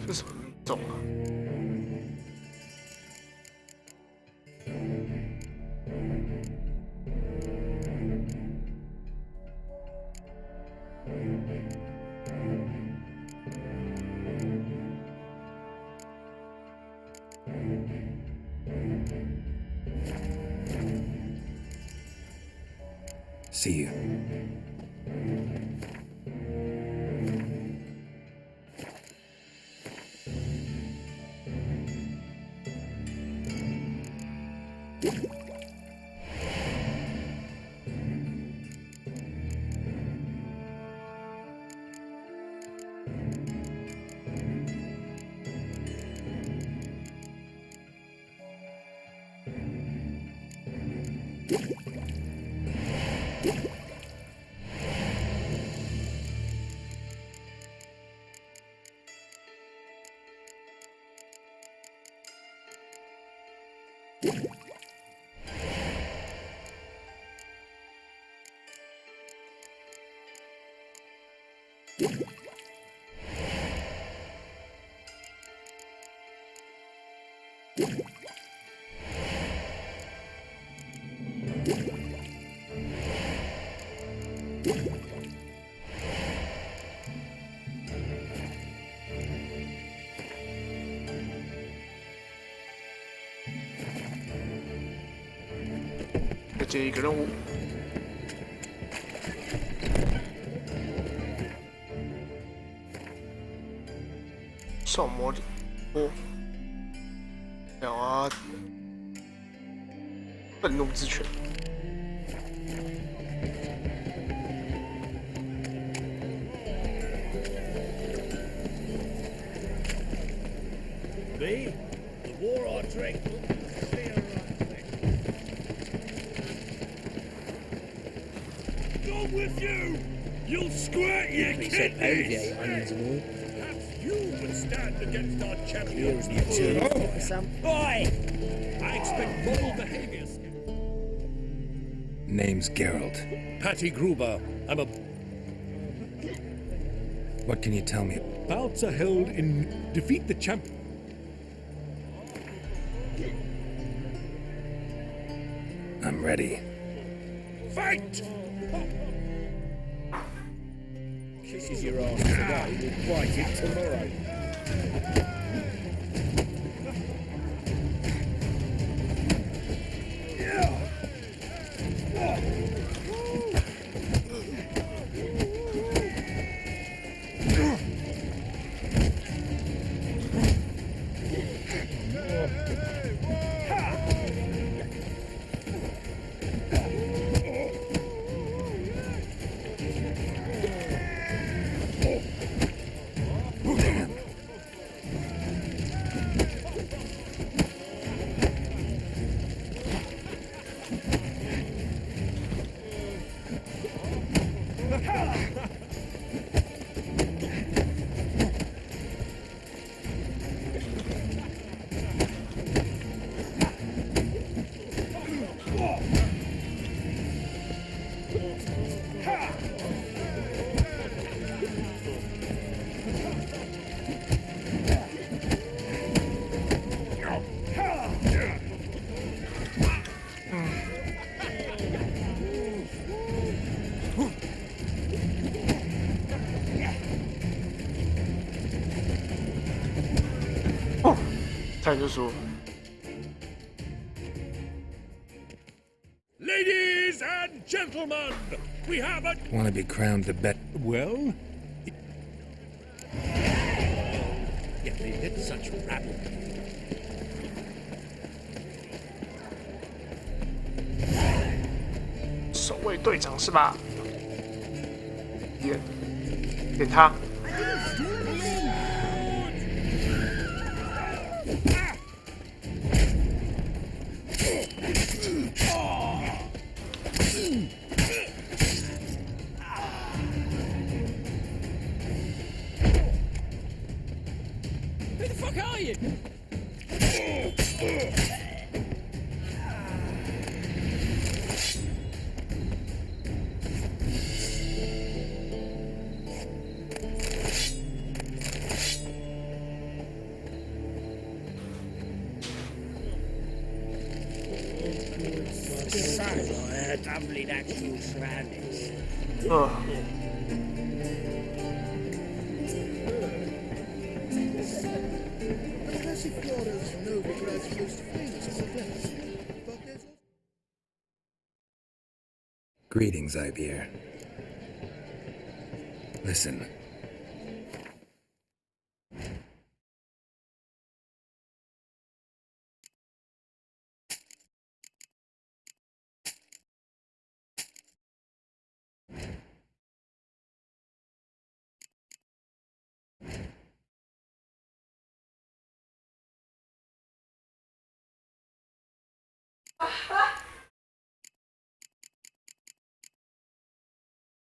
这是什么种啊？See you.再接一个任务。扫魔力，哦，鸟啊，愤怒之泉。Me? The war or drink? Go with you! You'll squirt your kidneys! Perhaps you would stand against our champions. Boy! I expect bold behaviors. Name's Geralt. Patty Gruber. I'm a What can you tell me? Bouts are held in defeat the champ. I'm ready. Fight! Kisses your ass today, we'll bite it tomorrow. Ladies and gentlemen, we have a... Want to be crowned the bet? Well... Yet they let such rabble.守卫队长是吧？点他。Who the fuck are you? Doubly actual surroundings. Greetings, Ibeer. Listen.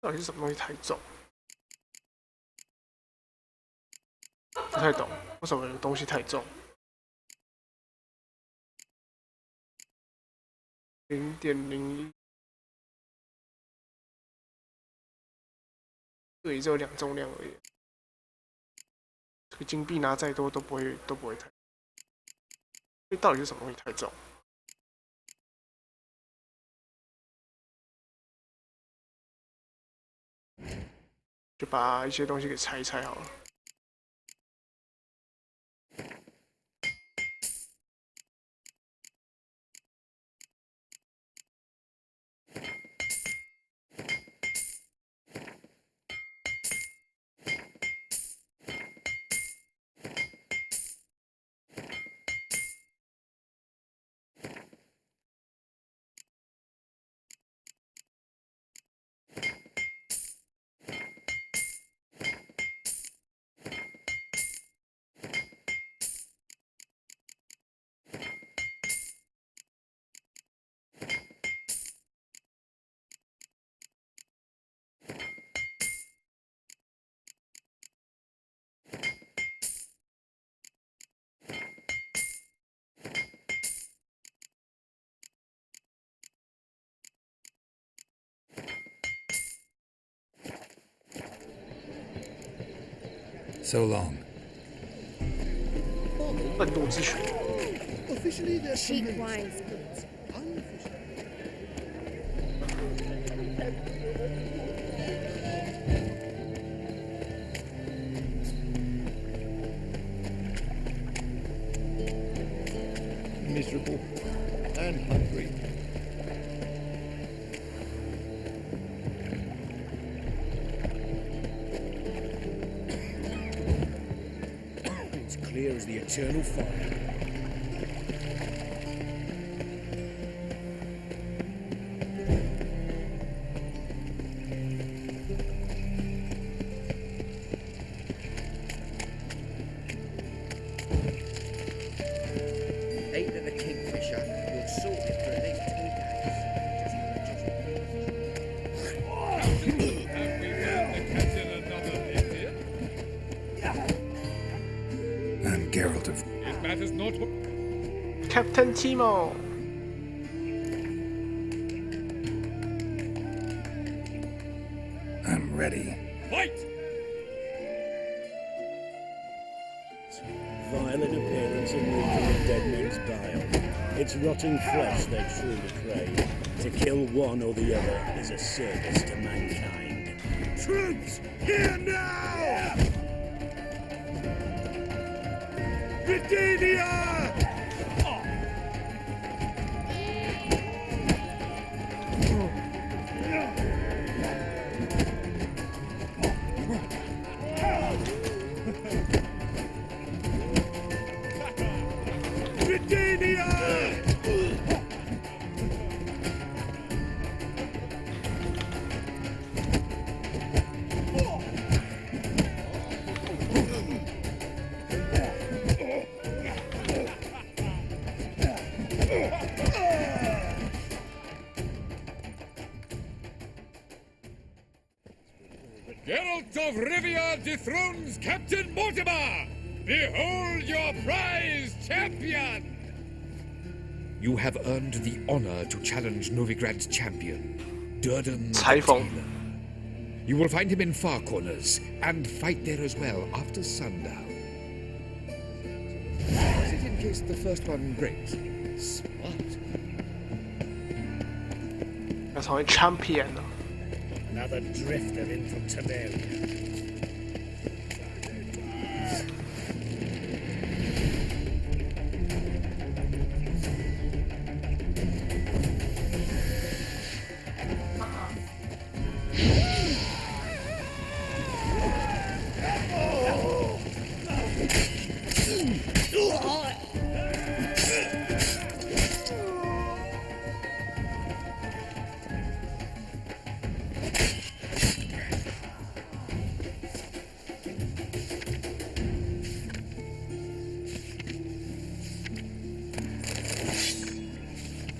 到底是什么东西太重？不太懂，为什么有东西太重？0.01，对，只有2重量而已。这个金币拿再多都不会太。这到底是什么东西太重？就把一些东西给拆一拆好了。So long. 愤怒之拳。 Officially, they're Cheap wine's good. Miserable and hungry. It's clear as the eternal fire. Ain't it a kingfisher? You'll sort it for at least 2 days. Have we found the captain another Indian? I'm Geralt of... It matters not what... Captain Timo. I'm ready. Fight! Violet appearance and reeking of dead men's bile. It's rotting flesh they truly crave. To kill one or the other is a service to mankind. Troops, here now! Britannia! Geralt of Rivia dethrones Captain Mortimer! Behold your prize champion! You have earned the honor to challenge Novigrad's champion, Durden the Tailor. You will find him in Far Corners, and fight there as well after sundown. Is it in case the first one breaks? Smart. 要成为 champion 了。 Another drifter in from Tiberia.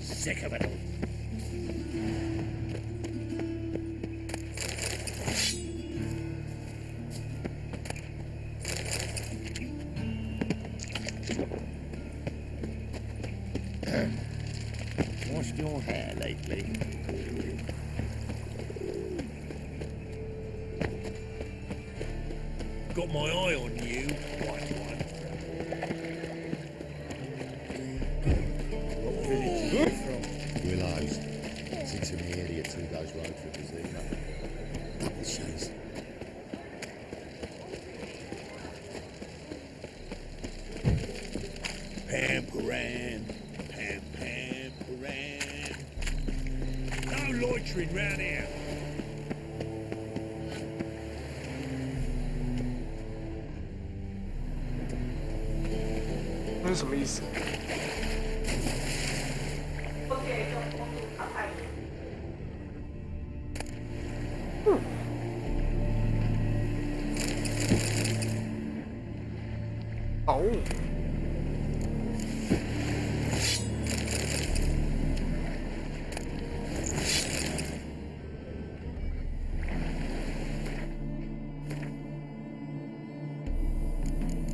Sick of it all. Washed your hair lately? Got my eye on you, white one. What village are you from? Willows. Sits in the area 2 days road trip is there. Double shows. Pam-param, pam-pam-param. No loitering round here.那是什么意思？哦。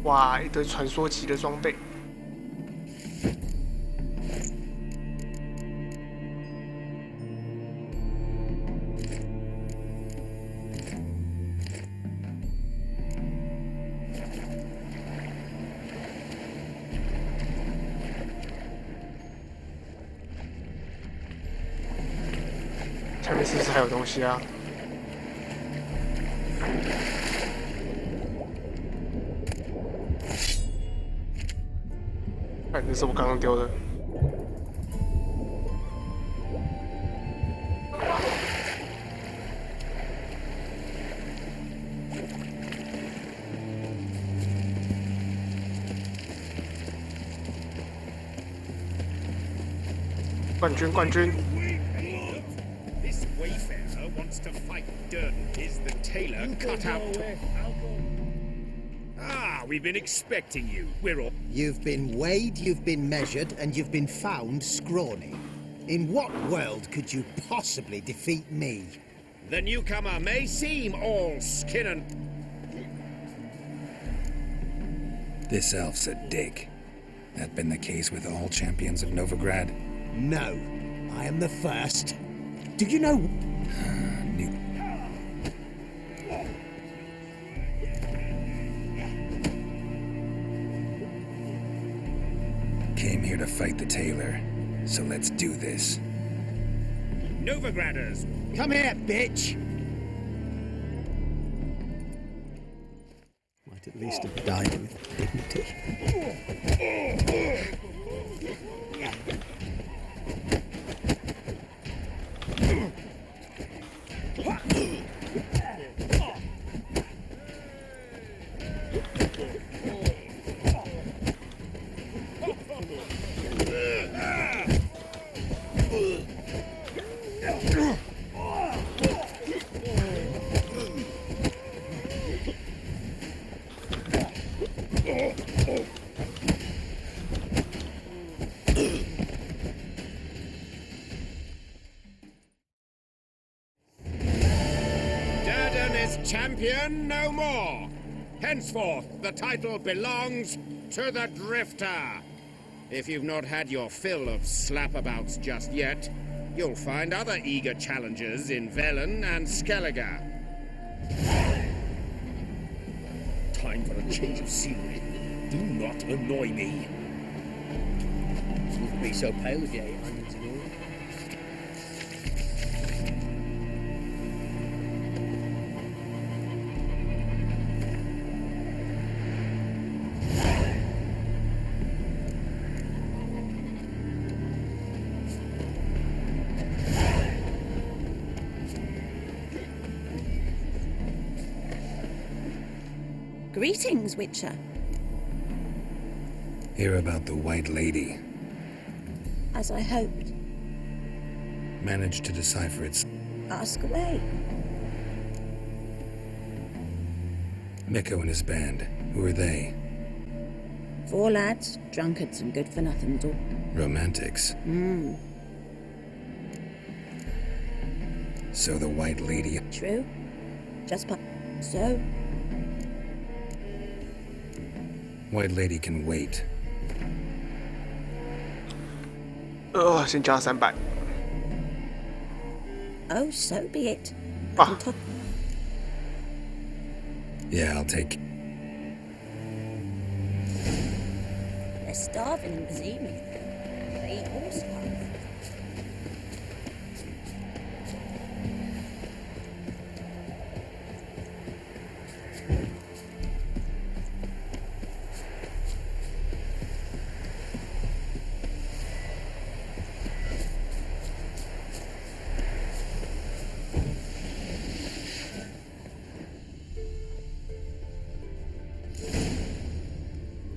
哇，一堆传说级的装备。下面是不是还有东西啊？哎，这是我刚刚丢的。冠军，冠军！ This wayfarer wants to fight dirt. Is the tailor cut out? Ah, we've been expecting you. We're all. You've been weighed, you've been measured, and you've been found scrawny. In what world could you possibly defeat me? The newcomer may seem all skin and. This elf's a dick. That been the case with all champions of Novigrad? No, I am the first. Do you know? Came here to fight the tailor, so let's do this. Novigraders! Come here, bitch! Might at least have died with dignity. Champion no more. Henceforth, the title belongs to the Drifter. If you've not had your fill of slapabouts just yet, you'll find other eager challengers in Velen and Skellige. Time for a change of scenery. Do not annoy me. You wouldn't be so pale if you ate onions and all. Greetings, Witcher. Hear about the White Lady. As I hoped. Managed to decipher its... Ask away. Mikko and his band. Who are they? 4 lads, drunkards and good for nothings all. Romantics. So the White Lady... True. Just so... White Lady can wait. 先加300。Oh, so be it. Yeah, I'll take... They're starving in Bazimi. They eat horse life.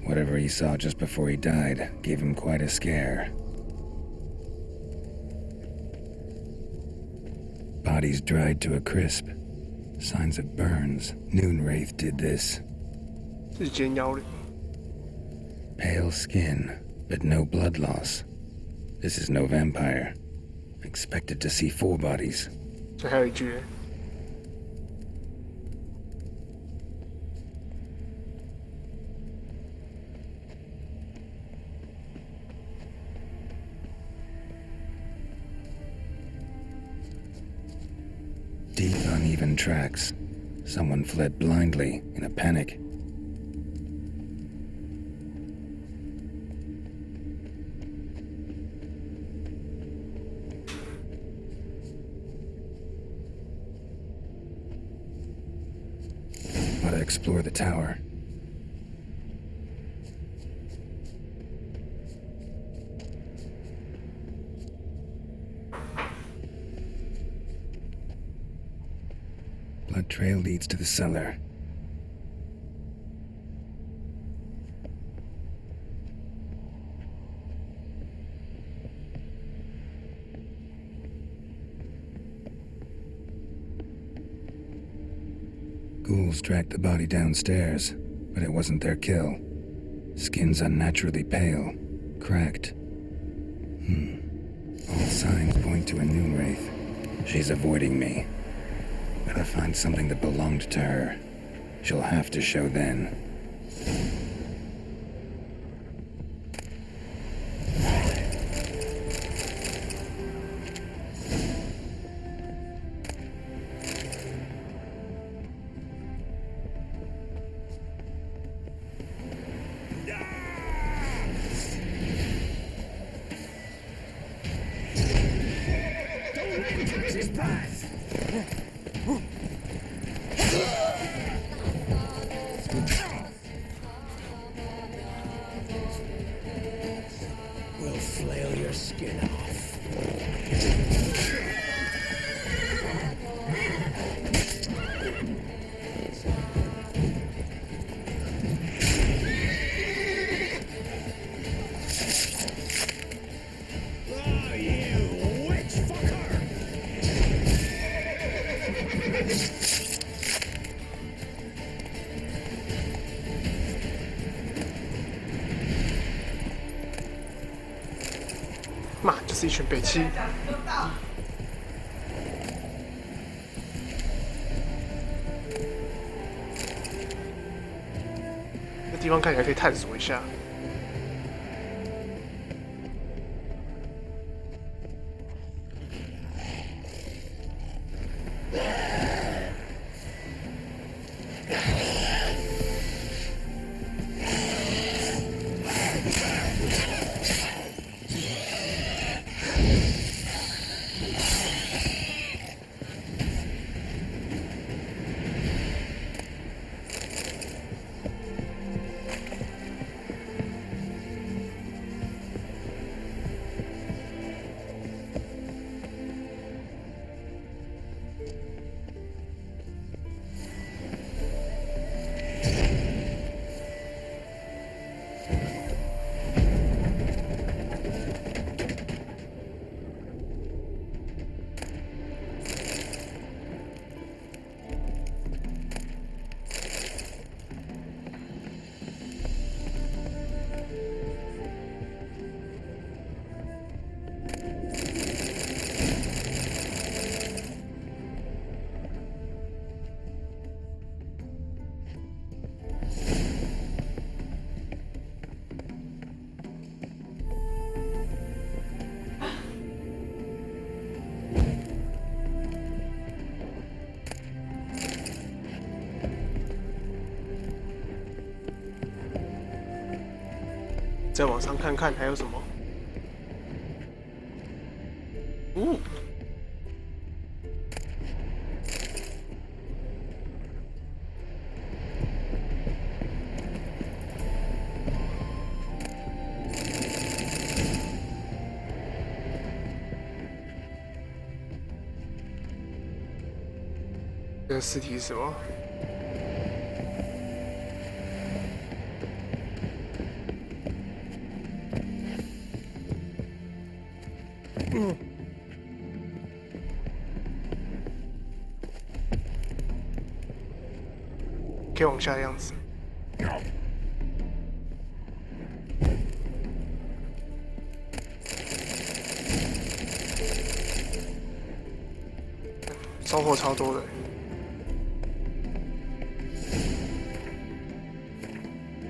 Whatever he saw just before he died gave him quite a scare. Bodies dried to a crisp. Signs of burns. Noonwraith did this. Pale skin, but no blood loss. This is no vampire. Expected to see 4 bodies. 这还有一句。 Deep, uneven tracks. Someone fled blindly, in a panic. Gotta explore the tower. Blood trail leads to the cellar. Ghouls dragged the body downstairs, but it wasn't their kill. Skin's unnaturally pale, cracked. All signs point to a new wraith. She's avoiding me. Gotta find something that belonged to her. She'll have to show then. We'll flail your skin off. Oh, you witch fucker! 妈，就是一群北七。这地方看起来可以探索一下。再往上看看还有什么？这个尸体是什么？可以往下的样子。收获超多的。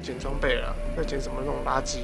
捡装备了，要捡什么那种垃圾？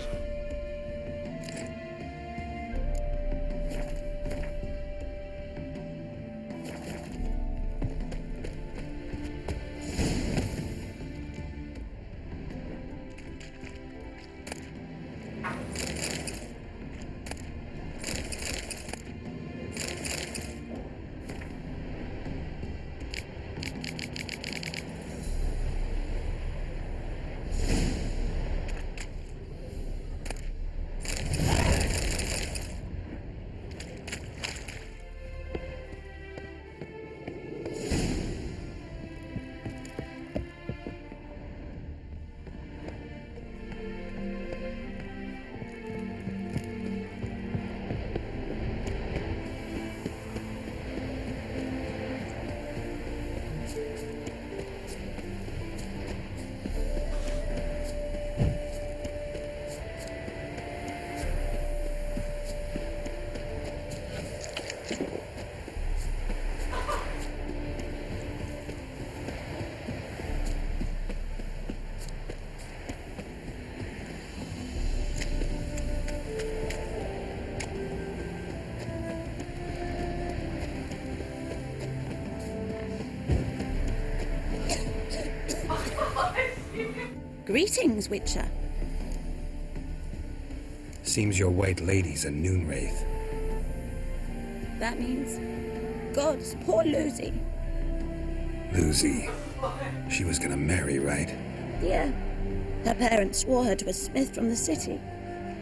Greetings, Witcher. Seems your white lady's a noon wraith. That means gods, poor Lucy. Lucy. She was gonna marry, right? Yeah. Her parents swore her to a smith from the city.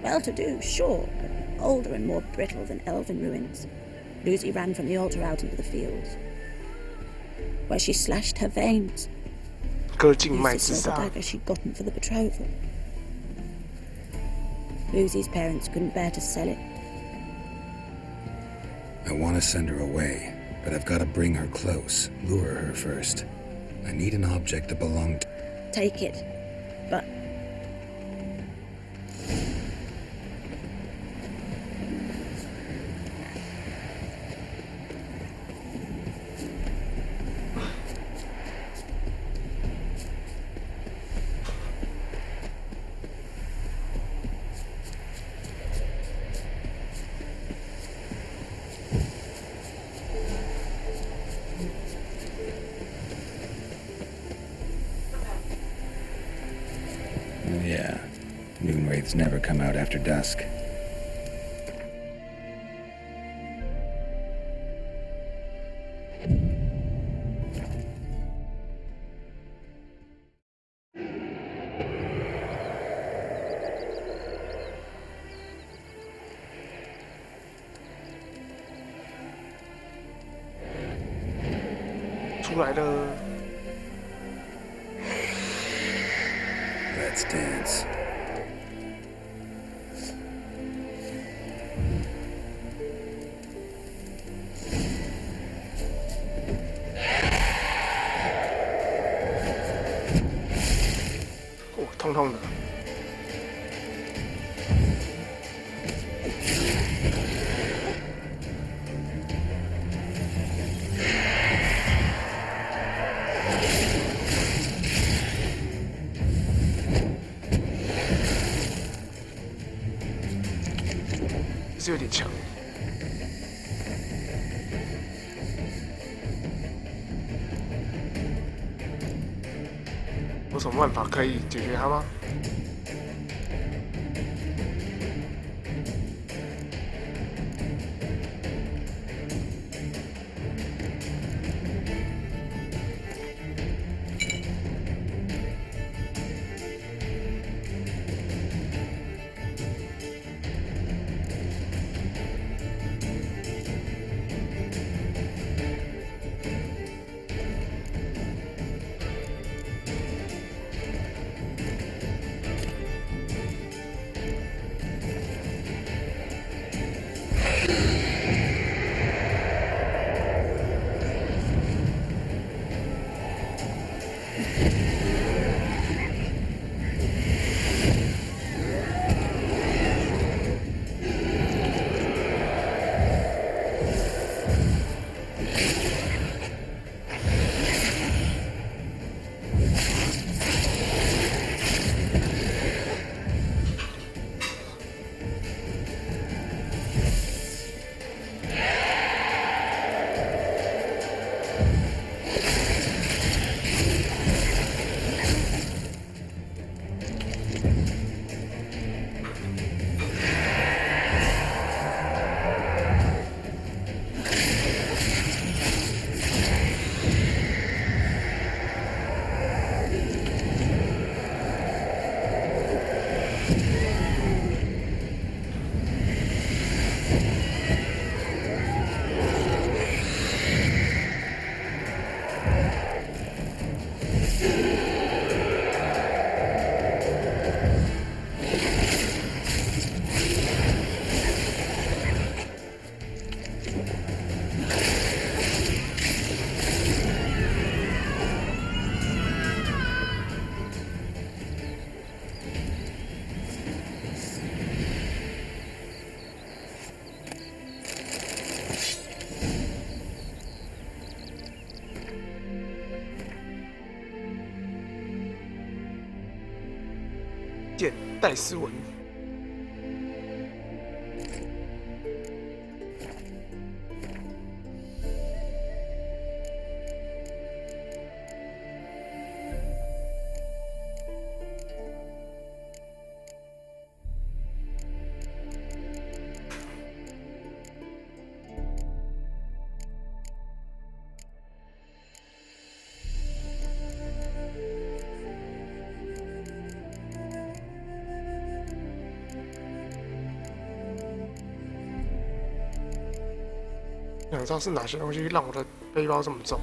Well-to-do, sure, but older and more brittle than elven ruins. Lucy ran from the altar out into the fields, where she slashed her veins. 割颈脉 Used 自 the silver 杀。 dagger she'd gotten for the betrothal. Lucy's parents couldn't bear to sell it. I want to send her away, but I've got to bring her close, lure her first. I need an object that belonged to... Take it, but Yeah, noon wraiths never come out after dusk.出来了。 Let's dance. Oh, 痛痛的。是有点强。有什么办法可以解决它吗？见戴斯文。想知道是哪些东西让我的背包这么重？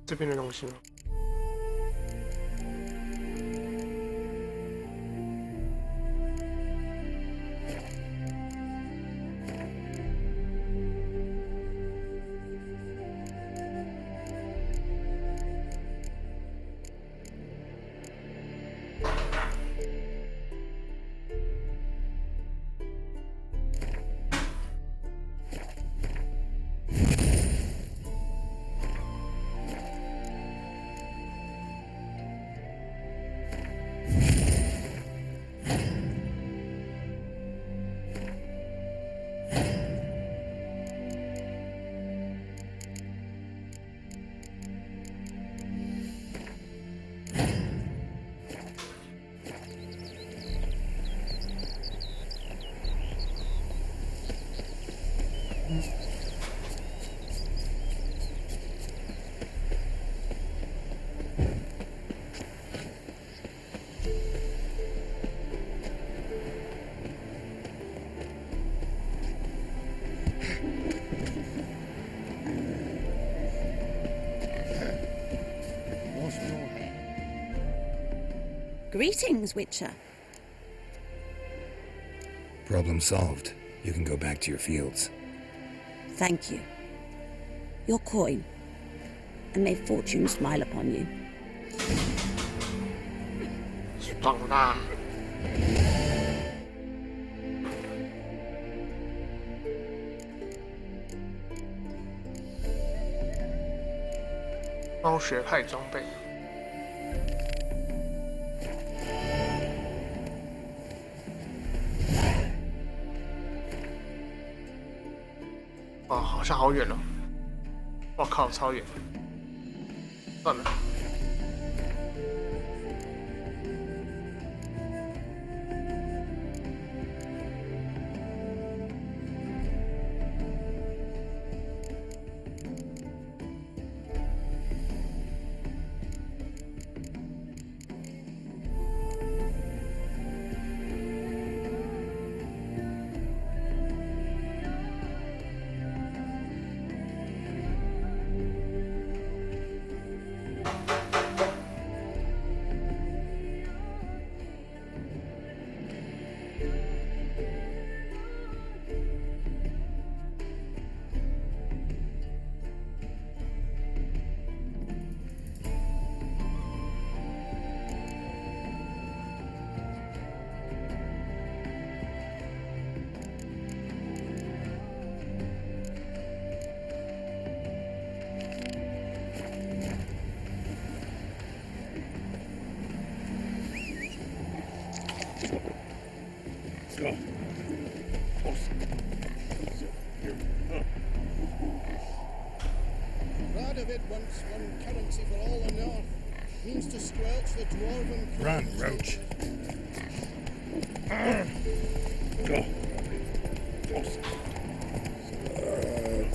这边的东西吗？Greetings, Witcher. Problem solved. You can go back to your fields. Thank you. Your coin. And may fortune smile upon you. 爽啦！猫学派装备。哇，好像好远哦！我靠，超远！算了。Glad of it once one currency for all the north. Means to squelch the dwarven... Run, roach.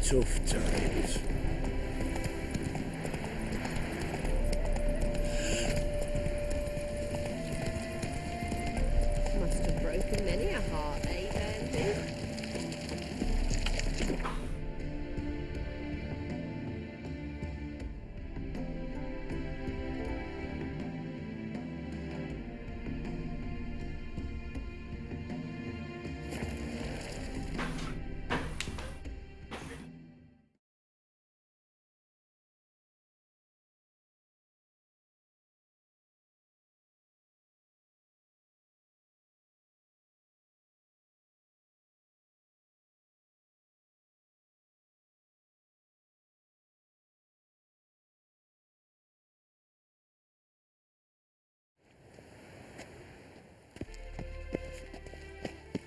Tough times. Must have broken many a heart, eh, Dandy?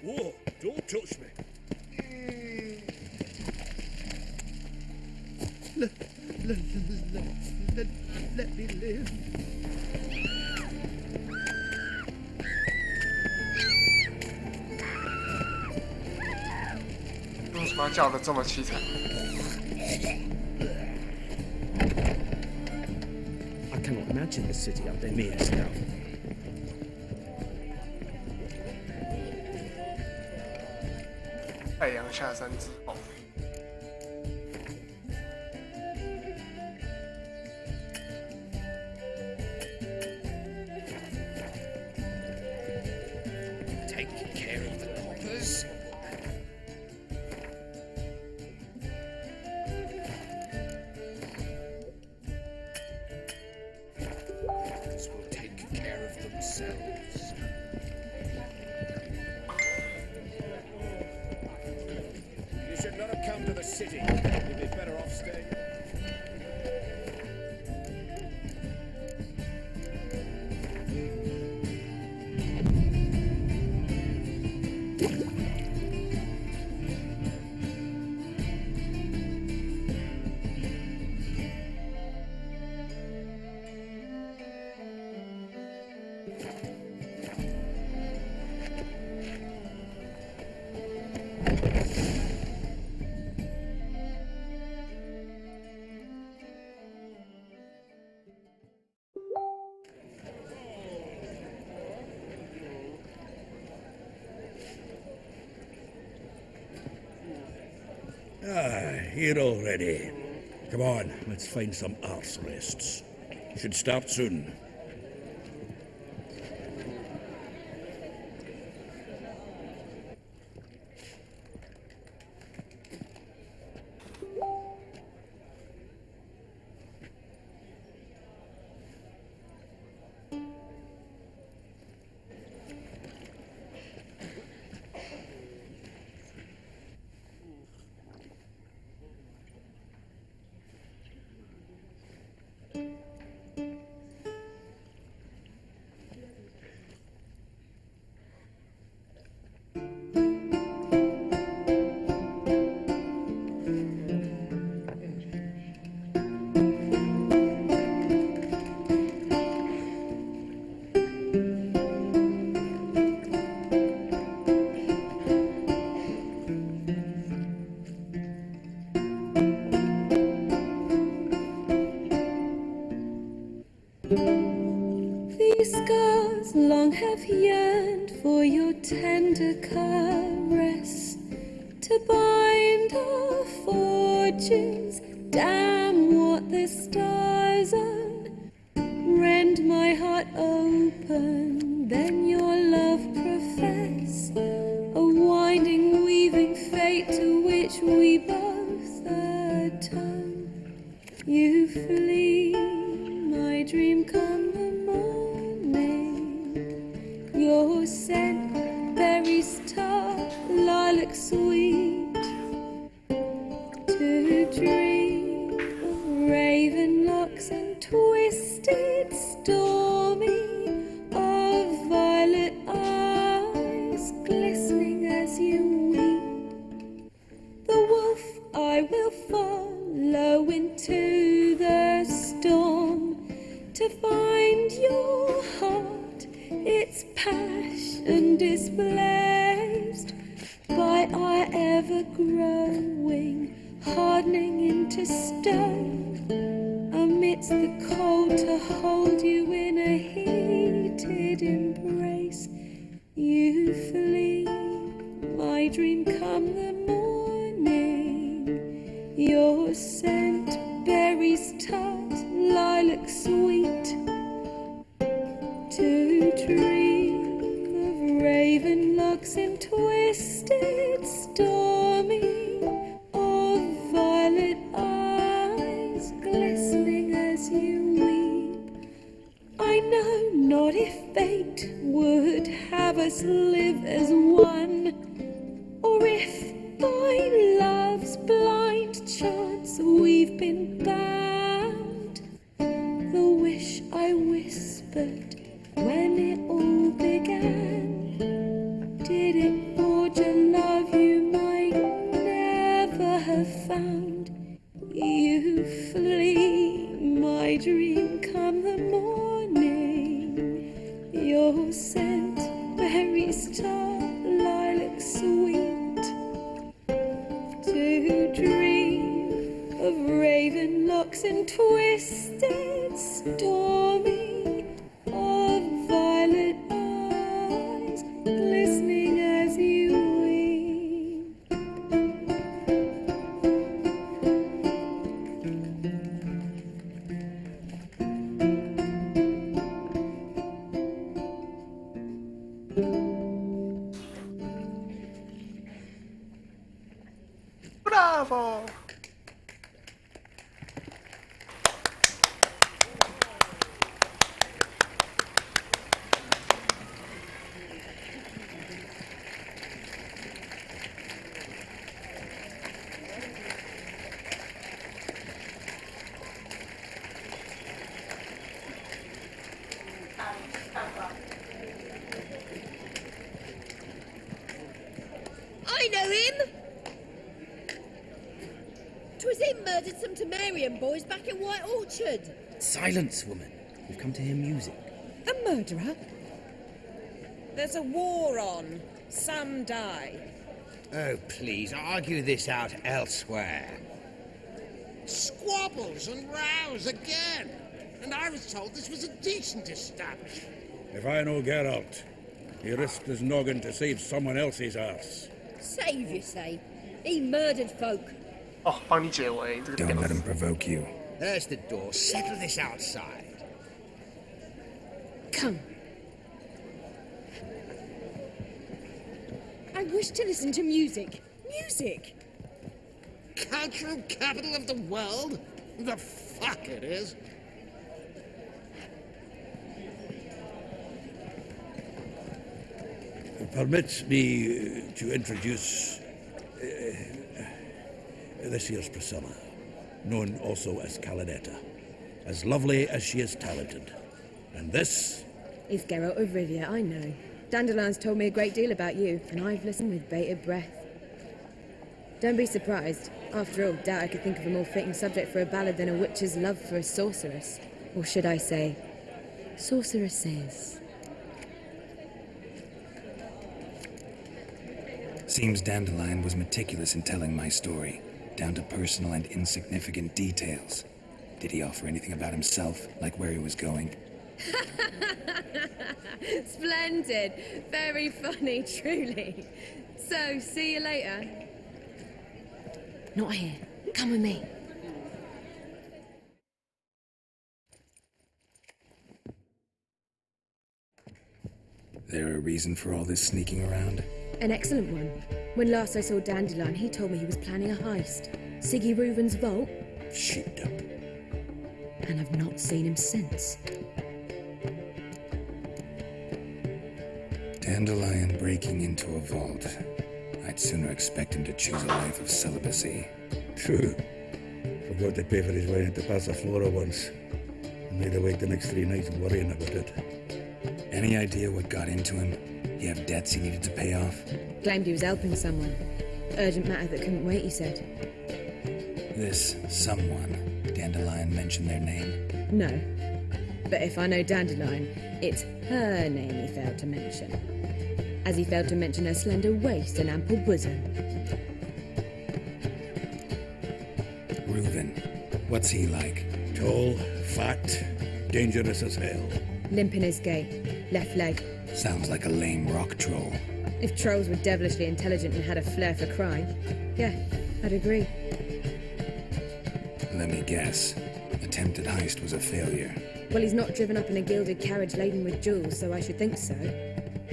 Whoa, don't touch me. Let me live.为什么要叫得这么凄惨？ I cannot imagine the city under Mia's now. 太阳下山之后。Take care of the coppers. This will take care of themselves. You should not have come to the city. You'd be better off staying. Here already. Come on, let's find some arse rests. Should start soon. These scars long have yearned for your tender caress, to bind our fortunes. Damn what the stars on. Rend my heart open, then your love profess, a winding, weaving fate to which we both atone. You flee, my dream come the morning. Your scent, berries tart, lilac sweet. To dream of raven locks and twisted, stormy, of violet eyes glistening as you weep. The wolf I will follow into the storm, to find your heart, its passion displaced by our ever-growing, hardening into stone, amidst the cold to hold you in a heated embrace. You flee, my dream come the morning, your scent, berries tart, lilac sweet. To dream of raven locks and twisted, stormy, of violet eyes glistening as you weep. I know not if fate would have us live as one, or if by love's blind chance we've been bound. The wish I whispered when it all began, did it forge a love you might never have found? You flee, my dream come the morning, your scent, berries tart, lilac sweet. To dream of raven locks and twisted, stormy, of violet eyes glistening as you weep. Marion boys back in White Orchard. Silence, woman. We've come to hear music. A murderer? There's a war on. Some die. Oh, please, argue this out elsewhere. Squabbles and rows again! And I was told this was a decent establishment. If I know Geralt, he risked his noggin to save someone else's arse. Save, you say? He murdered folk. 哦，帮你解围这个 Don't 屌 let 丝 him provoke you. There's the door. Settle this outside. Come. I wish to listen to music. Music! Cultural capital of the world? The fuck it is. Permit me to introduce this here's Priscilla, known also as Calinetta, as lovely as she is talented. And this is Geralt of Rivia, I know. Dandelion's told me a great deal about you, and I've listened with bated breath. Don't be surprised. After all, doubt I could think of a more fitting subject for a ballad than a witch's love for a sorceress. Or should I say, sorceresses. Seems Dandelion was meticulous in telling my story, down to personal and insignificant details. Did he offer anything about himself, like where he was going? Splendid. Very funny, truly. So, see you later. Not here. Come with me. There a reason for all this sneaking around? An excellent one. When last I saw Dandelion, he told me he was planning a heist. Siggy Reuven's vault. Shit up. And I've not seen him since. Dandelion breaking into a vault. I'd sooner expect him to choose a life of celibacy. True. Forgot to pay for his wine at the Passiflora once. And laid awake the next 3 nights worrying about it. Any idea what got into him? He have debts he needed to pay off? Claimed he was helping someone. Urgent matter that couldn't wait, he said. This someone, Dandelion mentioned their name? No. But if I know Dandelion, it's her name he failed to mention. As he failed to mention her slender waist and ample bosom. Reuven. What's he like? Tall, fat, dangerous as hell. Limp in his gait. Left leg. Sounds like a lame rock troll. If trolls were devilishly intelligent and had a flair for crime, yeah, I'd agree. Let me guess. Attempted heist was a failure. Well, he's not driven up in a gilded carriage laden with jewels, so I should think so.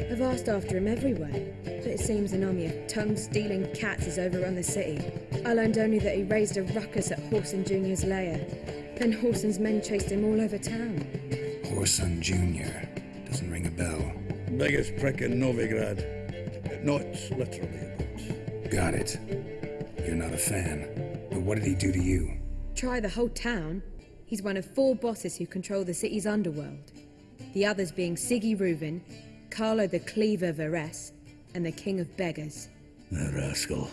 I've asked after him everywhere, but it seems an army of tongue-stealing cats has overrun the city. I learned only that he raised a ruckus at Whoreson Jr.'s lair. Then Whoreson's men chased him all over town. Whoreson Jr. Doesn't ring a bell. Biggest prick in Novigrad. Not literally, but... Got it. You're not a fan. But what did he do to you? Try the whole town. He's one of 4 bosses who control the city's underworld. The others being Siggy Reuven, Carlo the Cleaver Varese, and the King of Beggars. The rascal.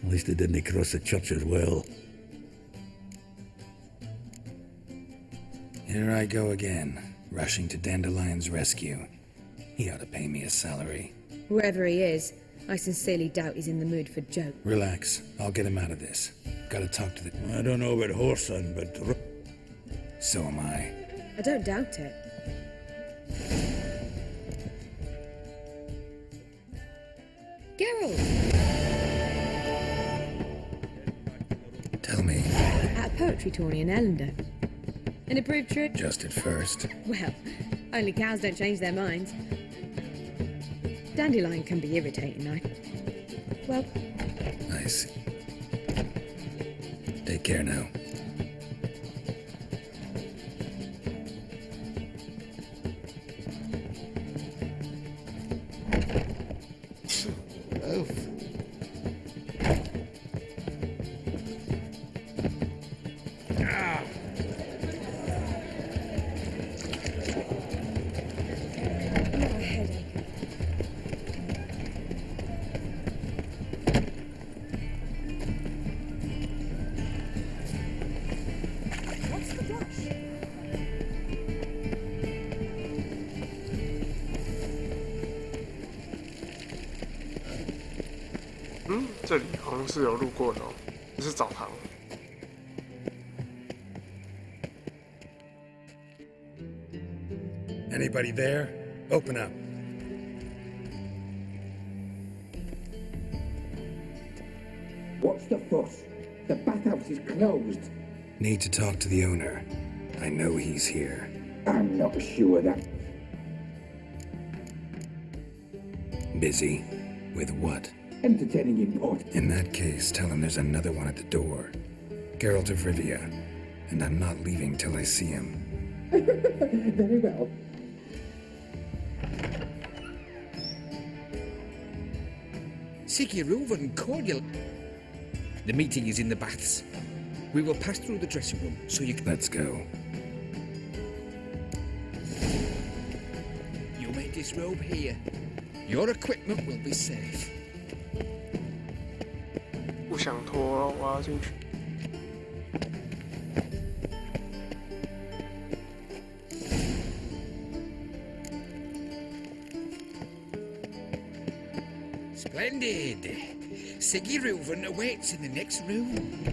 At least he didn't cross the church as well. Here I go again, rushing to Dandelion's rescue. He ought to pay me a salary. Whoever he is, I sincerely doubt he's in the mood for joke. Relax. I'll get him out of this. Gotta talk to the... I don't know about Whoreson, but... So am I. I don't doubt it. Geralt! Tell me. At a poetry tourney in Ellender. An approved trip? Just at first. Well, only cows don't change their minds. Dandelion can be irritating, though. Well... I see. Take care now. 这里好像是有路过的哦，这是澡堂。Anybody there? Open up. What's the fuss? The bathhouse is closed. Need to talk to the owner. I know he's here. I'm not sure that... Busy? With what? Entertaining import. In that case, tell him there's another one at the door. Geralt of Rivia. And I'm not leaving till I see him. Very well. Sigurd cordial. The meeting is in the baths. We will pass through the dressing room, so you can... Let's go. You may disrobe here. Your equipment will be safe. 不想脱了，我要进去。Splendid. Sigurd awaits in the next room.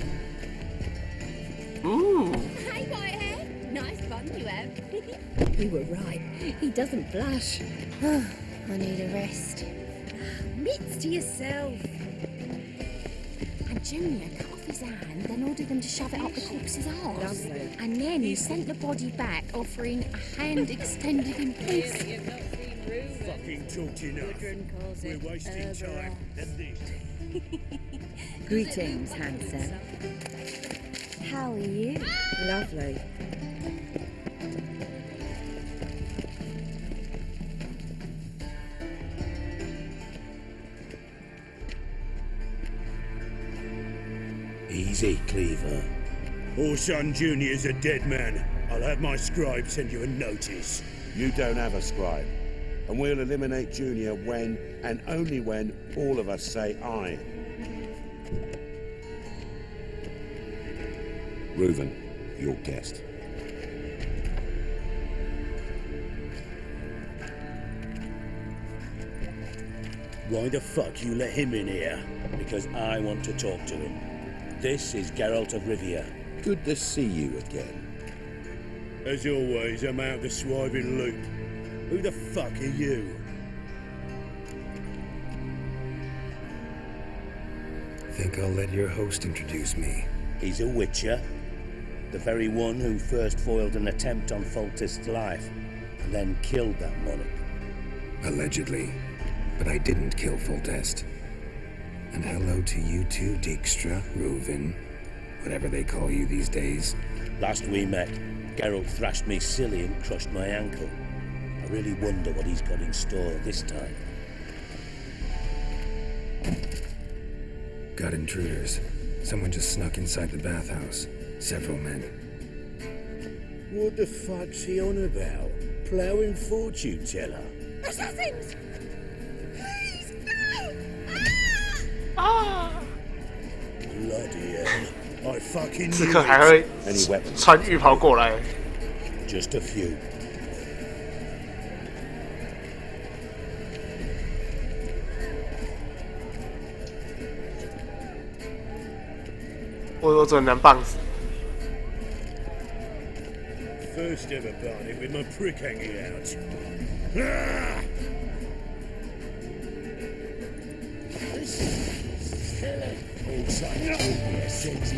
Ooh. Hey, Whitehead. Nice fun you have. You were right. He doesn't blush. I need a rest. Mitts to yourself. And Junior cut off his hand, then ordered them to shove it up the corpse's arse. Lovely. And then he sent the body back, offering a hand extended in peace. Fucking talked enough. We're wasting time. And this. Greetings, handsome. How are you? Lovely. Easy, Cleaver. Orson Jr.'s a dead man. I'll have my scribe send you a notice. You don't have a scribe. And we'll eliminate Junior when, and only when, all of us say aye. Reuven, your guest. Why the fuck you let him in here? Because I want to talk to him. This is Geralt of Rivia. Good to see you again. As always, I'm out the swiving loop. Who the fuck are you? Think I'll let your host introduce me. He's a witcher. The very one who first foiled an attempt on Foltest's life, and then killed that monarch. Allegedly. But I didn't kill Foltest. And hello to you too, Dijkstra, Reuven, whatever they call you these days. Last we met, Geralt thrashed me silly and crushed my ankle. I really wonder what he's got in store this time. Got intruders. Someone just snuck inside the bathhouse. Several men. What the fuck's he on about? Ploughing fortune teller? Assassins! Please, no! Bloody hell. I fucking 刺 knew 客还会 Any weapons? 穿浴袍过来。 Just a few. 我只能拿棒子。 First ever party with my prick hanging out. Ah! All such sexy.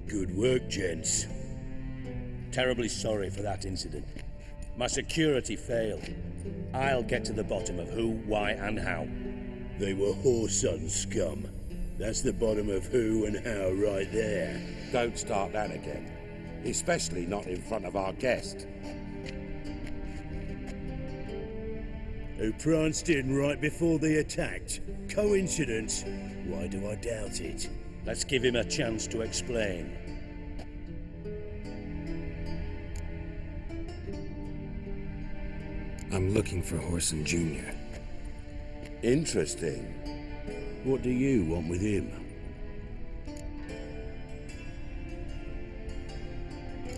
Good work, gents. Terribly sorry for that incident. My security failed. I'll get to the bottom of who, why, and how. They were whoreson scum. That's the bottom of who and how right there. Don't start that again. Especially not in front of our guest. Who pranced in right before they attacked. Coincidence? Why do I doubt it? Let's give him a chance to explain. I'm looking for Horson Jr. Interesting. What do you want with him?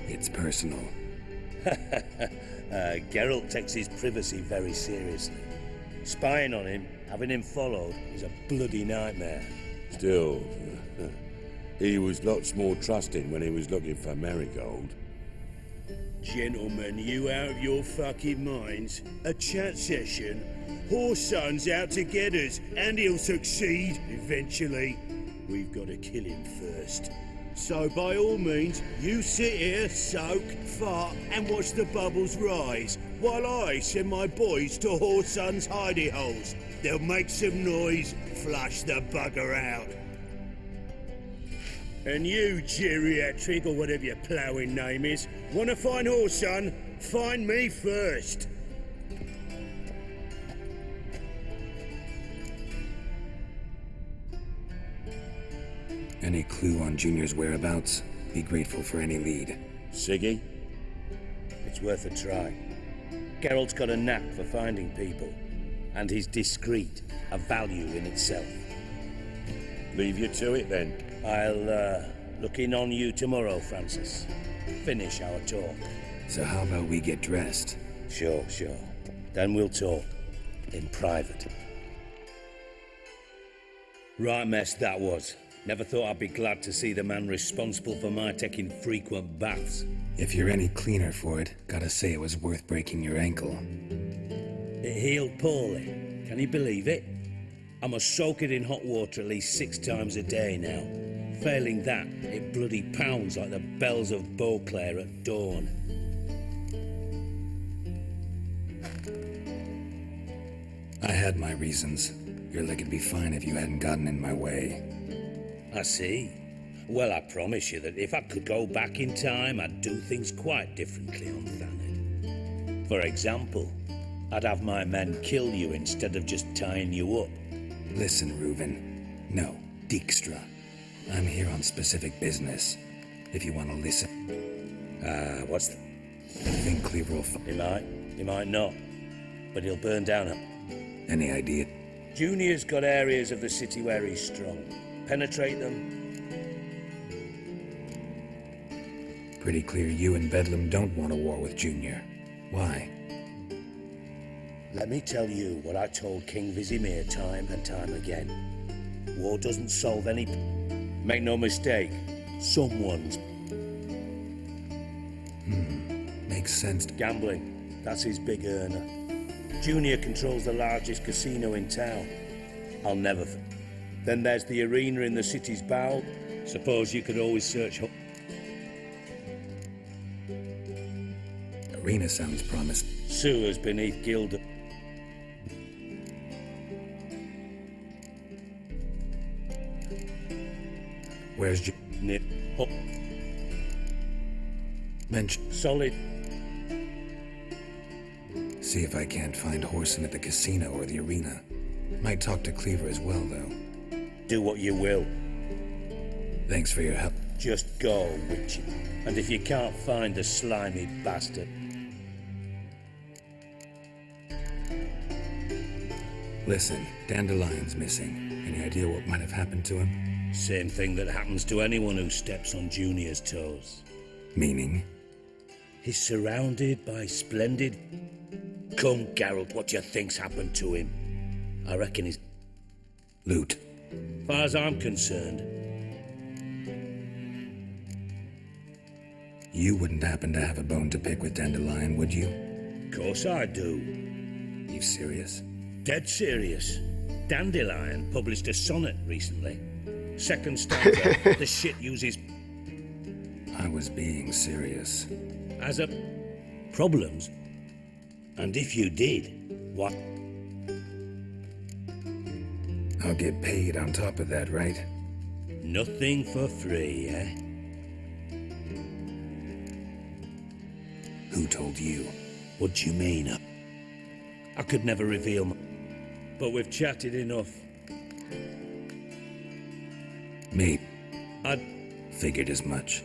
It's personal. Geralt takes his privacy very seriously. Spying on him, having him followed, is a bloody nightmare. Still, he was lots more trusting when he was looking for Marigold. Gentlemen, you out of your fucking minds? A chat session? Whoreson's out to get us, and he'll succeed eventually. We've got to kill him first. So by all means, you sit here, soak, fart, and watch the bubbles rise, while I send my boys to Whoreson's hidey holes. They'll make some noise, flush the bugger out. And you, geriatric, or whatever your ploughing name is, want to find Whoreson? Find me first. Any clue on Junior's whereabouts? Be grateful for any lead. Siggy? It's worth a try. Geralt's got a knack for finding people, and he's discreet, a value in itself. Leave you to it then. I'll look in on you tomorrow, Francis. Finish our talk. So how about we get dressed? Sure. Then we'll talk. In private. Right mess that was. Never thought I'd be glad to see the man responsible for my taking frequent baths. If you're any cleaner for it, gotta say it was worth breaking your ankle. It healed poorly. Can you believe it? I must soak it in hot water at least 6 times a day now. Failing that, it bloody pounds like the bells of Beauclair at dawn. I had my reasons. Your leg would be fine if you hadn't gotten in my way. I see. Well, I promise you that if I could go back in time, I'd do things quite differently on Thanet. For example, I'd have my men kill you instead of just tying you up. Listen, Reuven. No, Dijkstra. I'm here on specific business. If you want to listen. What's the... I think Cleaver will... He might not. But he'll burn down it. Any idea? Junior's got areas of the city where he's strong. Penetrate them. Pretty clear you and Bedlam don't want a war with Junior. Why? Let me tell you what I told King Vizimir time and time again. War doesn't solve any... Make no mistake, someone's... Makes sense. Gambling, that's his big earner. Junior controls the largest casino in town. I'll never... Then there's the arena in the city's bowel. Suppose you could always search... Arena sounds promising. Sewers beneath Gilda. Where's Nip. Up. Mention. Solid. See if I can't find Horson at the casino or the arena. Might talk to Cleaver as well, though. Do what you will. Thanks for your help. Just go, Witchy. And if you can't find the slimy bastard... Listen, Dandelion's missing. Any idea what might have happened to him? Same thing that happens to anyone who steps on Junior's toes. Meaning? He's surrounded by splendid... Come, Geralt, what do you think's happened to him? I reckon he's... Loot. Far as I'm concerned. You wouldn't happen to have a bone to pick with Dandelion, would you? Course I do. You serious? Dead serious. Dandelion published a sonnet recently. Second stanza, the shit uses... I was being serious. As a... problems? And if you did, what? I'll get paid on top of that, right? Nothing for free, eh? Who told you? What do you mean? I could never reveal but we've chatted enough. Mate. I'd... figured as much.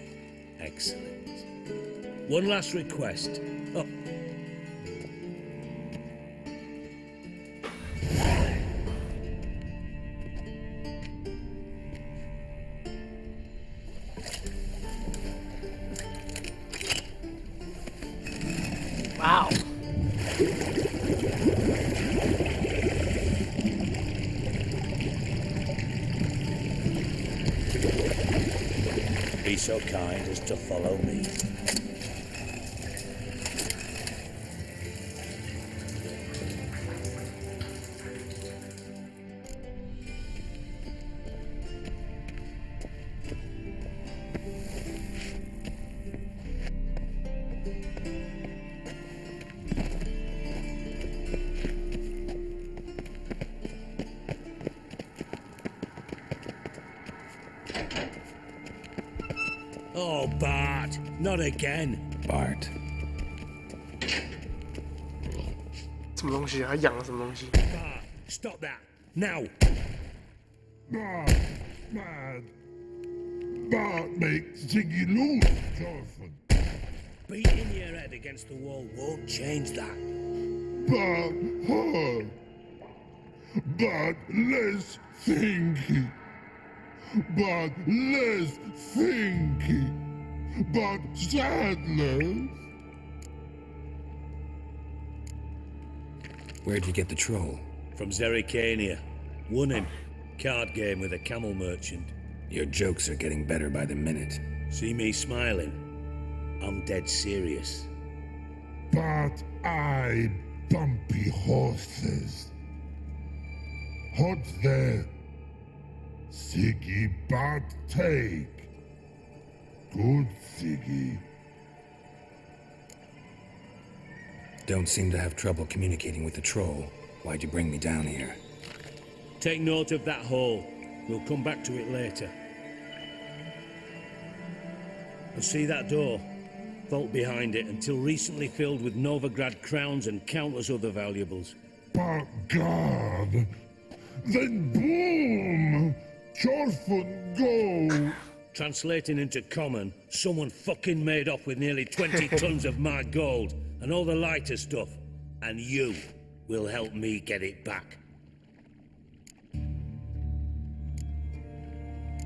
Excellent. One last request. Oh. Wow. Be so kind as to follow me. Oh, Bart, not again. Bart. 什么东西啊？他养了什么东西 Bart, stop that, now. Bart makes Ziggy lose, Jonathan. Beating your head against the wall won't change that. Bart hurt. Bart less thinky. But less thinky, but sadness. Where'd you get the troll? From Zerrikania. Won him. Card game with a camel merchant. Your jokes are getting better by the minute. See me smiling? I'm dead serious. But I bumpy horses. What's there? Ziggy Bart take. Good Ziggy. Don't seem to have trouble communicating with the troll. Why'd you bring me down here? Take note of that hole. We'll come back to it later. And see that door? Vault behind it, until recently filled with Novigrad crowns and countless other valuables. But God! Then boom! Chorfun go! Translating into common, someone fucking made off with nearly 20 tons of my gold and all the lighter stuff. And you will help me get it back.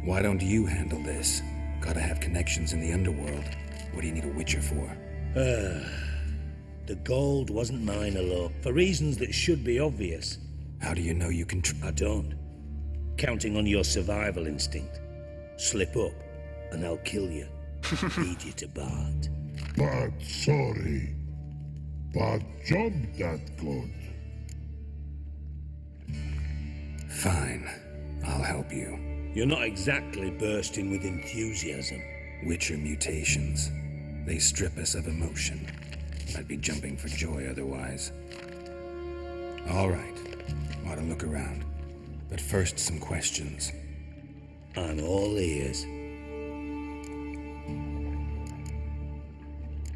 Why don't you handle this? Gotta have connections in the underworld. What do you need a witcher for? The gold wasn't mine alone, for reasons that should be obvious. How do you know you can I don't. Counting on your survival instinct. Slip up, and I'll kill you. Lead you to Bart. But sorry. But job that good. Fine. I'll help you. You're not exactly bursting with enthusiasm. Witcher mutations. They strip us of emotion. I'd be jumping for joy otherwise. All right. Ought to look around. But first, some questions. I'm all ears.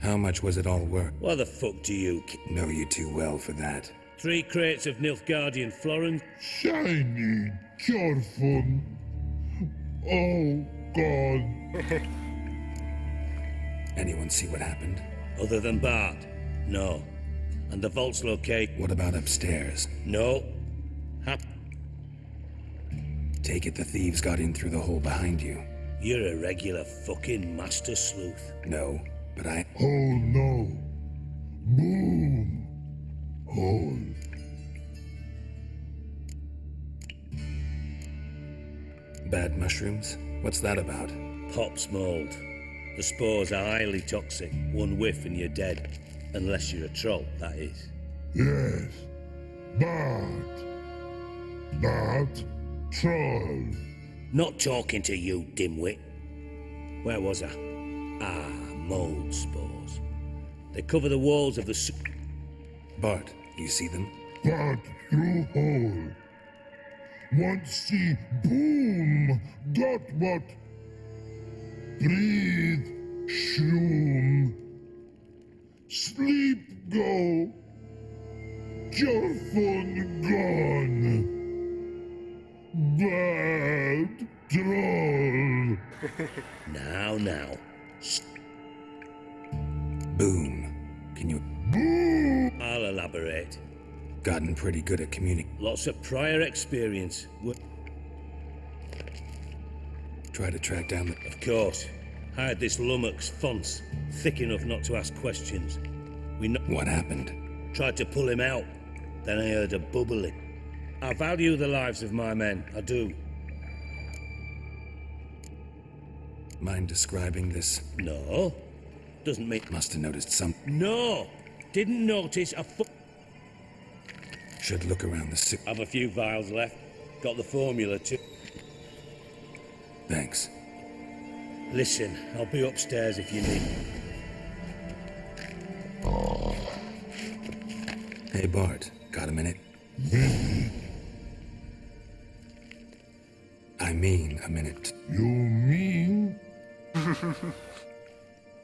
How much was it all worth? Why the fuck do you know you too well for that? 3 crates of Nilfgaardian florins. Shiny Chorfun. Oh, God. Anyone see what happened? Other than Bart? No. And the vault's located. What about upstairs? No. Take it the thieves got in through the hole behind you. You're a regular fucking master sleuth. No, but I... Oh, no. Boom. Hole. Bad mushrooms? What's that about? Pops mold. The spores are highly toxic. One whiff and you're dead. Unless you're a troll, that is. Yes. Bart. Troll. Not talking to you, dimwit. Where was I? Ah, mold spores. They cover the walls of the Bart, you see them? Part through hole. Want see boom. Got what? Breathe. Shroom. Sleep go. Your phone gone. Bad troll. Now. Boom. Can you... Boom! I'll elaborate. Gotten pretty good at communicating. Lots of prior experience. Try to track down the... Of course. I had this lummox fonts, thick enough not to ask questions. What happened? Tried to pull him out. Then I heard a bubbling. I value the lives of my men, I do. Mind describing this? No. Doesn't make... Must have noticed something. No! Didn't notice a Should look around the Have a few vials left. Got the formula too. Thanks. Listen, I'll be upstairs if you need. Hey Bart, got a minute? I mean a minute. You mean?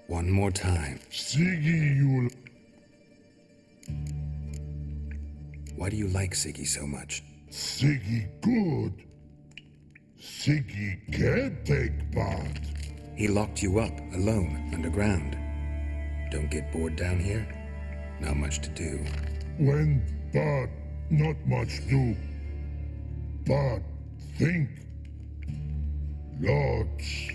One more time. Siggy, you... Why do you like Siggy so much? Siggy good. Siggy can't take part. He locked you up, alone, underground. Don't get bored down here? Not much to do. When but not much do. But think. Lots.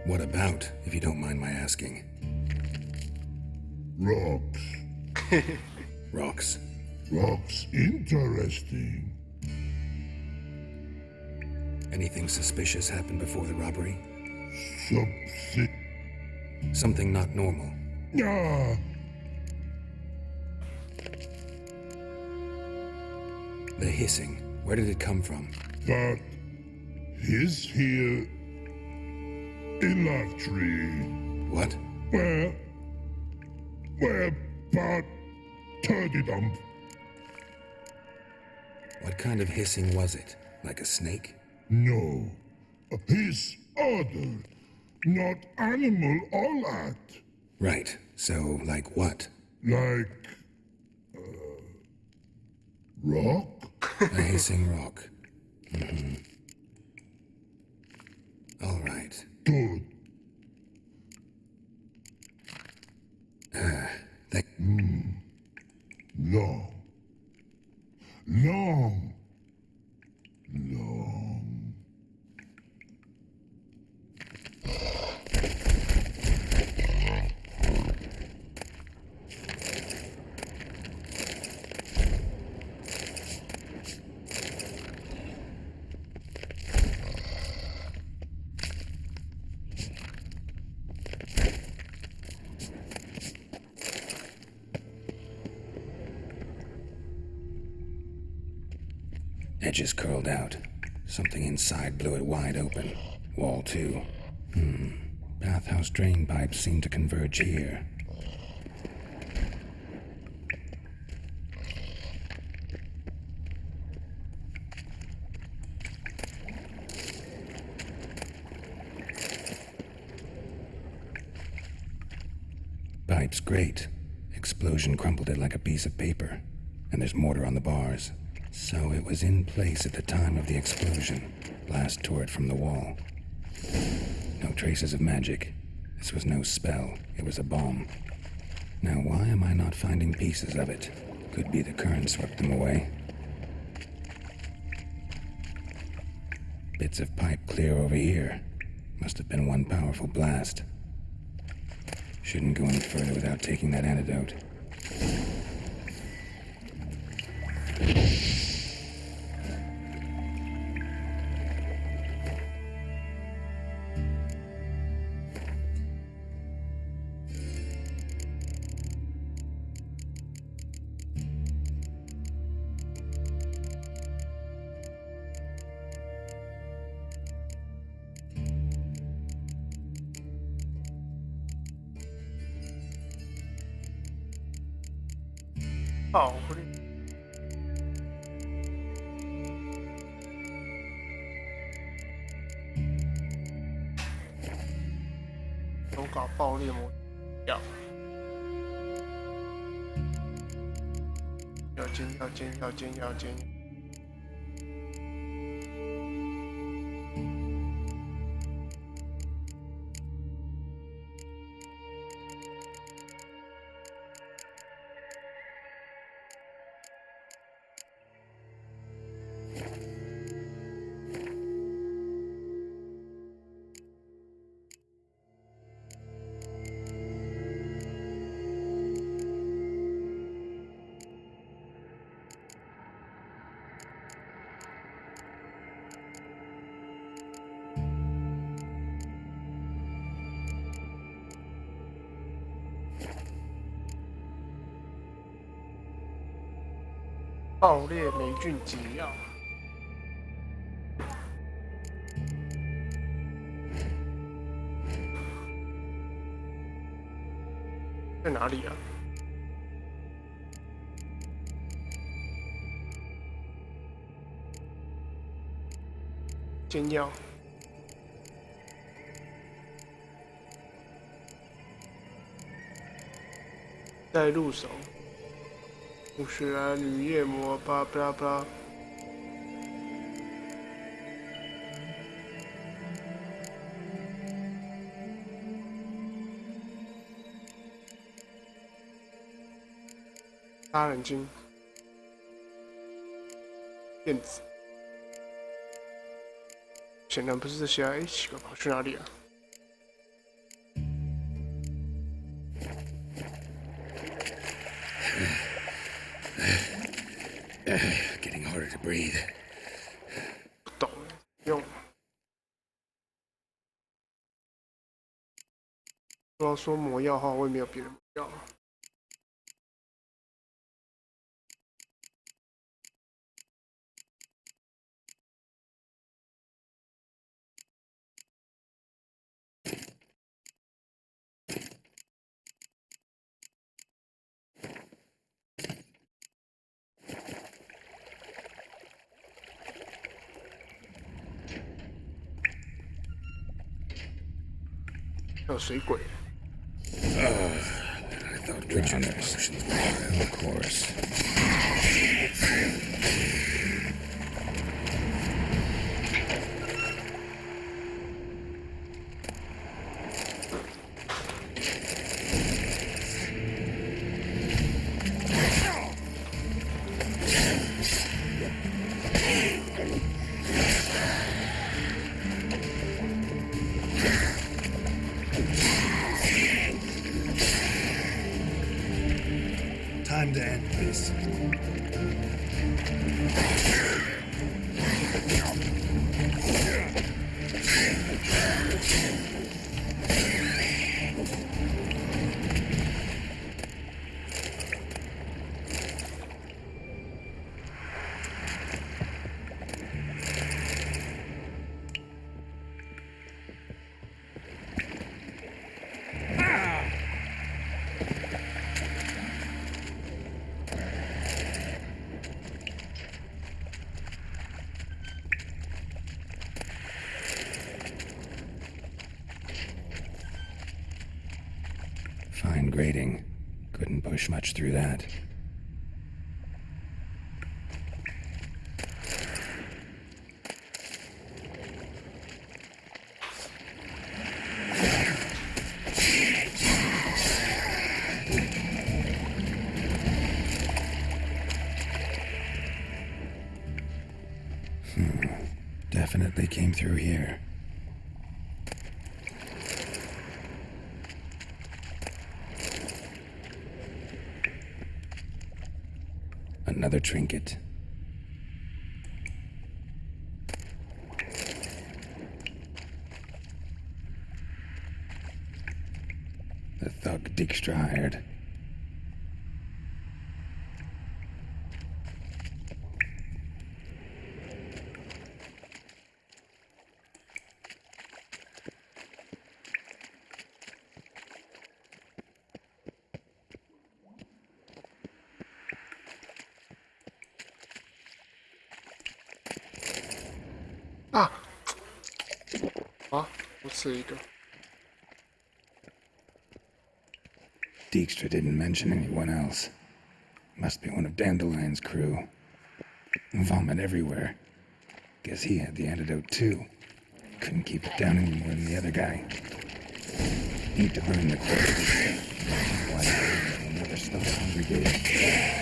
What about, if you don't mind my asking? Rocks. Rocks? Rocks interesting. Anything suspicious happened before the robbery? Something not normal. Ah. The hissing, where did it come from? But his here in that tree. What? Where but turdy dump. What kind of hissing was it? Like a snake? No. His other. Not animal all that. Right. So, like what? Like... rock? A hissing rock. All right. Good. Long. Long. Long. Edges curled out. Something inside blew it wide open. Wall too. Bathhouse drain pipes seem to converge here. Pipe's great. Explosion crumpled it like a piece of paper. And there's mortar on the bars. So it was in place at the time of the explosion. Blast tore it from the wall. No traces of magic. This was no spell. It was a bomb. Now why am I not finding pieces of it? Could be the current swept them away. Bits of pipe clear over here. Must have been one powerful blast. Shouldn't go any further without taking that antidote. 爆裂，手稿爆裂模要尖。爆裂霉菌解药，在哪里啊？煎药，在入手。不是啊，铝液膜，巴拉巴拉。杀人精，电子，显然不是这些啊！奇怪，跑去哪里啊？ Getting harder to breathe. 不懂，用。如果说魔药的话，我也没有别的魔药。还有水鬼。I thought witches' potions were, of course. Time to end this. Fine grating. Couldn't push much through that. Definitely came through here. Another trinket. The thug Dijkstra hired. 啊！啊，我吃一个。 Dijkstra didn't mention anyone else. Must be one of Dandelion's crew. Vomit everywhere. Guess he had the antidote too. Couldn't keep it down any more than the other guy. Need to burn the corpse. Another stuff congregation.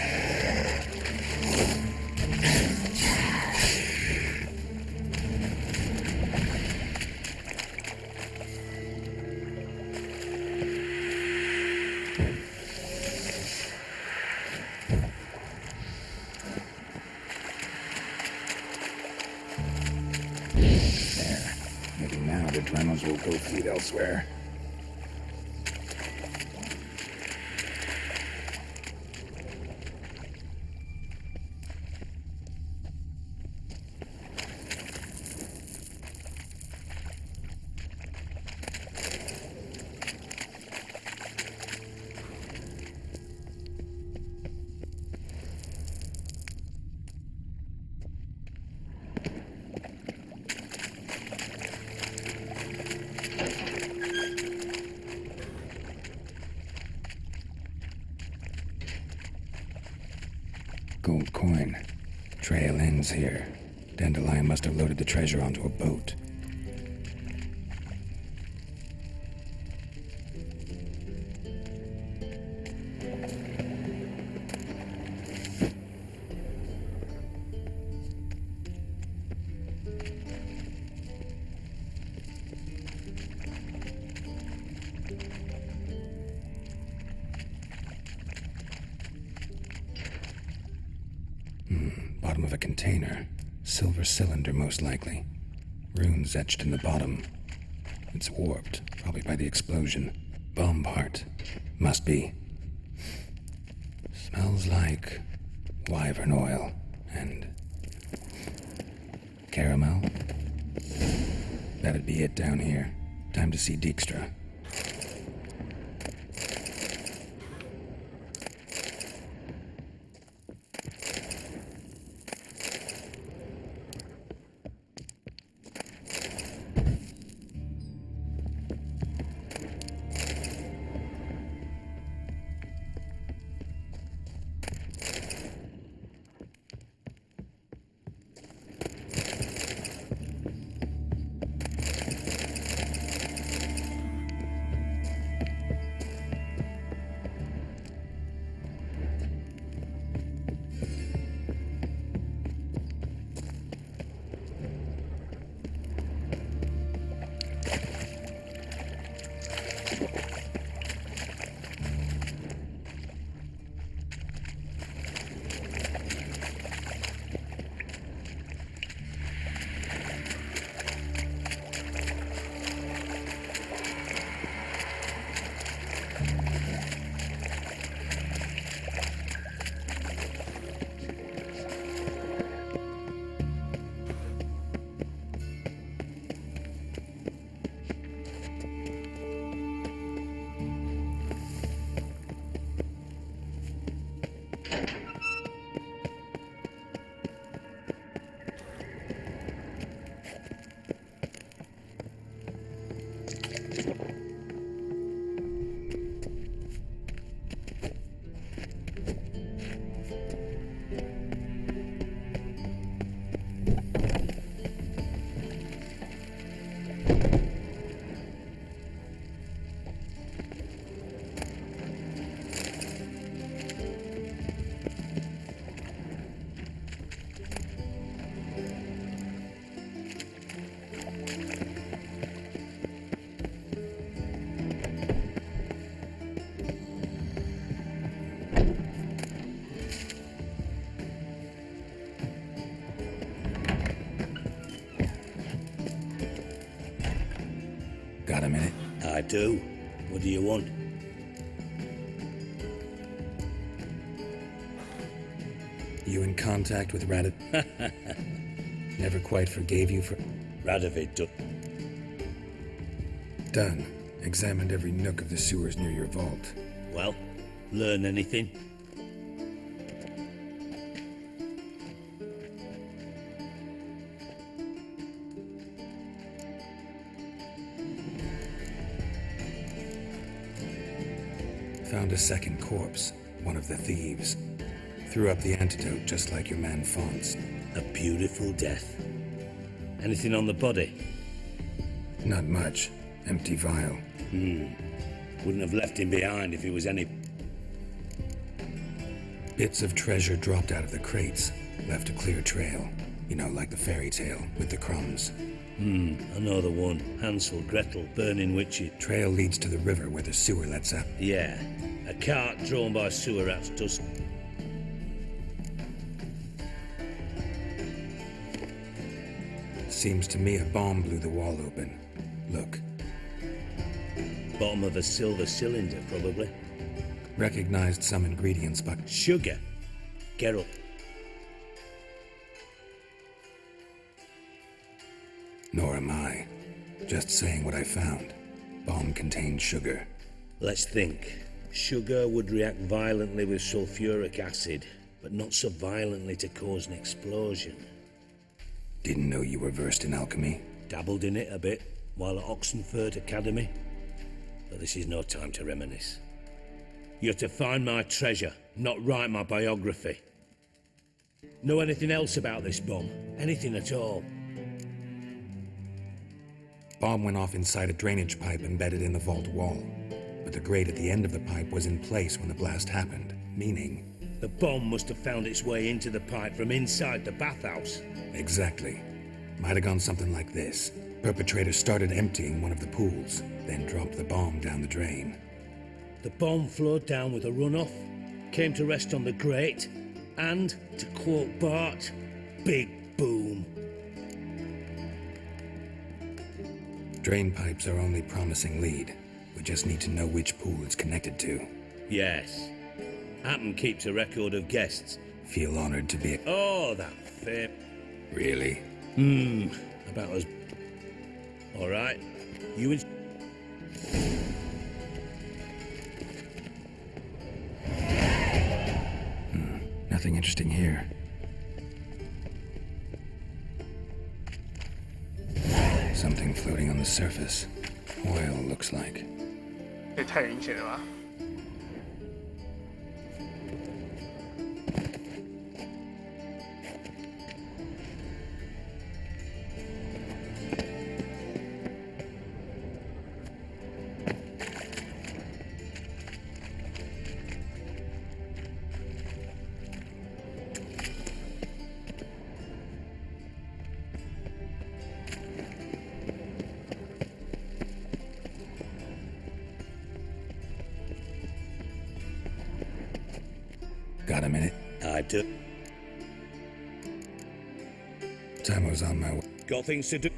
Dremels will go feed elsewhere. Gold coin. Trail ends here. Dandelion must have loaded the treasure onto a boat. Bottom of a container. Silver cylinder, most likely. Runes etched in the bottom. It's warped, probably by the explosion. Bomb part. Must be. Smells like wyvern oil and caramel. That'd be it down here. Time to see Dijkstra. Got a minute? I do. What do you want? You in contact with Radov? Never quite forgave you for... Radovid Done. Examined every nook of the sewers near your vault. Well, learn anything? Found a second corpse, one of the thieves. Threw up the antidote just like your man Fonz. A beautiful death. Anything on the body? Not much. Empty vial. Wouldn't have left him behind if he was any... Bits of treasure dropped out of the crates. Left a clear trail. You know, like the fairy tale, with the crumbs. I know the one. Hansel, Gretel, burning witches. Trail leads to the river where the sewer lets out. Yeah. A cart drawn by sewer rats does... Seems to me a bomb blew the wall open. Look. Bottom of a silver cylinder, probably. Recognized some ingredients, but... Sugar. Get up. Nor am I. Just saying what I found. Bomb contained sugar. Let's think. Sugar would react violently with sulfuric acid, but not so violently to cause an explosion. Didn't know you were versed in alchemy. Dabbled in it a bit while at Oxenford Academy. But this is no time to reminisce. You're to find my treasure, not write my biography. Know anything else about this bomb? Anything at all? Bomb went off inside a drainage pipe embedded in the vault wall. But the grate at the end of the pipe was in place when the blast happened, meaning... The bomb must have found its way into the pipe from inside the bathhouse. Exactly. Might have gone something like this. Perpetrator started emptying one of the pools, then dropped the bomb down the drain. The bomb flowed down with a runoff, came to rest on the grate, and, to quote Bart, big boom. Drain pipes are only promising lead. We just need to know which pool it's connected to. Yes. Happen keeps a record of guests. Feel honored to be... Oh, that fib. Really? About as... All right. You and... Nothing interesting here. Something floating on the surface. Oil, looks like. 也太明显了吧！ Got a minute? I do. Tamo's on my way. Got things to do.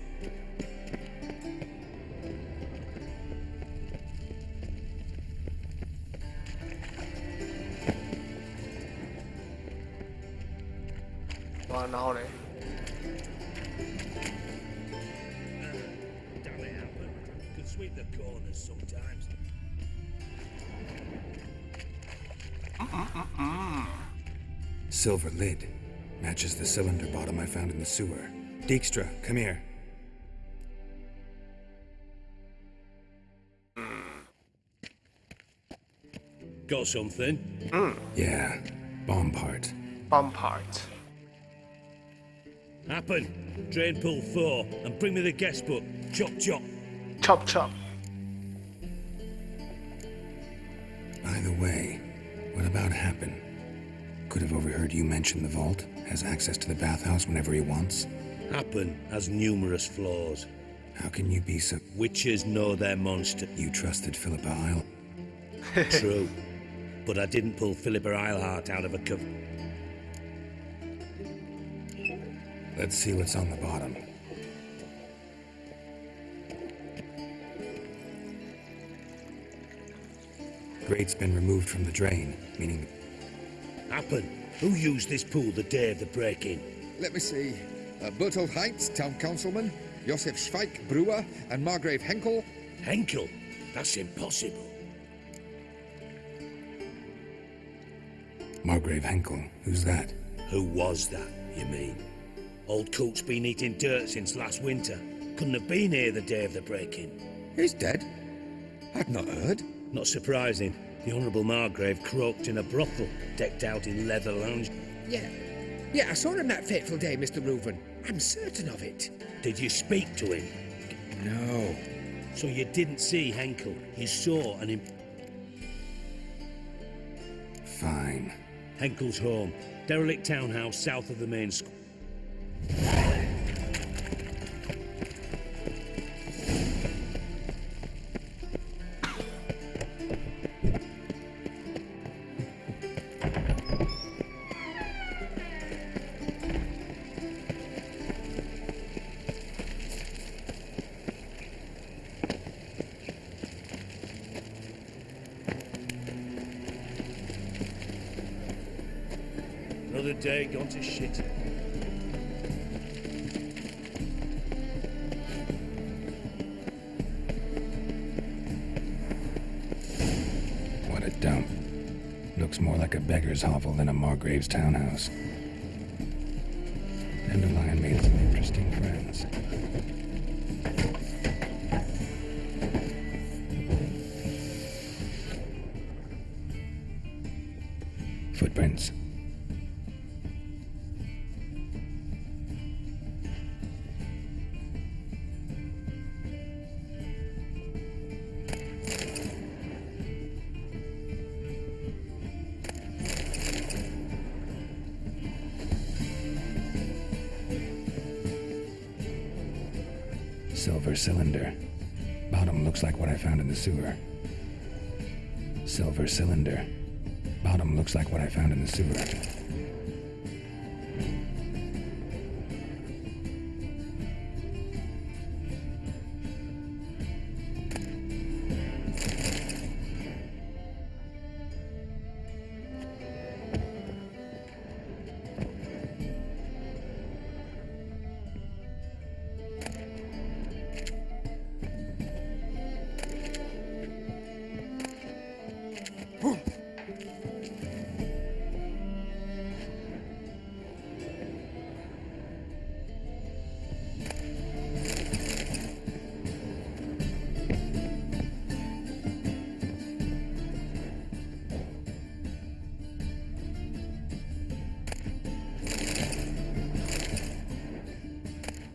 哇，然后嘞？ Damn it, Albert. Could sweep the corners sometimes. Silver lid. Matches the cylinder bottom I found in the sewer. Dijkstra, come here. Got something? Yeah, bomb part. Bomb part. Happen. Drain pool 4 and bring me the guest book. Chop chop. Chop chop. By the way, what about Happen? Could have overheard you mention the vault. Has access to the bathhouse whenever he wants. Happen has numerous flaws. How can you be so... Witches know their monster. You trusted Philippa Isle? True. But I didn't pull Philippa Eilhart out of a cover. Let's see what's on the bottom. Grate's been removed from the drain, meaning... Happen. Who used this pool the day of the break-in? Let me see. Bertolt Heinz, town councilman, Josef Schweik, brewer, and Margrave Henkel. Henkel? That's impossible. Margrave Henkel? Who's that? Who was that, you mean? Old Coot's been eating dirt since last winter. Couldn't have been here the day of the break-in. He's dead? I'd not heard. Not surprising. The Honourable Margrave croaked in a brothel, decked out in leather lounge. Yeah, I saw him that fateful day, Mr. Reuven. I'm certain of it. Did you speak to him? No. So you didn't see Henkel? You saw an Fine. Henkel's home. Derelict townhouse south of the main square. Another day gone to shit. What a dump. Looks more like a beggar's hovel than a Margrave's townhouse. Dandelion made some interesting friends. Footprints. Silver cylinder. Bottom looks like what I found in the sewer. Silver cylinder. Bottom looks like what I found in the sewer.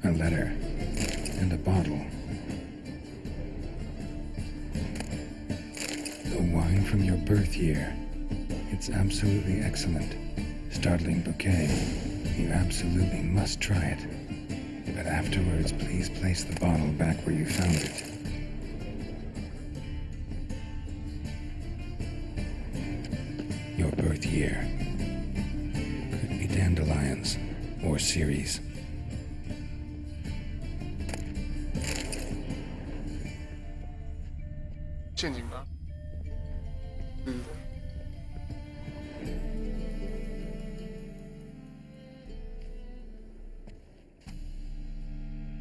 A letter. And a bottle. The wine from your birth year. It's absolutely excellent. Startling bouquet. You absolutely must try it. But afterwards, please place the bottle back where you found it. Your birth year. Could be dandelions or Ceres.陷阱吧。嗯。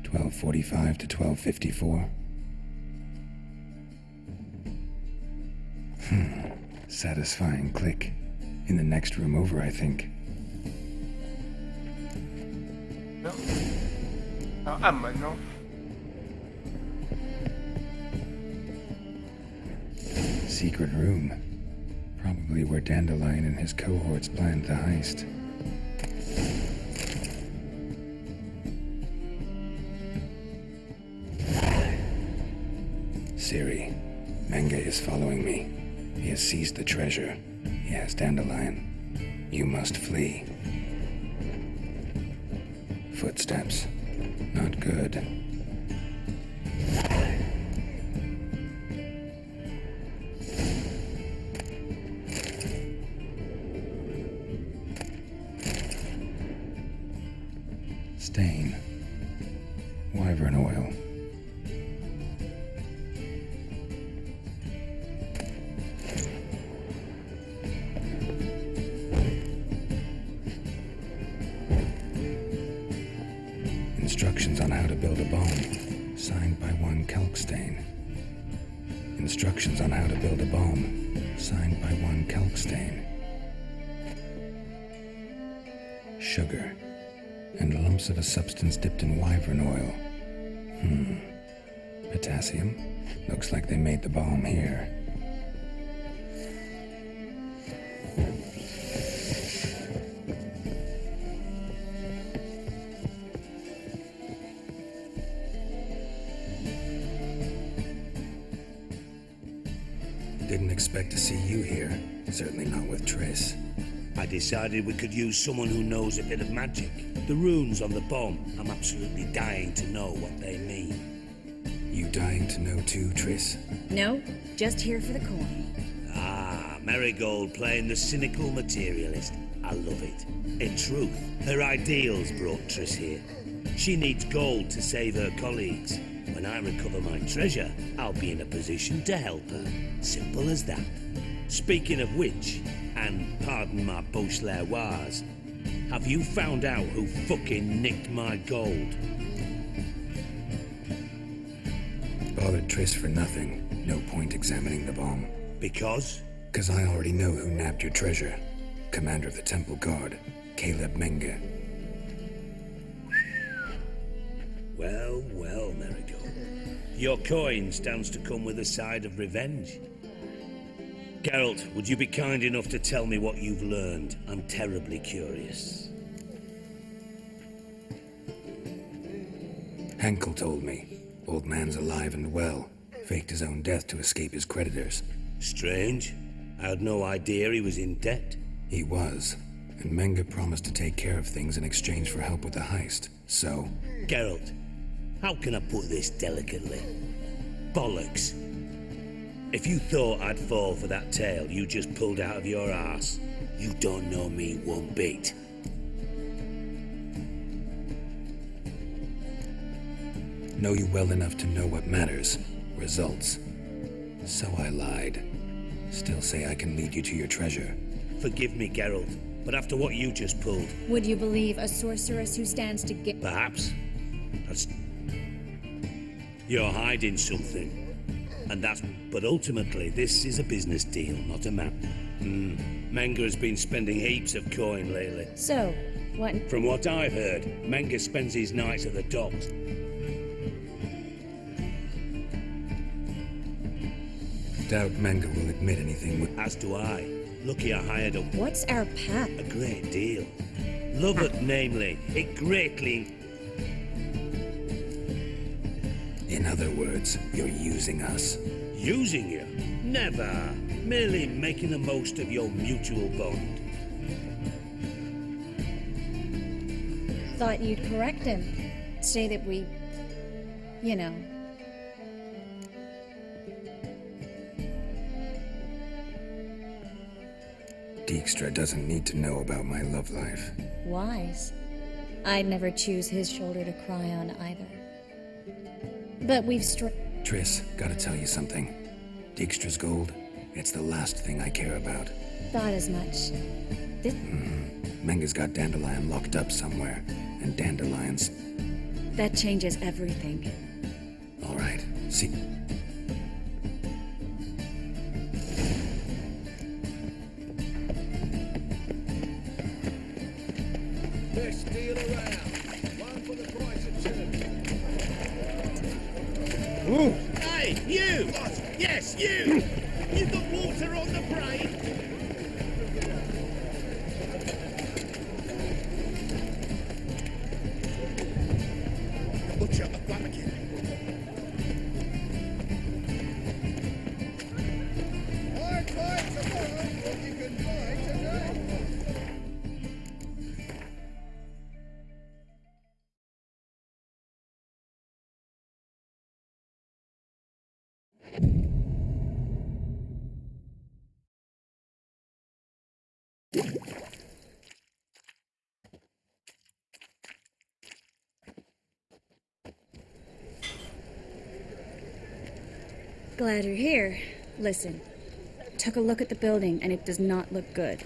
12:45 to 12:54. Satisfying click. In the next room over, I think. 还有暗门哦。 Secret room. Probably where Dandelion and his cohorts planned the heist. Siri, Menge is following me. He has seized the treasure. He has Dandelion. You must flee. Footsteps. Not good. Stain. Wyvern oil. Instructions on how to build a bomb. Signed by one Kelkstain. Instructions on how to build a bomb. Signed by one Kelkstain. Sugar. And lumps of a substance dipped in wyvern oil. Potassium? Looks like they made the bomb here. expect to see you here. Certainly not with Triss. I decided we could use someone who knows a bit of magic. The runes on the bomb, I'm absolutely dying to know what they mean. You dying to know too, Triss? No, just here for the coin. Ah, Marigold playing the cynical materialist. I love it. In truth, her ideals brought Triss here. She needs gold to save her colleagues. When I recover my treasure, I'll be in a position to help her. Simple as that. Speaking of which, and pardon my Beauclervois, have you found out who fucking nicked my gold? Bothered Triss for nothing. No point examining the bomb. Because? Because I already know who nabbed your treasure. Commander of the Temple Guard, Caleb Menge. Well, well, Marigold. Your coin stands to come with a side of revenge. Geralt, would you be kind enough to tell me what you've learned? I'm terribly curious. Henkel told me. Old man's alive and well. Faked his own death to escape his creditors. Strange. I had no idea he was in debt. He was. And Menge promised to take care of things in exchange for help with the heist. So... Geralt, how can I put this delicately? Bollocks. If you thought I'd fall for that tale you just pulled out of your arse, you don't know me one bit. Know you well enough to know what matters. Results. So I lied. Still say I can lead you to your treasure. Forgive me, Geralt, but after what you just pulled... Would you believe a sorceress who stands to get... Perhaps. That's... You're hiding something. And that's... But ultimately, this is a business deal, not a map. Menge has been spending heaps of coin lately. So, what... From what I've heard, Menge spends his nights at the docks. Doubt Menge will admit anything with... As do I. Lucky I hired a... What's our pact? A great deal. Love it, namely. It greatly... In other words, you're using us. Using you? Never. Merely making the most of your mutual bond. Thought you'd correct him. Say that we... you know... Dijkstra doesn't need to know about my love life. Wise. I'd never choose his shoulder to cry on either. But we've Triss, gotta tell you something. Dijkstra's gold, it's the last thing I care about. Thought as much. Menge's got Dandelion locked up somewhere, and Dandelion's... That changes everything. All right, see... Best deal around. One for the price of two. Ooh. Hey, you! What? Yes, you! You've got water on the brain? Butcher a ramekin. I'd buy tomorrow what you can buy today. Glad you're here. Listen, took a look at the building and it does not look good.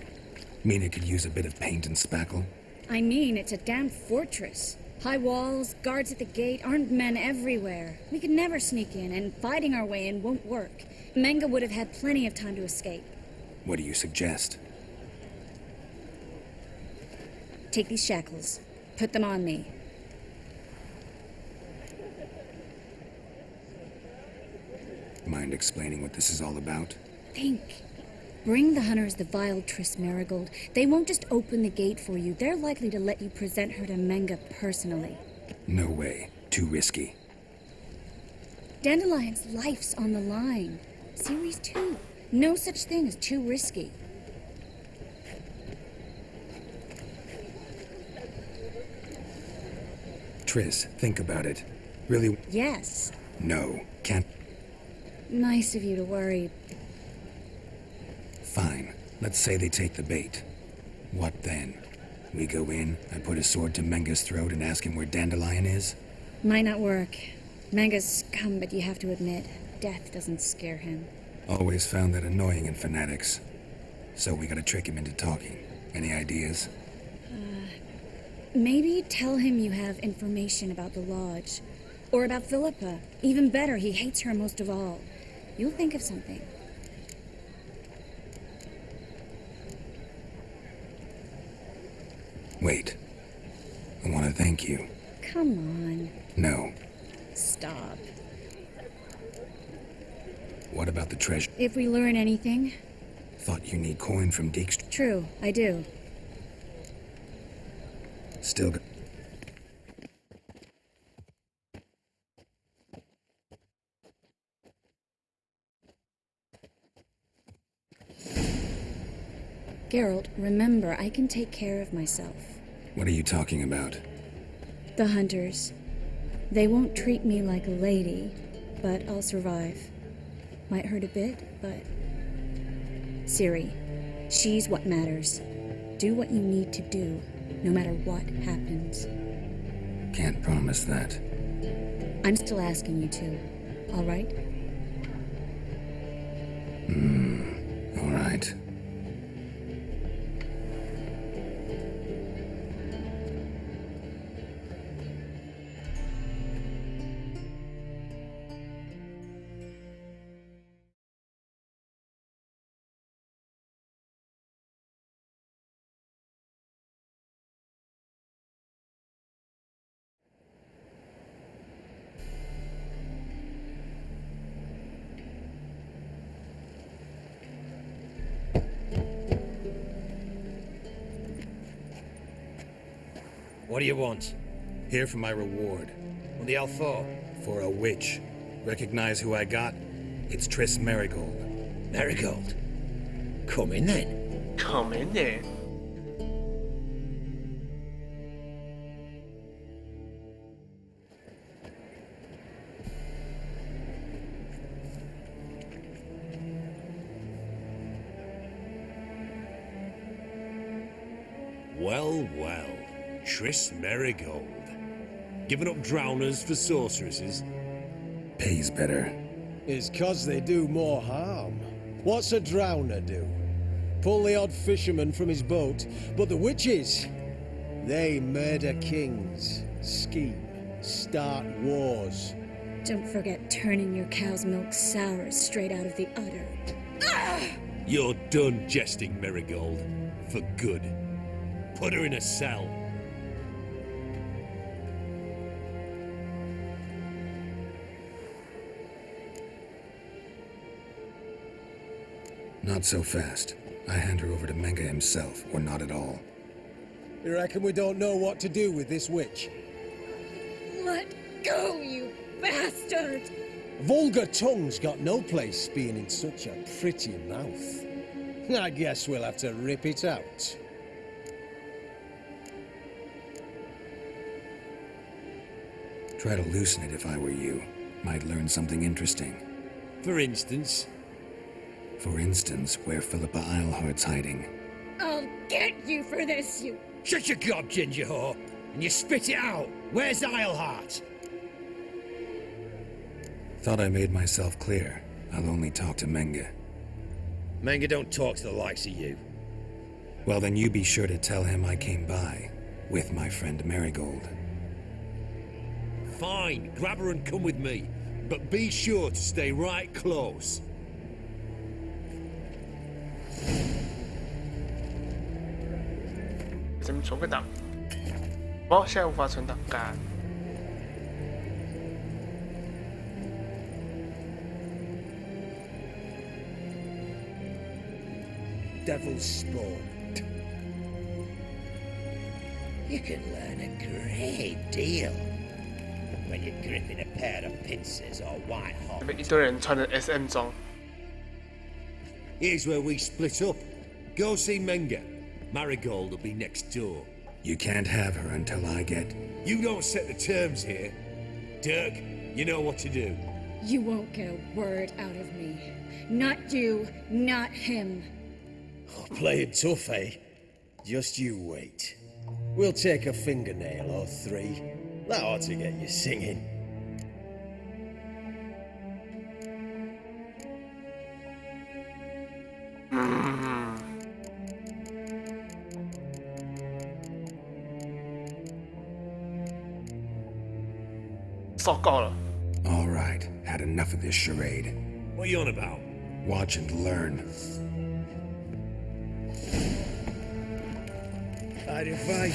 Mean it could use a bit of paint and spackle? I mean, it's a damn fortress. High walls, guards at the gate, armed men everywhere. We could never sneak in, and fighting our way in won't work. Menge would have had plenty of time to escape. What do you suggest? Take these shackles. Put them on me. Mind explaining what this is all about? Think. Bring the hunters the vile Triss Marigold. They won't just open the gate for you. They're likely to let you present her to Menge personally. No way. Too risky. Dandelion's life's on the line. Series 2. No such thing as too risky. Triss, think about it. Really? Yes. No, can't. Nice of you to worry. Fine. Let's say they take the bait. What then? We go in, I put a sword to Menga's throat and ask him where Dandelion is? Might not work. Manga's scum, but you have to admit, death doesn't scare him. Always found that annoying in fanatics. So we gotta trick him into talking. Any ideas? Maybe tell him you have information about the Lodge. Or about Philippa. Even better, he hates her most of all. You'll think of something. Wait. I want to thank you. Come on. No. Stop. What about the treasure? If we learn anything... Thought you need coin from Dijkstra. True, I do. Still Geralt, remember, I can take care of myself. What are you talking about? The hunters. They won't treat me like a lady, but I'll survive. Might hurt a bit, but... Ciri, she's what matters. Do what you need to do, no matter what happens. Can't promise that. I'm still asking you to, all right? All right. What do you want? Here for my reward. What the hell for? For a witch. Recognize who I got? It's Triss Merigold. Merigold? Come in then. Come in then. Well, well. Triss Merigold. Giving up drowners for sorceresses? Pays better. It's 'cause they do more harm. What's a drowner do? Pull the odd fisherman from his boat, but the witches, they murder kings, scheme, start wars. Don't forget turning your cow's milk sour straight out of the udder. You're done jesting, Merigold. For good. Put her in a cell. Not so fast. I hand her over to Menga himself, or not at all. You reckon we don't know what to do with this witch? Let go, you bastard! Vulgar tongue's got no place being in such a pretty mouth. I guess we'll have to rip it out. Try to loosen it if I were you. Might learn something interesting. For instance? For instance, where Philippa Eilhart's hiding. I'll get you for this, you... Shut your gob, ginger whore, and you spit it out. Where's Eilhart? Thought I made myself clear. I'll only talk to Menga. Menga don't talk to the likes of you. Well, then you be sure to tell him I came by, with my friend Merigold. Fine, grab her and come with me. But be sure to stay right close.怎么存个档？哦，现在无法存档，干。 Devil's spawn. You can learn a great deal when you're gripping a pair of pincers or white hot. 一堆人穿着 SM 装。Here's where we split up. Go see Menga. Marigold will be next door. You can't have her until I get... You don't set the terms here. Dirk, you know what to do. You won't get a word out of me. Not you, not him. Playing tough, eh? Just you wait. We'll take a fingernail or three. That ought to get you singing. All right, had enough of this charade. What are you on about? Watch and learn. I defy.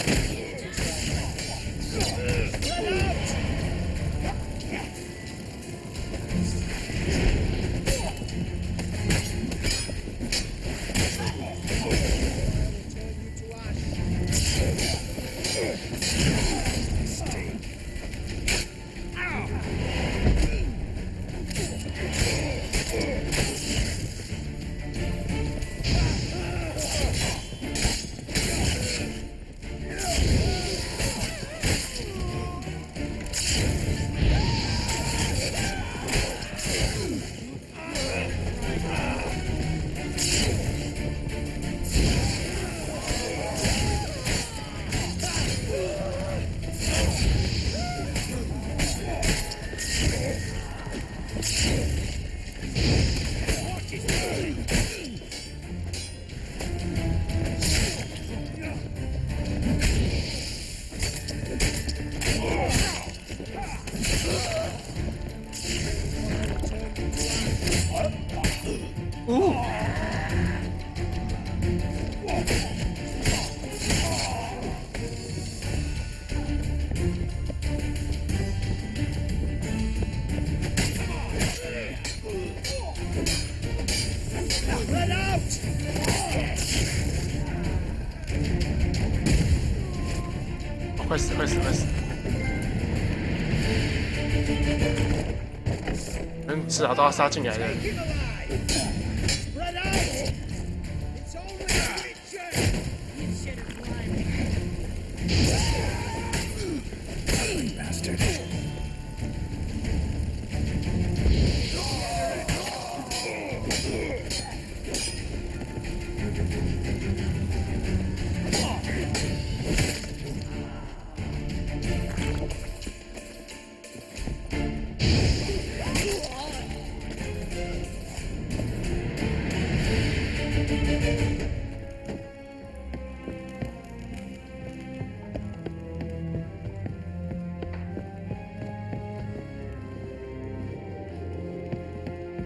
快死快死快死！至少都要杀进来的。Bastard.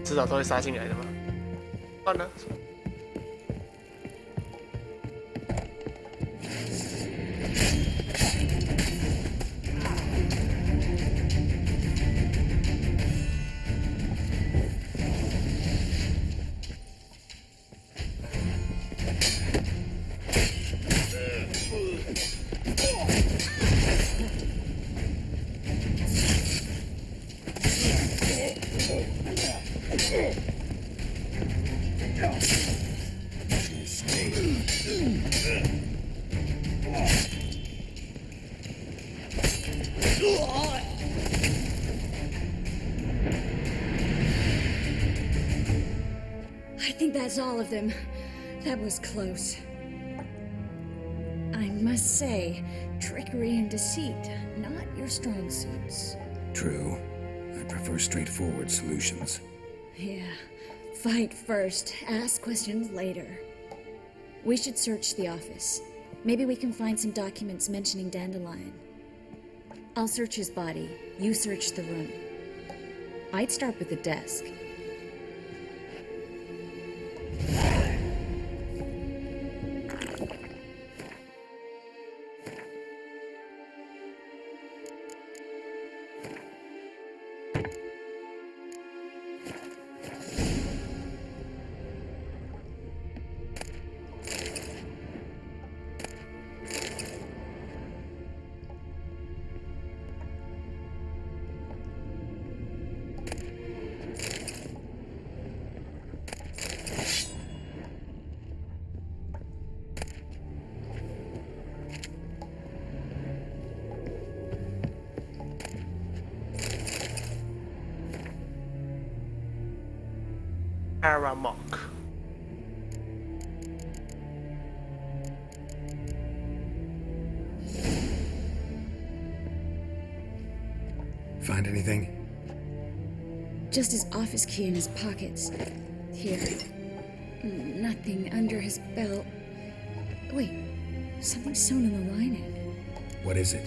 迟早都会杀进来的嘛。算了。I think that's all of them. That was close. I must say, trickery and deceit, not your strong suits. True. I prefer straightforward solutions. Yeah. Fight first, ask questions later. We should search the office. Maybe we can find some documents mentioning Dandelion. I'll search his body. You search the room. I'd start with the desk. Aramark. Find anything? Just his office key in his pockets. Here. Nothing under his belt. Wait, something sewn in the lining. What is it?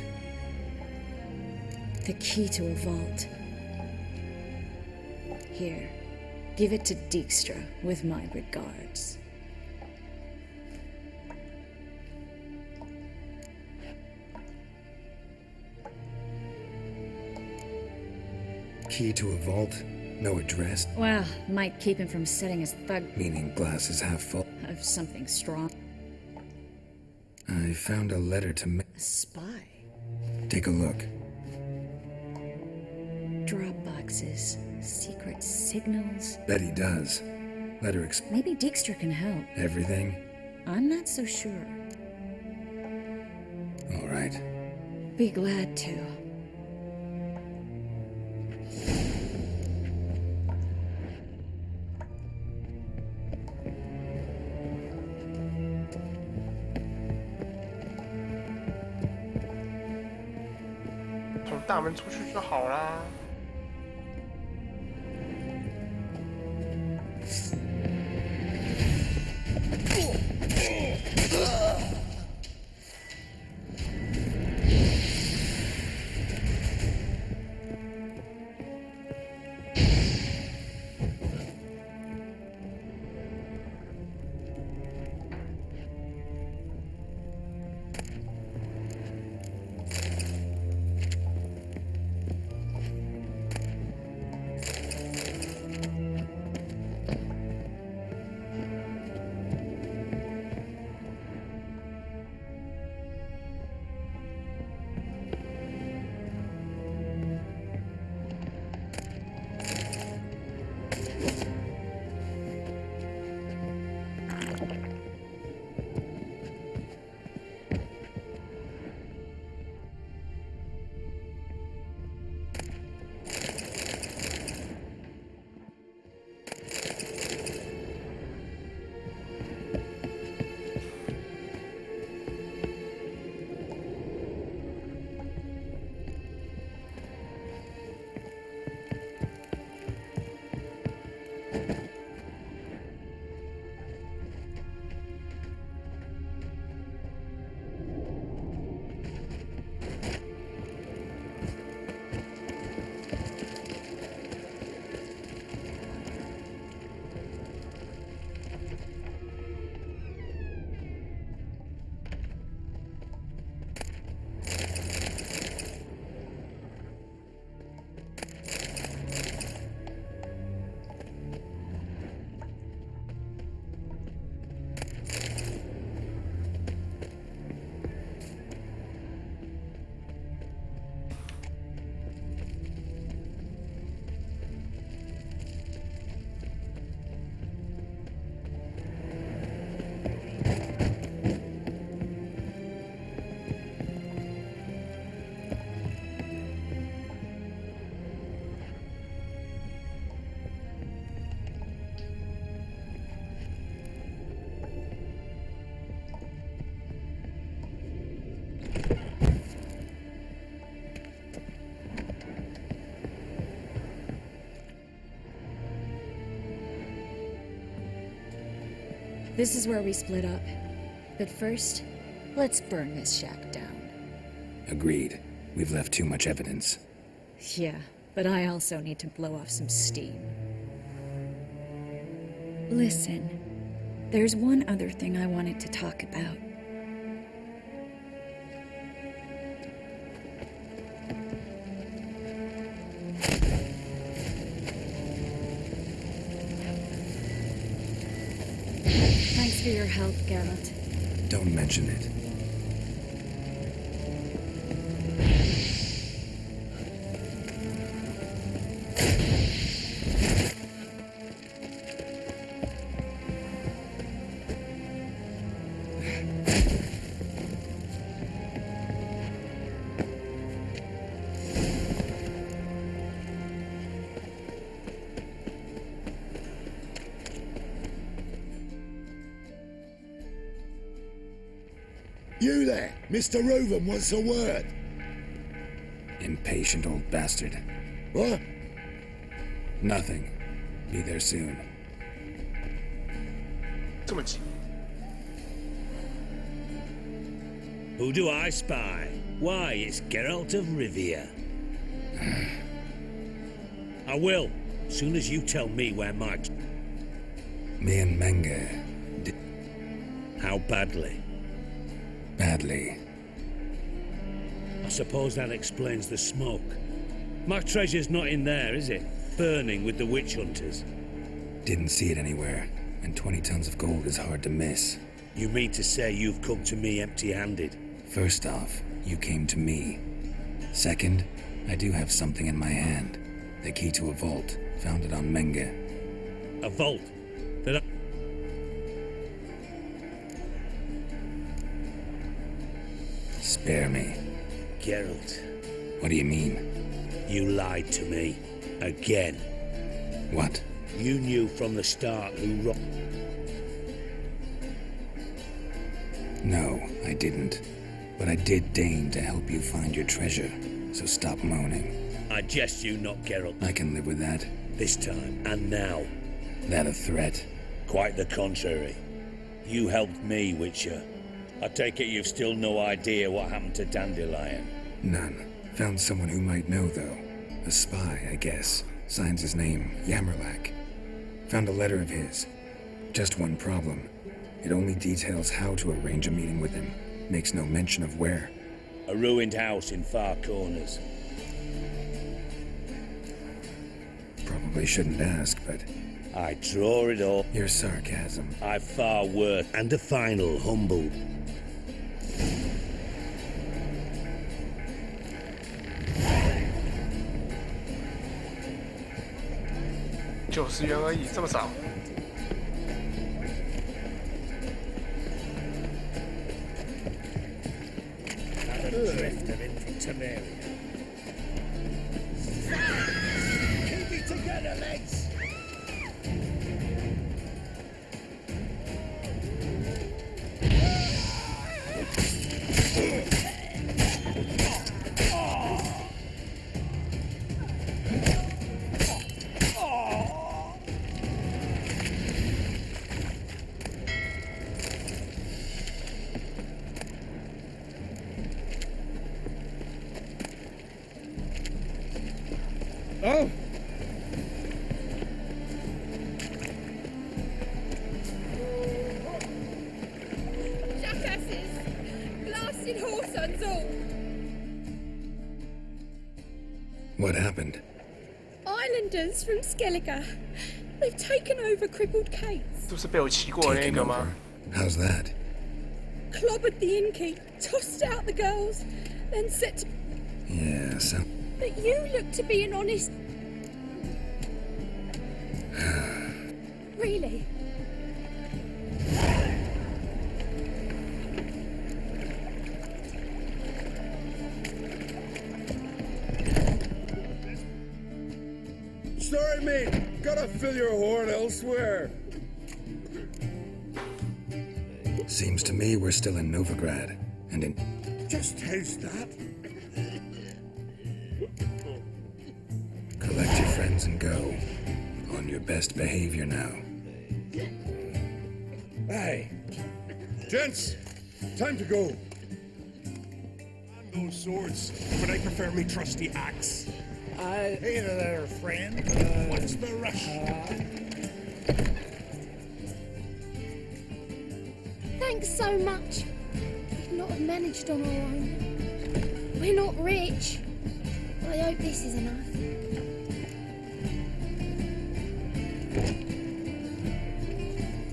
The key to a vault. Here, give it to Dijkstra with my regards. Key to a vault? No address? Well, might keep him from setting his thug Meaning glass is half full. of something strong. I found a letter to A spy. Take a look. Drop boxes, secret signals. Bet he does. Letter Maybe Dijkstra can help. everything? I'm not so sure. All right. Be glad to.从大门出去就好啦。This is where we split up. But first, let's burn this shack down. Agreed. We've left too much evidence. Yeah, but I also need to blow off some steam. Listen, there's one other thing I wanted to talk about. Thanks for your help, Geralt. Don't mention it. You there, Mr. Reuven wants a word. Impatient old bastard. What? Nothing. Be there soon. 这么急？ Who do I spy? Why, it's Geralt of Rivia. I will, soon as you tell me where Mike's... Me and Menge did... How badly? Badly. I suppose that explains the smoke. My treasure's not in there, is it? Burning with the witch hunters. Didn't see it anywhere, and 20 tons of gold is hard to miss. You mean to say you've come to me empty-handed? First off, you came to me. Second, I do have something in my hand. The key to a vault, found it on Menge. A vault? That I... Spare me. Geralt. What do you mean? You lied to me. Again. What? You knew from the start who No, I didn't. But I did deign to help you find your treasure, so stop moaning. I jest you not, Geralt. I can live with that. This time, and now. That a threat? Quite the contrary. You helped me, Witcher. I take it you've still no idea what happened to Dandelion. None. Found someone who might know, though. A spy, I guess. Signs his name, Yammerlak. Found a letter of his. Just one problem. It only details how to arrange a meeting with him. Makes no mention of where. A ruined house in Far Corners. Probably shouldn't ask, but... I draw it all. Your sarcasm. I've far worse, and a final humble.90元而已，这么少？ Drift of infantry. Keep it together, lads! Oh! Jackasses! Blasted horse and all! What happened? Islanders from Skellige. They've taken over crippled Kate's. 就是被我骑过的那个吗？ How's that? Clobbered the innkeep, tossed out the girls, then set to... Yeah, some... But you look to be an honest... Really? Sorry, mate. Gotta fill your horn elsewhere. Seems to me we're still in Novigrad, and in... Just how's that? Collect your friends and go. On your best behavior now. Aye. Gents, time to go. Those swords, but I prefer me trusty axe. Hey there, friend. What's the rush? Thanks so much. We'd not have managed on our own. We're not rich. I hope this is enough.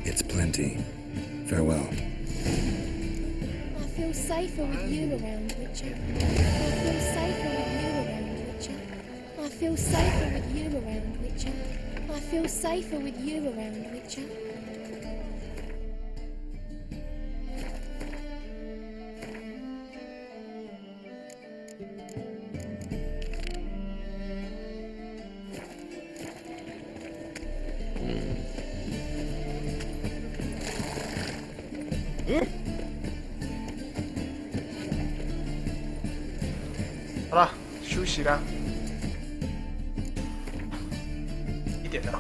It's plenty. Farewell. I feel safer with you around, Witcher. I feel safer with you around, Witcher. I feel safer with you around, Witcher. I feel safer with you around, Witcher. 息啦。1点了。